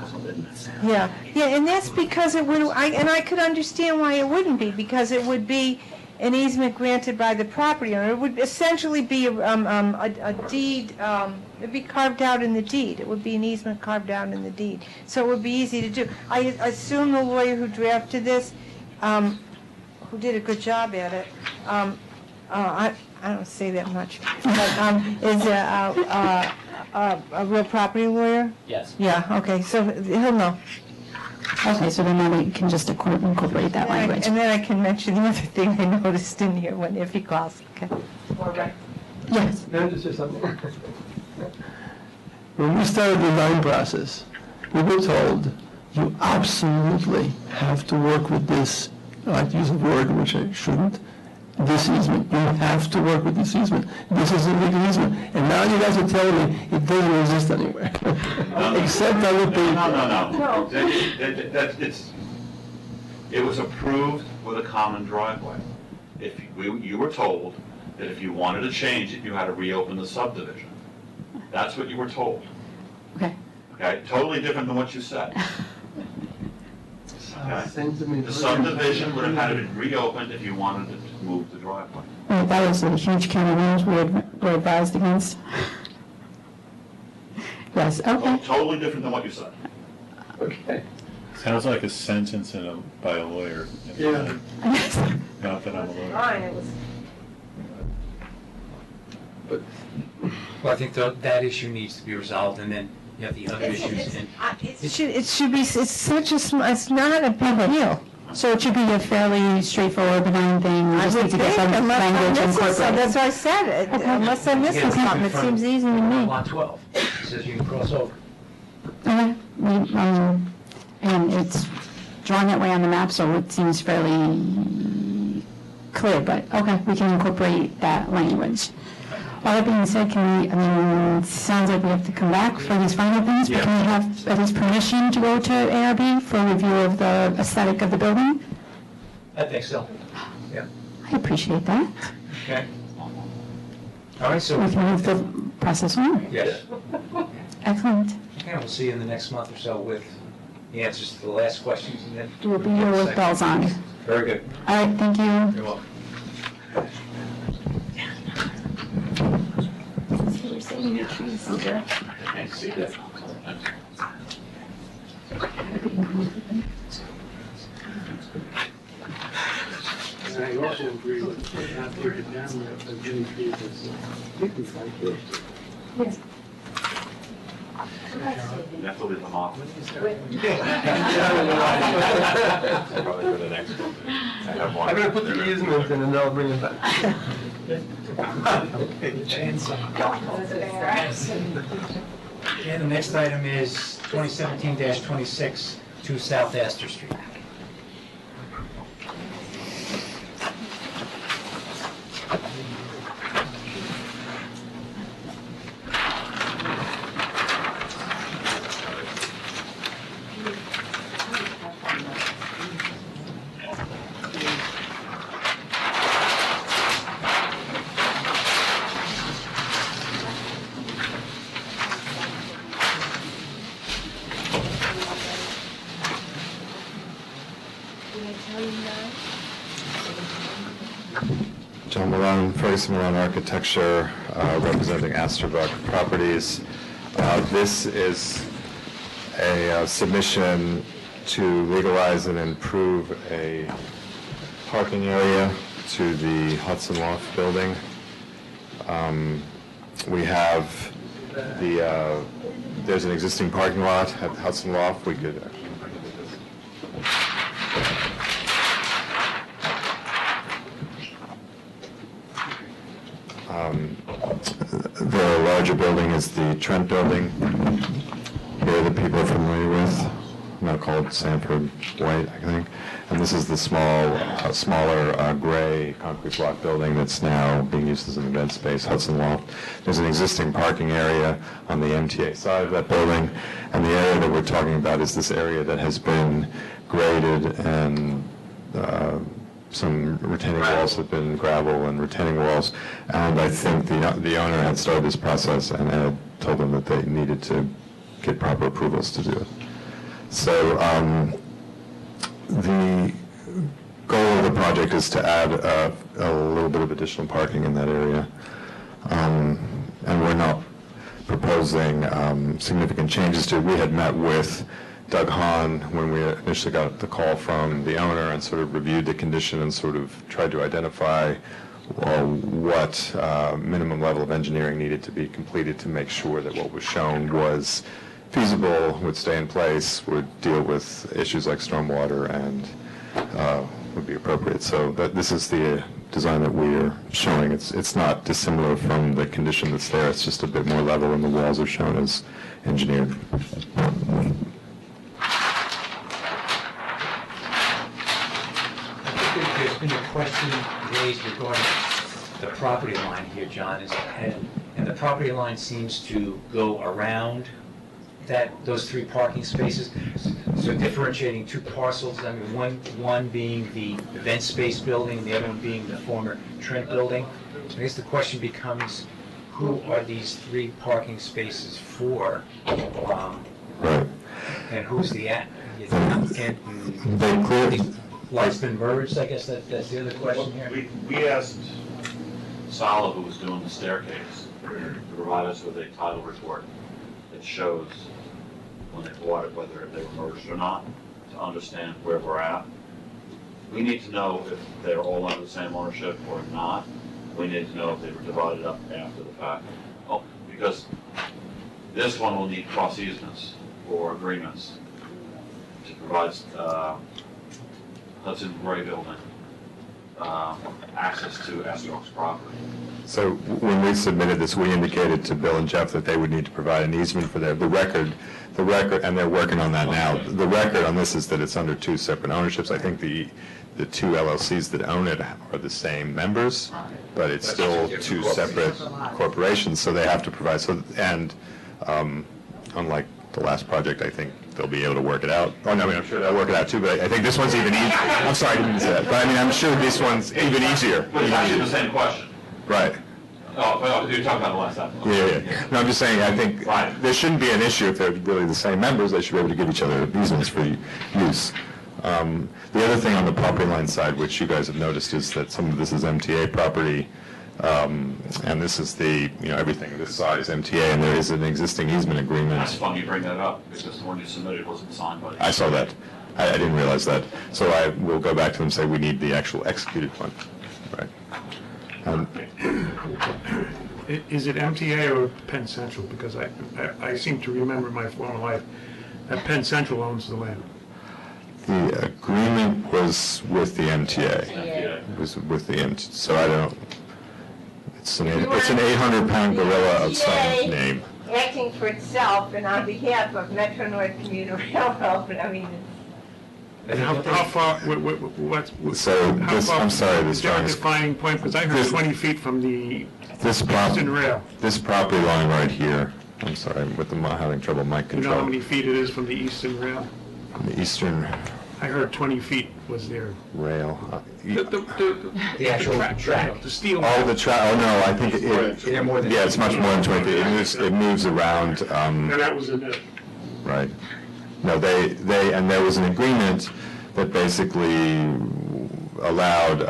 G: wasn't in there.
H: Yeah, and that's because it would, I could understand why it wouldn't be, because it would be an easement granted by the property owner. It would essentially be a deed, it'd be carved out in the deed. It would be an easement carved out in the deed. So it would be easy to do. I assume the lawyer who drafted this, who did a good job at it, I don't say that much, but is a real property lawyer?
K: Yes.
H: Yeah, okay, so he'll know.
S: Okay, so then now we can just incorporate that language.
H: And then I can mention the other thing I noticed in here if he calls, okay? All right.
S: Yes.
L: May I just say something? When we started the design process, we were told, you absolutely have to work with this, I like to use a word which I shouldn't, this easement. You have to work with this easement. This is a legal easement. And now you guys are telling me it doesn't exist anywhere. Except I would be...
G: No. It was approved with a common driveway. You were told that if you wanted to change it, you had to reopen the subdivision. That's what you were told.
S: Okay.
G: Okay, totally different than what you said. Okay? The subdivision would have had to be reopened if you wanted to move the driveway.
S: Right, that was a huge can of worms we're advised against. Yes, okay.
G: Totally different than what you said.
L: Okay.
F: Sounds like a sentence by a lawyer.
L: Yeah.
F: Not that I'm a lawyer.
H: Fine, it was...
A: Well, I think that issue needs to be resolved, and then you have the other issues.
H: It should be, it's such a small, it's not a big deal.
S: So it should be a fairly straightforward, benign thing. We just need to get some language incorporated.
H: That's why I said it.
S: Okay.
H: Unless I'm missing something, it seems easy to me.
A: Lot 12, it says you can cross over.
S: Okay, and it's drawn that way on the map, so it seems fairly clear, but okay, we can incorporate that language. All that being said, it sounds like we have to come back for these final things, but can we have at least permission to go to ARB for review of the aesthetic of the building?
A: I think so. Yeah.
S: I appreciate that.
A: Okay. All right, so...
S: We can move the process on.
A: Yes.
S: Excellent.
A: Okay, we'll see you in the next month or so with the answers to the last questions, and then...
S: We'll be here with bells on.
A: Very good.
S: All right, thank you.
A: You're welcome.
S: We're saving the trees here.
G: I see that.
B: And I also agree with not taking down the Jimmy Street as
S: Yes.
G: You have to leave them off.
N: Probably for the next one. I have one.
L: I'm going to put the easement in and I'll bring it back.
A: Okay, the next item is 2017-26 to South Astor Street.
N: John Malone, Ferguson Malone Architecture, representing Asterbrook Properties. This is a submission to legalize and improve a parking area to the Hudson Loft building. We have there's an existing parking lot at Hudson Loft. We could the larger building is the Trent Building. Here the people are familiar with, now called Sanford White, I think. And this is the smaller gray concrete block building that's now being used as an event space, Hudson Loft. There's an existing parking area on the MTA side of that building, and the area that we're talking about is this area that has been graded, and some retaining walls have been gravel and retaining walls. And I think the owner had started this process and had told them that they needed to get proper approvals to do it. So the goal of the project is to add a little bit of additional parking in that area. And we're not proposing significant changes to it. We had met with Doug Hahn when we initially got the call from the owner and sort of reviewed the condition and sort of tried to identify what minimum level of engineering needed to be completed to make sure that what was shown was feasible, would stay in place, would deal with issues like stormwater, and would be appropriate. So this is the design that we are showing. It's not dissimilar from the condition that's there. It's just a bit more level, and the walls are shown as engineered.
A: There's been a question raised regarding the property line here, John, and the property line seems to go around those three parking spaces. So differentiating two parcels, I mean, one being the event space building, the other one being the former Trent building. I guess the question becomes, who are these three parking spaces for?
N: Right.
A: And who's the applicant?
N: They clearly.
A: Life's been merged, I guess that's the other question here.
G: We asked Sala, who was doing the staircase, to provide us with a title report that shows when they bought it, whether they were merged or not, to understand where we're at. We need to know if they're all under the same ownership or not. We need to know if they were divided up after the fact. Oh, because this one will need cross easements or agreements to provide Hudson Gray building access to Asterock's property.
N: So when we submitted this, we indicated to Bill and Jeff that they would need to provide an easement for the record, and they're working on that now. The record on this is that it's under two separate ownerships. I think the two LLCs that own it are the same members, but it's still two separate corporations, so they have to provide. So, and unlike the last project, I think they'll be able to work it out. Oh, no, I mean, I'm sure they'll work it out too, but I think this one's even easier. I'm sorry, I didn't say that. But I mean, I'm sure this one's even easier.
G: But it's actually the same question.
N: Right.
G: Oh, you're talking about the last time.
N: Yeah. No, I'm just saying, I think there shouldn't be an issue if they're really the same members. They should be able to give each other easements for use. The other thing on the property line side, which you guys have noticed, is that some of this is MTA property, and this is everything this side is MTA, and there is an existing easement agreement.
G: That's funny you bring that up, because the one you submitted wasn't signed by the...
N: I saw that. I didn't realize that. So I will go back to them and say we need the actual executed one. Right.
B: Is it MTA or Penn Central? Because I seem to remember in my former life that Penn Central owns the land.
N: The agreement was with the MTA. It was with the MTA. So I don't... It's an 800-pound gorilla of some name.
H: Acting for itself and on behalf of Metro North Commuter Railroad, I mean...
B: And how far,
N: I'm sorry, this
B: is there a defining point? Because I heard 20 feet from the eastern rail.
N: This property line right here, I'm sorry, I'm having trouble with mic control.
B: You know how many feet it is from the eastern rail?
N: From the eastern...
B: I heard 20 feet was there.
N: Rail.
B: The actual track. The steel.
N: Oh, the track. Oh, no, I think it's much more than 20 feet. It moves around.
B: And that was in it.
N: Right. No, and there was an agreement that basically allowed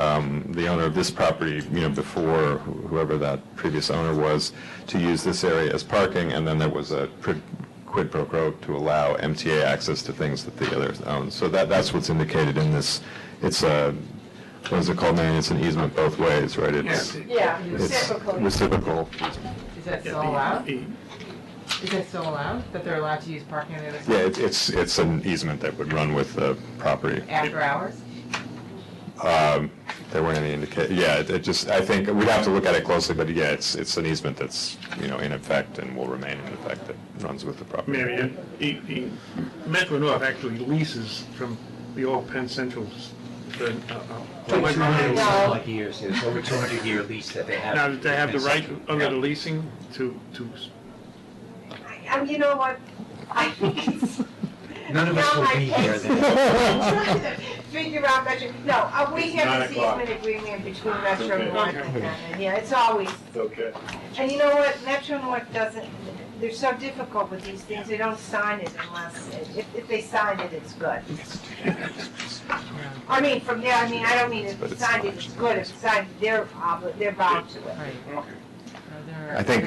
N: the owner of this property, before whoever that previous owner was, to use this area as parking, and then there was a quid pro quo to allow MTA access to things that the others own. So that's what's indicated in this. It's a, what is it called, Marion? It's an easement both ways, right? It's reciprocal.
I: Is that still allowed? Is that still allowed, that they're allowed to use parking on the other side?
N: Yeah, it's an easement that would run with the property.
I: After hours?
N: There weren't any I think we'd have to look at it closely, but yeah, it's an easement that's, in effect and will remain in effect, that runs with the property.
B: Marion, Metro North actually leases from the old Penn Central.
A: Like years, there's over 200-year lease that they have.
B: Now, do they have the right under the leasing to?
H: You know what? I think it's.
A: None of us will be here then.
H: I'm trying to figure out Metro. No, we have this easement agreement between Metro North and yeah, it's always.
B: Okay.
H: And you know what? Metro North doesn't. They're so difficult with these things. They don't sign it unless if they sign it, it's good. I mean, from there. I mean, I don't mean if it's signed it, it's good. If it's signed, they're bound to it.
N: I think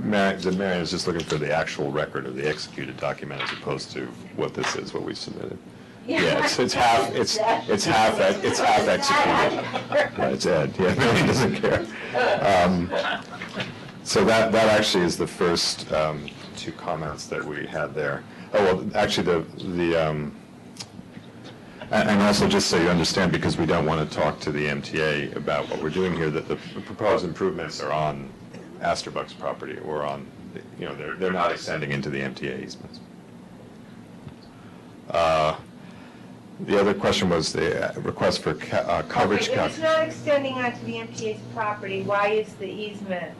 N: Marion is just looking for the actual record of the executed document as opposed to what this is, what we submitted. Yeah, it's half executed. Right, it's Ed. Yeah, Marion doesn't care. So that actually is the first two comments that we had there. Oh well, actually and also just so you understand, because we don't want to talk to the MTA about what we're doing here, that the proposed improvements are on Astorbuck's property, or on, they're not extending into the MTA easements. The other question was the request for coverage.
H: Okay, if it's not extending onto the MTA's property, why is the easement?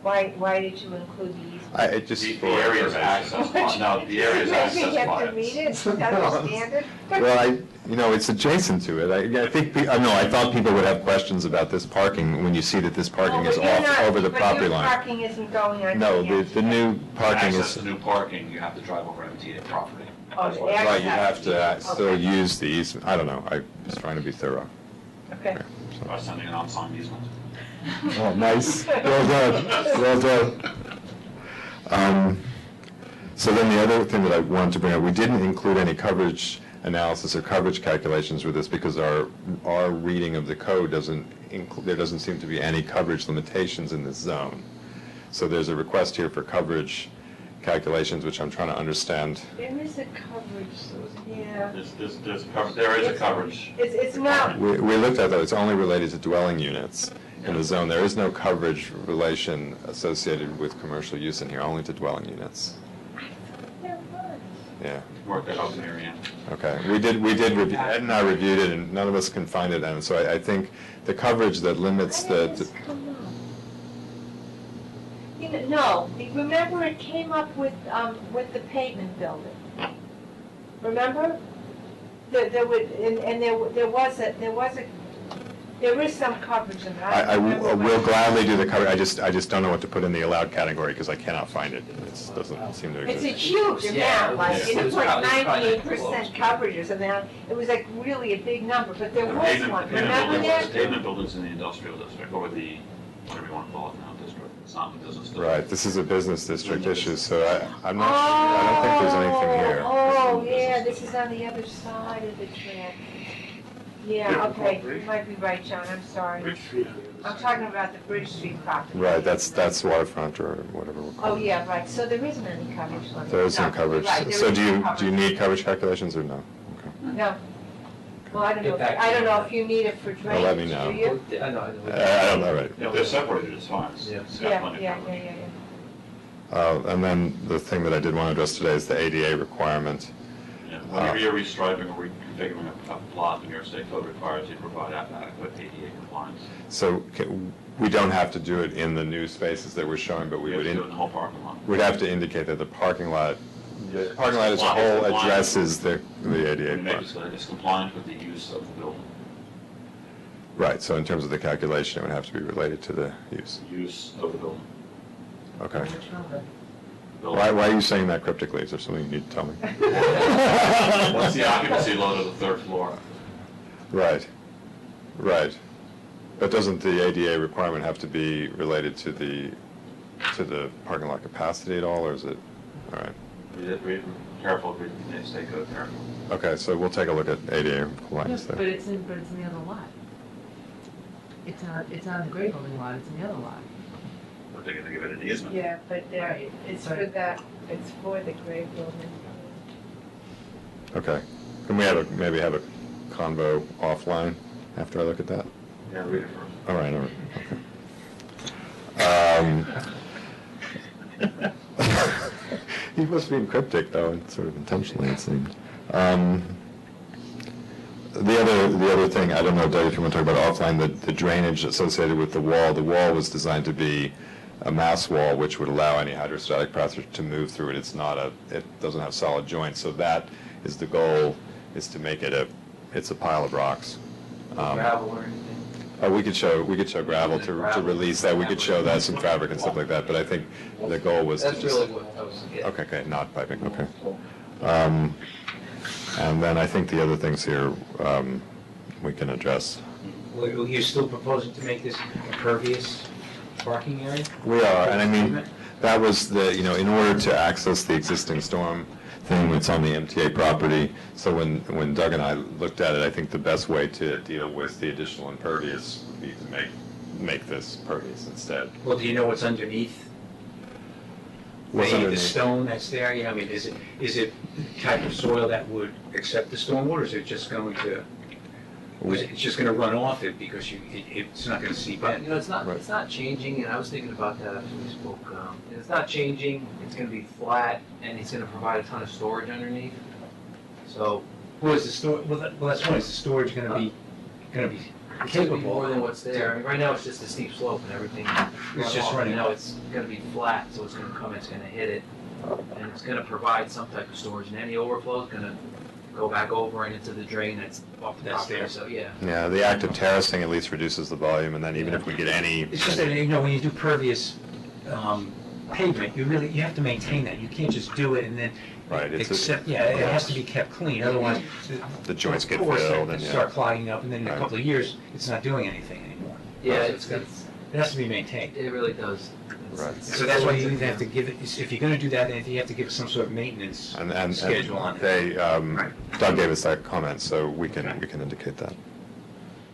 H: Why did you include the easement?
G: The area's access plan. No, the area's access plan.
H: You have to read it to understand it?
N: Well, it's adjacent to it. I think, I thought people would have questions about this parking when you see that this parking is off over the property line.
H: But your parking isn't going on.
N: No, the new parking is.
G: Access to new parking, you have to drive over MTA property.
N: Right, you have to still use the easement. I don't know. I was trying to be thorough.
H: Okay.
G: By sending an unsigned easement.
N: Oh, nice. Well done. Well done. So then the other thing that I wanted to bring up, we didn't include any coverage analysis or coverage calculations with this because our reading of the code there doesn't seem to be any coverage limitations in this zone. So there's a request here for coverage calculations, which I'm trying to understand.
H: There is a coverage, yeah.
G: There is a coverage.
H: It's not.
N: We looked at that. It's only related to dwelling units in the zone. There is no coverage relation associated with commercial use in here, only to dwelling units. Yeah.
G: Work that out, Marianne.
N: Okay. We did review, Ed and I reviewed it, and none of us can find it, and so I think the coverage that limits the.
H: No, remember it came up with the pavement building. Remember? There is some coverage in that.
N: I will gladly do the coverage. I just don't know what to put in the allowed category because I cannot find it. It doesn't seem to exist.
H: It's a huge amount, it was like 98% coverage or something. It was like really a big number, but there was one. Remember that?
G: Pavement buildings in the industrial district, or the, whatever you want to call it now, district. It's not the business district.
N: Right, this is a business district issue, so I don't think there's anything here.
H: Oh, yeah, this is on the other side of the track. Yeah, okay, you might be right, John, I'm sorry. I'm talking about the Bridge Street property.
N: Right, that's waterfront or whatever we'll call it.
H: Oh, yeah, right, so there isn't any coverage limit.
N: There is some coverage.
H: Right,
N: So do you need coverage calculations or no? Okay.
H: No. Well, I don't know if you need it for drainage,
N: Well, let me know.
H: do you?
N: I don't know, right.
G: If they're separated, it's fine.
H: Yeah.
N: And then the thing that I did want to address today is the ADA requirement.
G: Whenever you're restriping or reconfiguring a plot, New York State code requires you to provide adequate ADA compliance.
N: So we don't have to do it in the new spaces that we're showing, but we would.
G: Do it in the whole parking lot.
N: We'd have to indicate that the parking lot as a whole addresses the ADA part.
G: It's compliant with the use of the building.
N: Right. So in terms of the calculation, it would have to be related to the use.
G: Use of the building.
N: Okay. Why are you saying that cryptically? Is there something you need to tell me?
G: What's the occupancy load of the third floor?
N: Right, right. But doesn't the ADA requirement have to be related to the parking lot capacity at all, or is it, all right?
G: Be careful, read the state code careful.
N: Okay, so we'll take a look at ADA compliance
I: But
N: there.
I: it's in the other lot. It's on the gray building lot, it's in the other lot.
G: But they're gonna give it an easement.
H: Yeah, but it's for that, it's for the gray building.
N: Okay. Can we maybe have a convo offline after I look at that?
G: Yeah, read it first.
N: All right, okay. He was being cryptic, though, and sort of intentionally, it seemed. The other thing, I don't know, Doug, if you want to talk about offline, the drainage associated with the wall. The wall was designed to be a mass wall, which would allow any hydrostatic pressure to move through it. It doesn't have solid joints, so that is the goal, is to make it it's a pile of rocks.
M: Gravel or anything?
N: We could show gravel to release that. We could show that, some fabric and stuff like that, but I think the goal was to
M: That's
N: just...
M: really what I was getting.
N: Okay, not piping, okay. And then I think the other things here we can address.
A: Well, you're still proposing to make this impervious parking area?
N: We are, and I mean, that was in order to access the existing storm thing that's on the MTA property. So when Doug and I looked at it, I think the best way to deal with the additional impervious would be to make this pervious instead.
A: Well, do you know what's underneath?
N: What's
A: The
N: underneath?
A: stone that's there, I mean, is it the type of soil that would accept the stormwater, or is it just going to, it's just going to run off it because it's not going to seep in?
M: It's not changing, and I was thinking about that after we spoke. It's not changing, it's gonna be flat, and it's gonna provide a ton of storage underneath. So.
A: Well, is the store, that's one, is the storage going to be
M: It's gonna be
A: capable?
M: more than what's there. I mean, right now, it's just a steep slope and everything.
A: It's just running
M: Now
A: up.
M: it's gonna be flat, so it's gonna come, it's gonna hit it, and it's gonna provide some type of storage, and any overflow is gonna go back over and into the drain that's off the
A: That's
M: property,
A: there.
M: so, yeah.
N: Yeah, the act of terracing at least reduces the volume, and then even if we get any...
A: It's just that, when you do pervious pavement, you have to maintain that. You can't just do it and then
N: Right,
A: it has to be kept clean, otherwise
N: The joints get
A: pores
N: filled and, yeah.
A: start clogging up, and then in a
N: Right.
A: couple of years, it's not doing anything anymore.
M: Yeah,
A: So it has to be maintained.
M: It really does.
N: Right.
A: So that's why you have to give it, if you're gonna do that, then you have to give it some sort of maintenance
N: And
A: schedule on it.
N: they, Doug gave us that comment, so we can indicate that.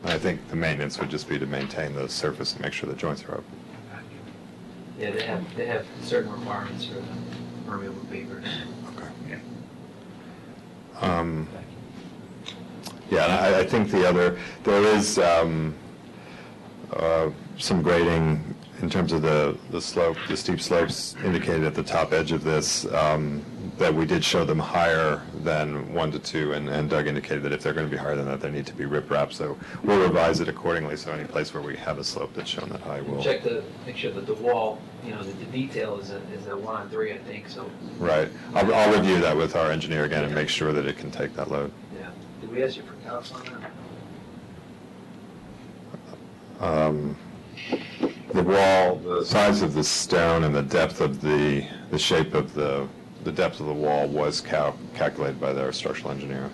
N: And I think the maintenance would just be to maintain the surface and make sure the joints are open.
M: Yeah, they have certain requirements for the permeable pavers.
N: Okay. Yeah, and I think there is some grading in terms of the slope, the steep slopes indicated at the top edge of this, that we did show them higher than 1 to 2, and Doug indicated that if they're going to be higher than that, they need to be riprap, so we'll revise it accordingly, so any place where we have a slope that's shown that high will...
M: Make sure that the wall, the detail is a 1 on 3, I think, so.
N: Right. I'll review that with our engineer again and make sure that it can take that load.
M: Yeah. Did we ask you for counts on that?
N: The wall, the size of the stone and the depth of the shape of the depth of the wall was calculated by their structural engineer.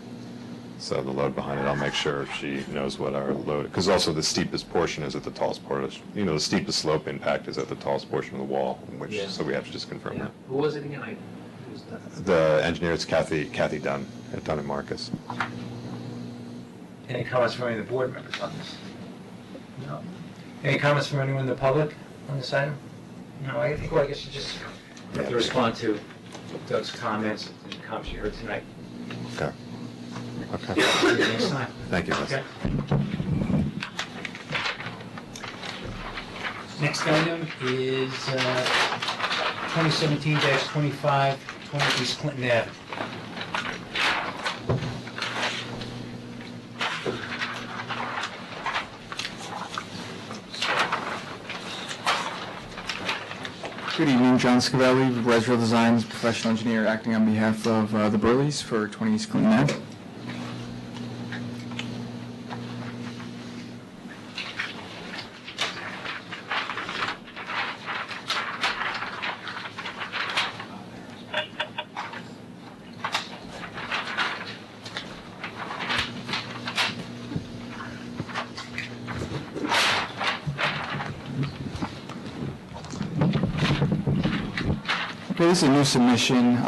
N: So the load behind it, I'll make sure she knows what our load, because also the steepest portion is at the tallest part. The steepest slope impact is at the tallest portion of the wall, so we have to just confirm that.
M: Who was it again?
N: The engineer is Kathy Dunn at Dunn and Marcus.
A: Any comments from any of the board members on this? No. Any comments from anyone in the public on this item? No, I guess you just have to respond to Doug's comments and the comments you heard tonight.
N: Okay. Okay.
A: See you next time.
N: Thank you, Liz.
A: Okay. Next item is 2017-25, 20 East Clinton Ave.
U: Good evening, John Scavelli, Resreal Designs, professional engineer acting on behalf of the Burleys for 20 East Clinton Ave. This is a new submission.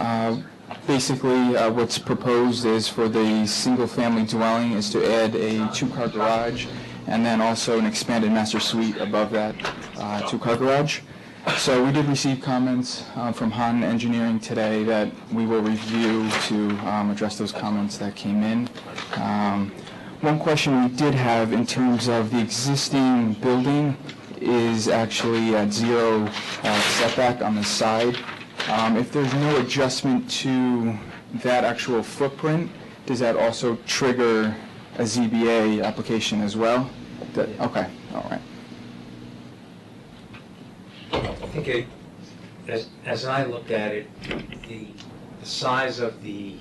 U: Basically, what's proposed is for the single-family dwelling is to add a two-car garage and then also an expanded master suite above that two-car garage. So we did receive comments from Han Engineering today that we will review to address those comments that came in. One question we did have in terms of the existing building is actually at zero setback on the side. If there's no adjustment to that actual footprint, does that also trigger a ZBA application as well? Okay, all right.
A: I think as I looked at it, the size of the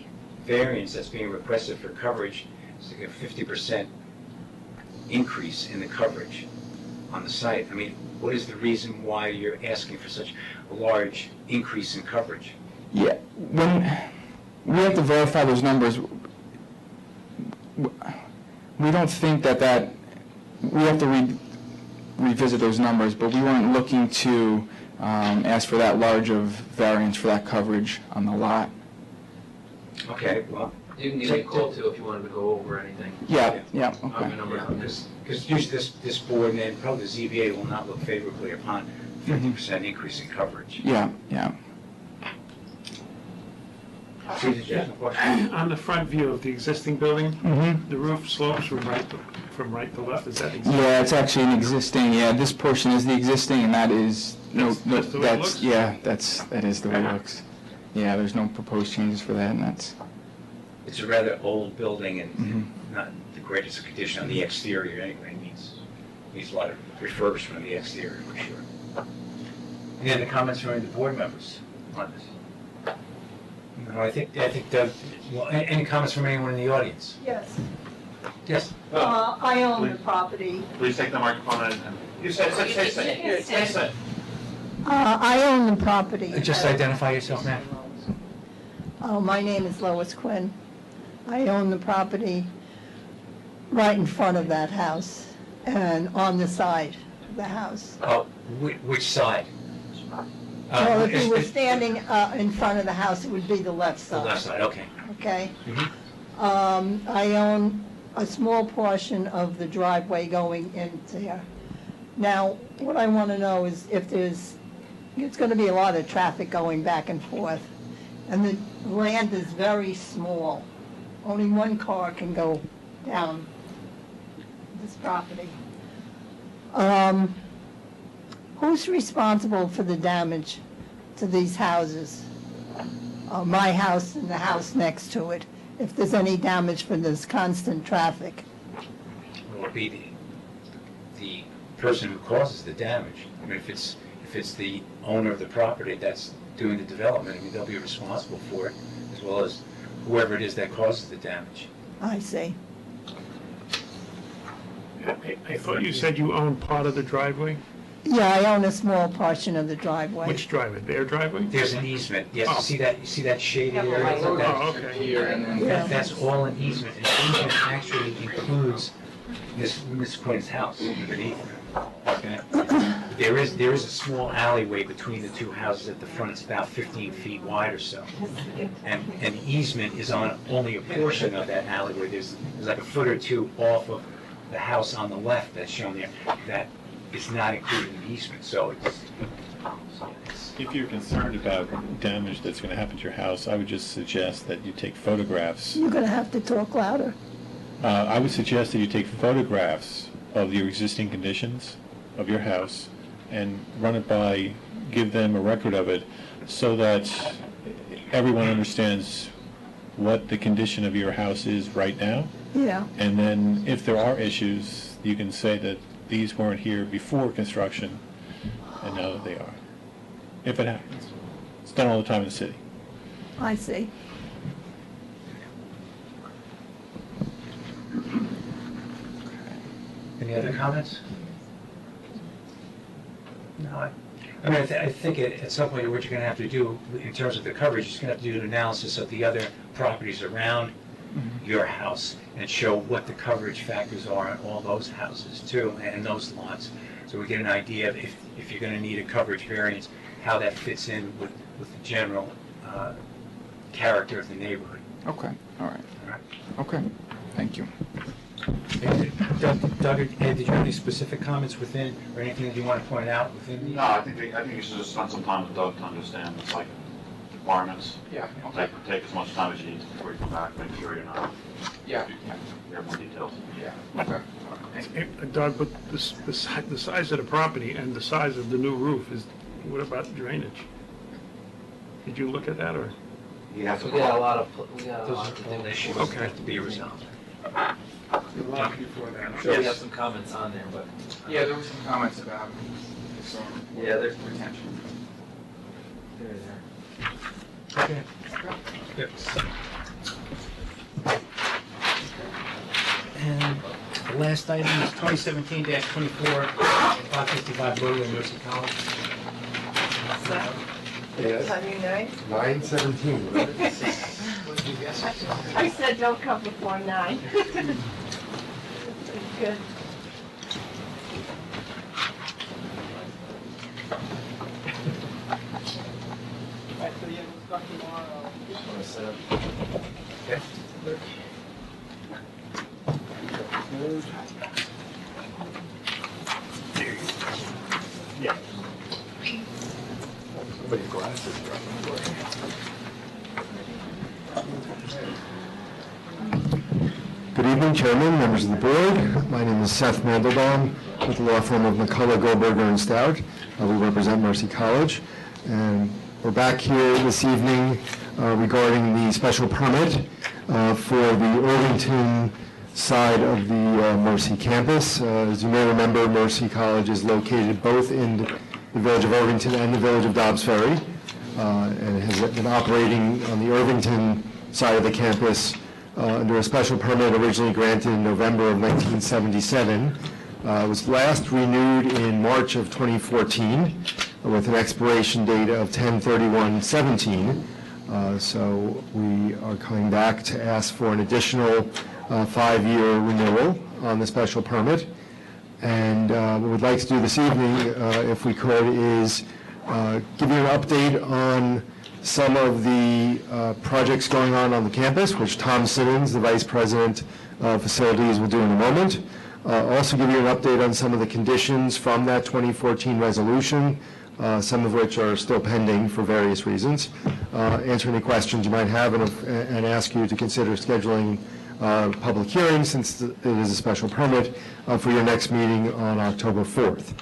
A: variance that's being requested for coverage is like a 50% increase in the coverage on the site. I mean, what is the reason why you're asking for such a large increase in coverage?
U: Yeah, when we have to verify those numbers, we don't think that we have to revisit those numbers, but we weren't looking to ask for that large of variance for that coverage on the lot.
A: Okay, well.
M: You can give me a call too if you wanted to go over anything.
U: Yeah, okay.
A: Because usually this board and then probably the ZBA will not look favorably upon 50% increase in coverage.
U: Yeah.
A: Steve, did you have a question?
B: On the front view of the existing building, the roof slopes from right to left, is that existing?
U: Yeah, it's actually an existing, this portion is the existing, and that is,
B: That's the way it looks?
U: that is the way it looks. Yeah, there's no proposed changes for that, and that's...
A: It's a rather old building and not the greatest condition on the exterior anyway. It needs a lot of refurbishment on the exterior for sure. Any other comments from any of the board members on this? No, I think well, any comments from anyone in the audience?
E: Yes.
A: Yes.
E: I own the property.
N: Please take the microphone and you say.
E: I own the property.
A: Just identify yourself, ma'am.
E: My name is Lois Quinn. I own the property right in front of that house and on the side of the house.
A: Oh, which side?
E: Well, if you were standing in front of the house, it would be the left side.
A: The left side, okay.
E: Okay? I own a small portion of the driveway going in there. Now, what I want to know is if it's going to be a lot of traffic going back and forth, and the land is very small. Only one car can go down this property. Who's responsible for the damage to these houses? My house and the house next to it, if there's any damage from this constant traffic?
A: Well, it would be the person who causes the damage. I mean, if it's the owner of the property that's doing the development, I mean, they'll be responsible for it, as well as whoever it is that causes the damage.
E: I see.
B: I thought you said you own part of the driveway?
E: Yeah, I own a small portion of the driveway.
B: Which driveway? Their driveway?
A: There's an easement. Yes, you see that shaded area?
B: Okay.
U: Here and then...
E: Yeah.
A: That's all an easement. An easement actually includes Miss Quinn's house underneath. Okay? There is a small alleyway between the two houses at the front. It's about 15 feet wide or so. And the easement is on only a portion of that alleyway. There's like a foot or two off of the house on the left that's shown there. That is not included in the easement, so it's
F: If you're concerned about damage that's going to happen to your house, I would just suggest that you take photographs.
E: You're going to have to talk louder.
F: I would suggest that you take photographs of your existing conditions of your house and run it by, give them a record of it, so that everyone understands what the condition of your house is right now.
E: Yeah.
F: And then if there are issues, you can say that these weren't here before construction, and now that they are. If it happens. It's done all the time in the city.
E: I see.
A: Any other comments? No, I mean, I think at some point what you're going to have to do in terms of the coverage, you're going to have to do an analysis of the other properties around your house and show what the coverage factors are on all those houses too, and those lots. So we get an idea of if you're going to need a coverage variance, how that fits in with with the general character of the neighborhood.
U: Okay, all right. Okay, thank you.
A: Doug, Ed, did you have any specific comments within, or anything that you want to point out within the?
G: No, I think you should just spend some time with Doug to understand the site requirements.
U: Yeah.
G: Take as much time as you need before you come back, make sure you're not.
U: Yeah.
G: You have more details.
U: Yeah. Okay.
B: Hey, Doug, but the size of the property and the size of the new roof is, what about drainage? Did you look at that, or?
M: We got a lot of issues that
B: Okay.
M: have to be resolved.
B: Long before that.
M: I'm sure we have some comments on there, but.
U: Yeah, there were some comments about
M: Yeah, there's
U: retention.
M: There.
A: Okay. Yep. And the last item is 2017-24, 555 Willow in Mercy College.
D: Yes.
H: On your night?
D: 9:17.
H: I said don't come before 9. Good.
M: Just want to set up.
A: Okay.
D: Yeah. Somebody's glasses dropped on the floor. Good evening, Chairman, members of the board. My name is Seth Mandelbaum with the law firm of McCullough, Goldberger, and Stout. We represent Mercy College. And we're back here this evening regarding the special permit for the Irvington side of the Mercy campus. As you may remember, Mercy College is located both in the village of Irvington and the village of Dobbs Ferry, and it has been operating on the Irvington side of the campus under a special permit originally granted in November of 1977. It was last renewed in March of 2014 with an expiration date of 10/31/17. So we are coming back to ask for an additional 5-year renewal on the special permit. And what we'd like to do this evening, if we could, is give you an update on some of the projects going on the campus, which Tom Simmons, the Vice President of Facilities, will do in a moment. Also give you an update on some of the conditions from that 2014 resolution, some of which are still pending for various reasons. Answer any questions you might have, and ask you to consider scheduling public hearing, since it is a special permit, for your next meeting on October 4th.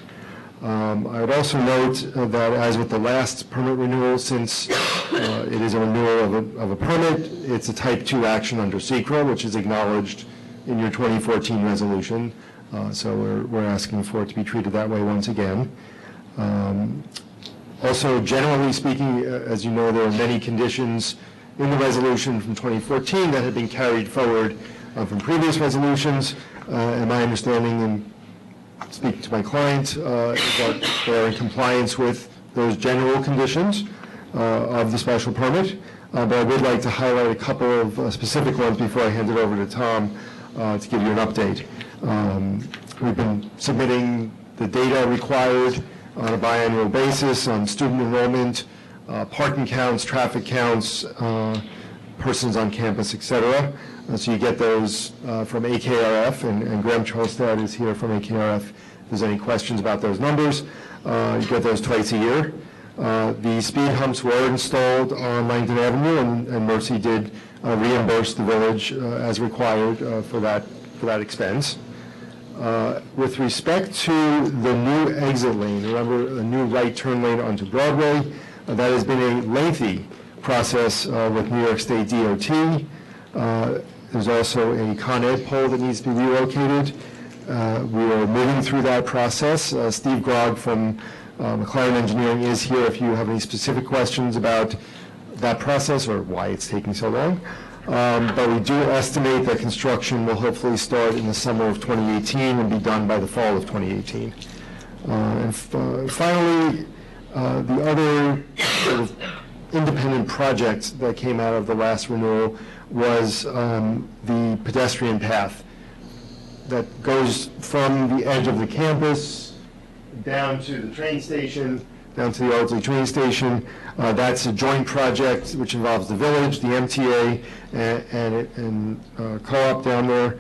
D: I would also note that, as with the last permit renewal, since it is a renewal of a permit, it's a type 2 action under SECRA, which is acknowledged in your 2014 resolution. So we're asking for it to be treated that way once again. Also, generally speaking, as you know, there are many conditions in the resolution from 2014 that have been carried forward from previous resolutions. And my understanding, and speaking to my client, is that they are in compliance with those general conditions of the special permit. But I would like to highlight a couple of specific ones before I hand it over to Tom to give you an update. We've been submitting the data required on a biannual basis on student enrollment, parking counts, traffic counts, persons on campus, etc. So you get those from AKRF, and Graham Charlestad is here from AKRF. If there's any questions about those numbers, you get those twice a year. The speed humps were installed on Langdon Avenue, and Mercy did reimburse the village as required for that expense. With respect to the new exit lane, remember, a new right turn lane onto Broadway, that has been a lengthy process with New York State DOT. There's also a Con Ed pole that needs to be relocated. We are moving through that process. Steve Grogg from McLaren Engineering is here if you have any specific questions about that process or why it's taking so long. But we do estimate that construction will hopefully start in the summer of 2018 and be done by the fall of 2018. And finally, the other sort of independent project that came out of the last renewal was the pedestrian path that goes from the edge of the campus down to the train station, down to the Ardsley train station. That's a joint project which involves the village, the MTA, and co-op down there.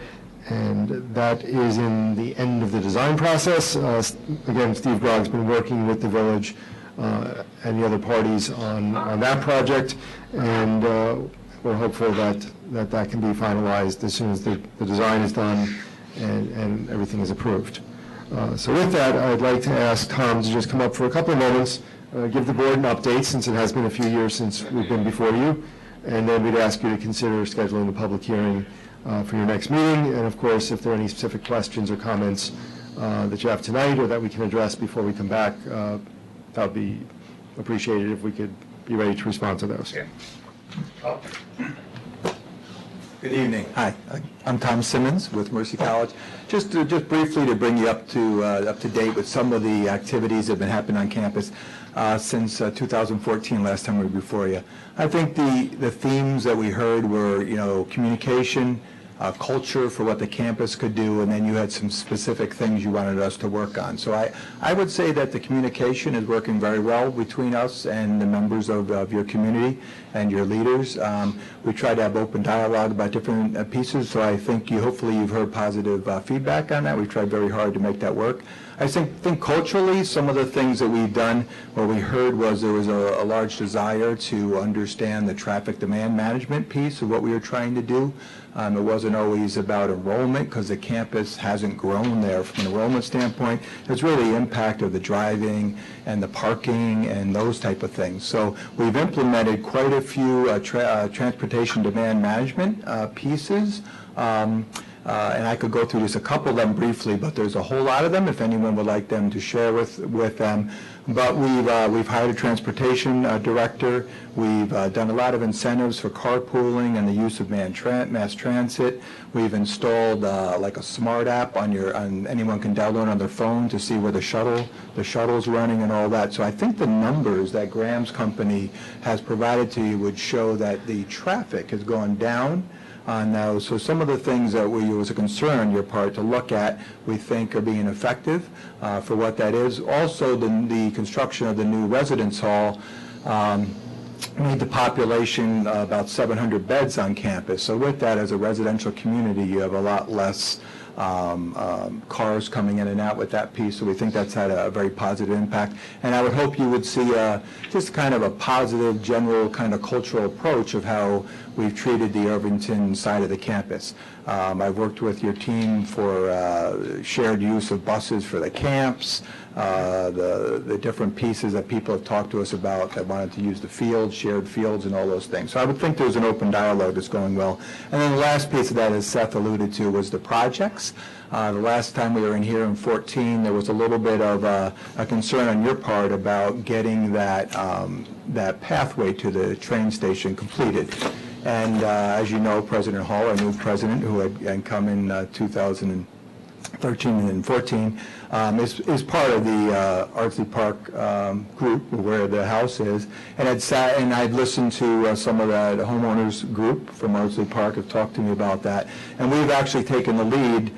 D: And that is in the end of the design process. Again, Steve Grogg's been working with the village and the other parties on that project, and we're hopeful that can be finalized as soon as the design is done and everything is approved. So with that, I'd like to ask Tom to just come up for a couple of moments, give the board an update, since it has been a few years since we've been before you, and then we'd ask you to consider scheduling a public hearing for your next meeting, and of course, if there are any specific questions or comments that you have tonight or that we can address before we come back, that would be appreciated if we could be ready to respond to those.
O: Good evening. Hi, I'm Tom Simmons with Mercy College. Just briefly to bring you up to date with some of the activities that have been happening on campus since 2014, last time we were before you. I think the themes that we heard were, communication, culture for what the campus could do, and then you had some specific things you wanted us to work on. So I would say that the communication is working very well between us and the members of your community and your leaders. We try to have open dialogue about different pieces, so I think hopefully you've heard positive feedback on that. We've tried very hard to make that work. I think culturally, some of the things that we've done, what we heard was there was a large desire to understand the traffic demand management piece of what we were trying to do. It wasn't always about enrollment, because the campus hasn't grown there from an enrollment standpoint. It's really the impact of the driving and the parking and those type of things. So we've implemented quite a few transportation demand management pieces. And I could go through just a couple of them briefly, but there's a whole lot of them if anyone would like them to share with them. But we've hired a transportation director. We've done a lot of incentives for carpooling and the use of mass transit. We've installed like a smart app on anyone can download on their phone to see where the shuttle's running and all that. So I think the numbers that Graham's company has provided to you would show that the traffic has gone down on those. So some of the things that was a concern on your part to look at, we think are being effective for what that is. Also, the construction of the new residence hall made the population about 700 beds on campus. So with that, as a residential community, you have a lot less cars coming in and out with that piece, so we think that's had a very positive impact. And I would hope you would see just kind of a positive, general kind of cultural approach of how we've treated the Irvington side of the campus. I've worked with your team for shared use of buses for the camps, the different pieces that people have talked to us about that wanted to use the fields, shared fields, and all those things. So I would think there's an open dialogue that's going well. And then the last piece of that, as Seth alluded to, was the projects. The last time we were in here in 14, there was a little bit of a concern on your part about getting that pathway to the train station completed. And as you know, President Hall, our new president, who had come in 2013 and 14, is part of the Ardsley Park group where the house is, and I'd listened to some of the homeowners group from Ardsley Park have talked to me about that, and we've actually taken the lead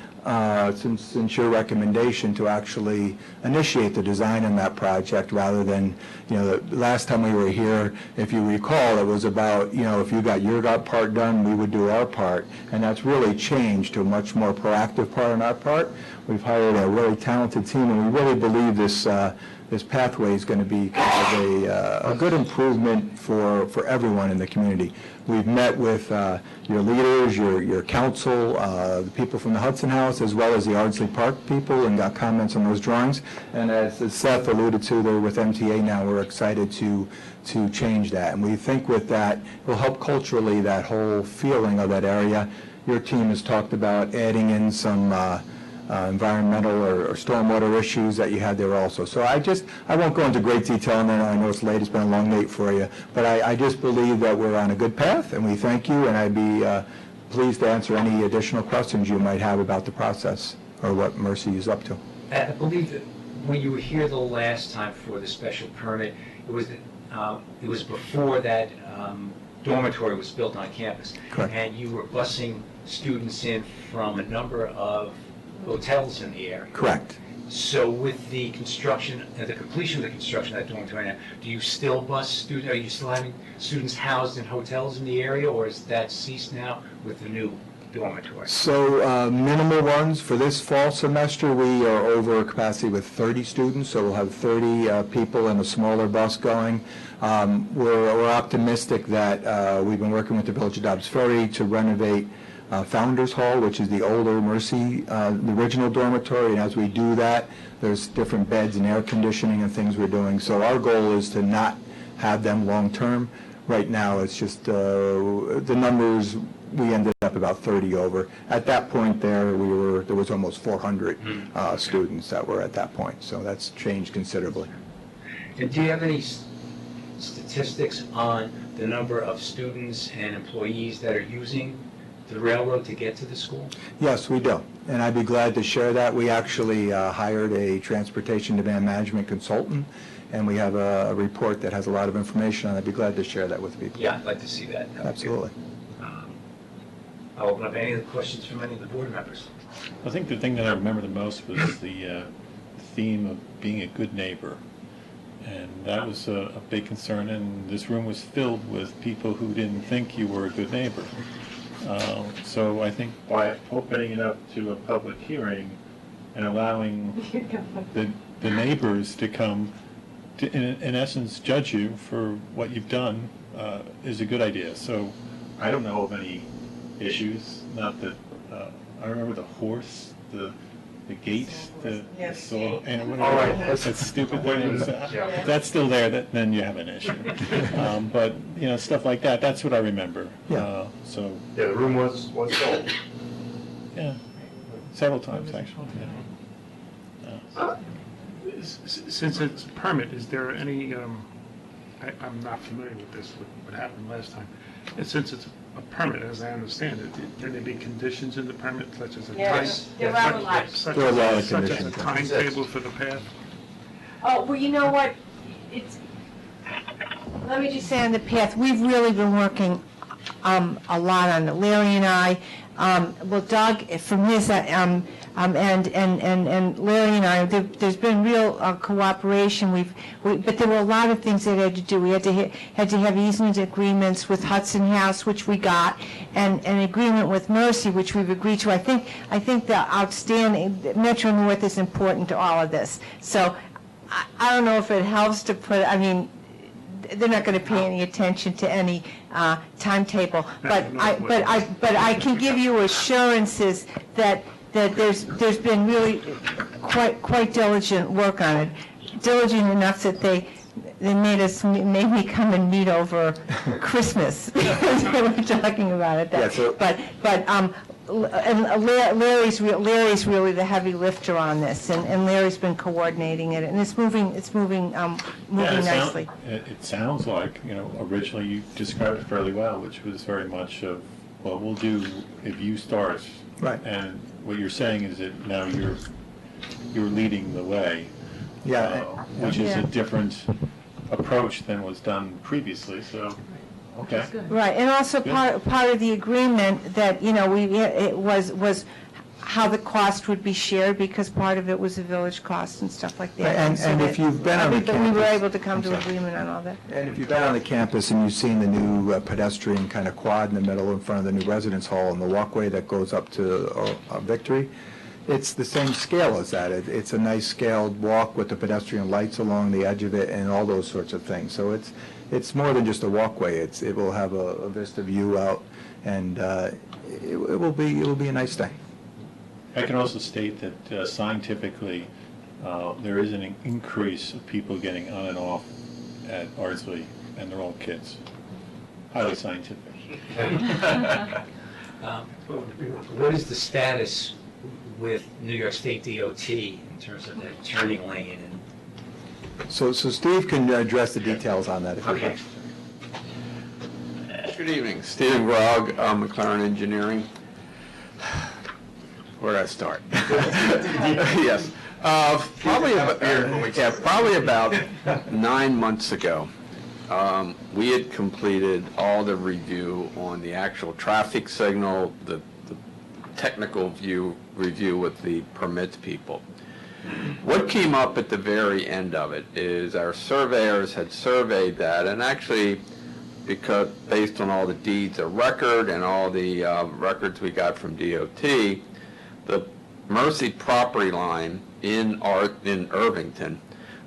O: since your recommendation to actually initiate the design in that project rather than, the last time we were here, if you recall, it was about, if you got your part done, we would do our part, and that's really changed to a much more proactive part on our part. We've hired a really talented team, and we really believe this pathway is going to be kind of a good improvement for everyone in the community. We've met with your leaders, your council, the people from the Hudson House, as well as the Ardsley Park people, and got comments on those drawings. And as Seth alluded to, they're with MTA now. We're excited to change that. And we think with that, it will help culturally that whole feeling of that area. Your team has talked about adding in some environmental or stormwater issues that you had there also. So I won't go into great detail on that. I know it's late, it's been a long night for you, but I just believe that we're on a good path, and we thank you, and I'd be pleased to answer any additional questions you might have about the process or what Mercy is up to.
A: I believe that when you were here the last time for the special permit, it was before that dormitory was built on campus.
O: Correct.
A: And you were busing students in from a number of hotels in the area.
O: Correct.
A: So with the construction, the completion of the construction of that dormitory now, do you still bus students, are you still having students housed in hotels in the area, or is that ceased now with the new dormitory?
O: So minimal ones. For this fall semester, we are over capacity with 30 students, so we'll have 30 people in a smaller bus going. We're optimistic that we've been working with the Village of Dobbs Ferry to renovate Founders Hall, which is the older Mercy, the original dormitory, and as we do that, there's different beds and air conditioning and things we're doing. So our goal is to not have them long-term. Right now, it's just the numbers, we ended up about 30 over. At that point there was almost 400 students that were at that point, so that's changed considerably.
A: And do you have any statistics on the number of students and employees that are using the railroad to get to the school?
O: Yes, we do, and I'd be glad to share that. We actually hired a transportation demand management consultant, and we have a report that has a lot of information on it. I'd be glad to share that with people.
A: Yeah, I'd like to see that.
O: Absolutely.
A: I'll open up any other questions from any of the board members.
F: I think the thing that I remember the most was the theme of being a good neighbor. And that was a big concern, and this room was filled with people who didn't think you were a good neighbor. So I think by opening it up to a public hearing and allowing the neighbors to come to, in essence, judge you for what you've done is a good idea. So I don't know of any issues. Not that I remember the horse, the gate, the saw, and whatever. That's a stupid thing. If that's still there, then you have an issue. But stuff like that. That's what I remember. So
P: yeah, the room was sold.
F: Yeah, several times actually.
B: Since it's a permit, is there any? I'm not familiar with this. What happened last time? And since it's a permit, as I understand it, can there be conditions in the permit, such as a
H: there are a lot.
B: such as a timetable for the path?
H: Oh, well, you know what? Let me just say on the path, we've really been working a lot on it. Larry and I, Doug, from his, and Larry and I, there's been real cooperation. But there were a lot of things that had to do. We had to have easement agreements with Hudson House, which we got, and an agreement with Mercy, which we've agreed to. I think the outstanding Metro North is important to all of this. So I don't know if it helps to put. I mean, they're not going to pay any attention to any timetable. But I can give you assurances that there's been really quite diligent work on it, diligent enough that they made me come and meet over Christmas. They were talking about it. And Larry's really the heavy lifter on this, and Larry's been coordinating it, and it's moving nicely.
F: It sounds like, originally you described it fairly well, which was very much of, well, we'll do if you start.
O: Right.
F: And what you're saying is that now you're leading the way.
O: Yeah.
F: Which is a different approach than was done previously, so. Okay.
H: Right, and also part of the agreement that, it was how the cost would be shared, because part of it was the village cost and stuff like that.
O: And if you've been on the campus...
H: We were able to come to agreement on all that.
O: And if you've been on the campus and you've seen the new pedestrian kind of quad in the middle in front of the new residence hall and the walkway that goes up to Victory, it's the same scale as that. It's a nice scaled walk with the pedestrian lights along the edge of it and all those sorts of things. So it's more than just a walkway. It will have a vista view out, and it will be a nice thing.
F: I can also state that scientifically, there is an increase of people getting on and off at Ardsley, and they're all kids. Highly scientific.
A: What is the status with New York State DOT in terms of that turning lane?
O: So Steve can address the details on that if you like.
V: Good evening, Stephen Grog, McLaren Engineering. Where do I start? Yes, probably about 9 months ago, we had completed all the review on the actual traffic signal, the technical review with the permits people. What came up at the very end of it is our surveyors had surveyed that, and actually, because based on all the deeds of record and all the records we got from DOT, the Mercy property line in Irvington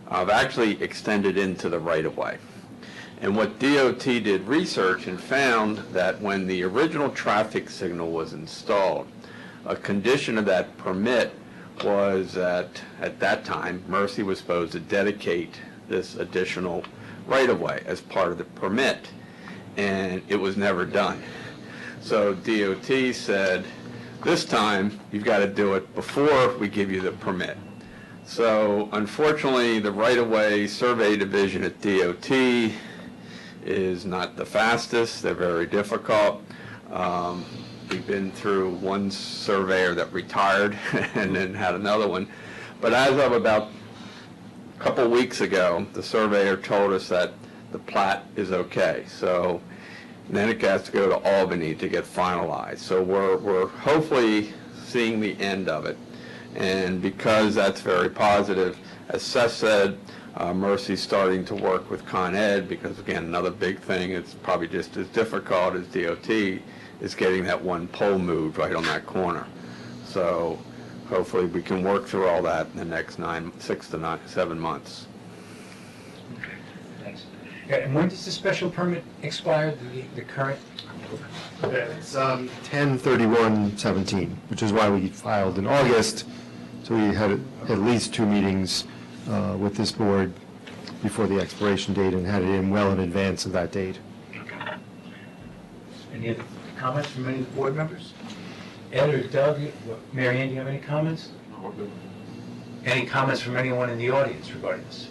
V: actually extended into the right-of-way. And what DOT did research and found that when the original traffic signal was installed, a condition of that permit was that at that time, Mercy was supposed to dedicate this additional right-of-way as part of the permit, and it was never done. So DOT said, this time, you've got to do it before we give you the permit. So unfortunately, the right-of-way survey division at DOT is not the fastest. They're very difficult. We've been through one surveyor that retired and then had another one. But as of about a couple weeks ago, the surveyor told us that the plat is okay. So then it has to go to Albany to get finalized. So we're hopefully seeing the end of it. And because that's very positive, as Seth said, Mercy's starting to work with Con Ed because, again, another big thing, it's probably just as difficult as DOT, is getting that one pole moved right on that corner. So hopefully we can work through all that in the next 6 to 7 months.
A: Thanks. And when does the special permit expire, the current?
D: It's 10/31/17, which is why we filed in August. So we had at least 2 meetings with this board before the expiration date and had it in well in advance of that date.
A: Any other comments from any of the board members? Ed or Doug, Mary Ann, do you have any comments?
C: No, good.
A: Any comments from anyone in the audience regarding this?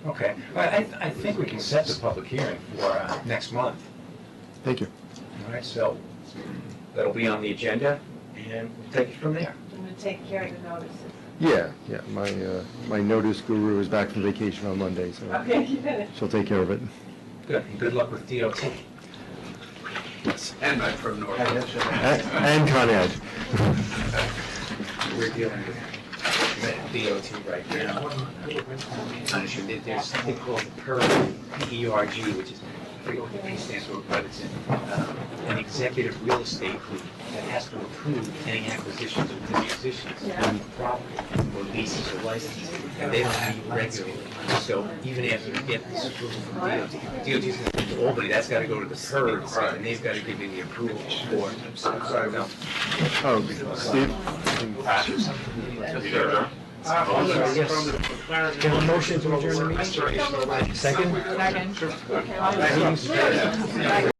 A: Okay. Well, I think we can set the public hearing for next month.
D: Thank you.
A: All right, so that'll be on the agenda, and we'll take it from there.
H: I'm going to take care of the notices.
D: Yeah. My notice guru is back from vacation on Monday, so
H: Okay, good.
D: she'll take care of it.
A: Good. And good luck with DOT.
D: Yes.
V: And my from North.
D: And Con Ed.
A: We're dealing with DOT right now. There's something called the PERG, which is, I forget what the P stands for, but it's an executive real estate group that has to approve any acquisitions or dispositions of property or leases or licenses, and they don't meet regularly. So even after we get this approval from DOT's going to go to Albany, that's got to go to the PERG, and they've got to give you the approval for.
D: Oh, Steve?
A: Can a motion to adjourn the meeting? Second?
I: Second.
A: Second.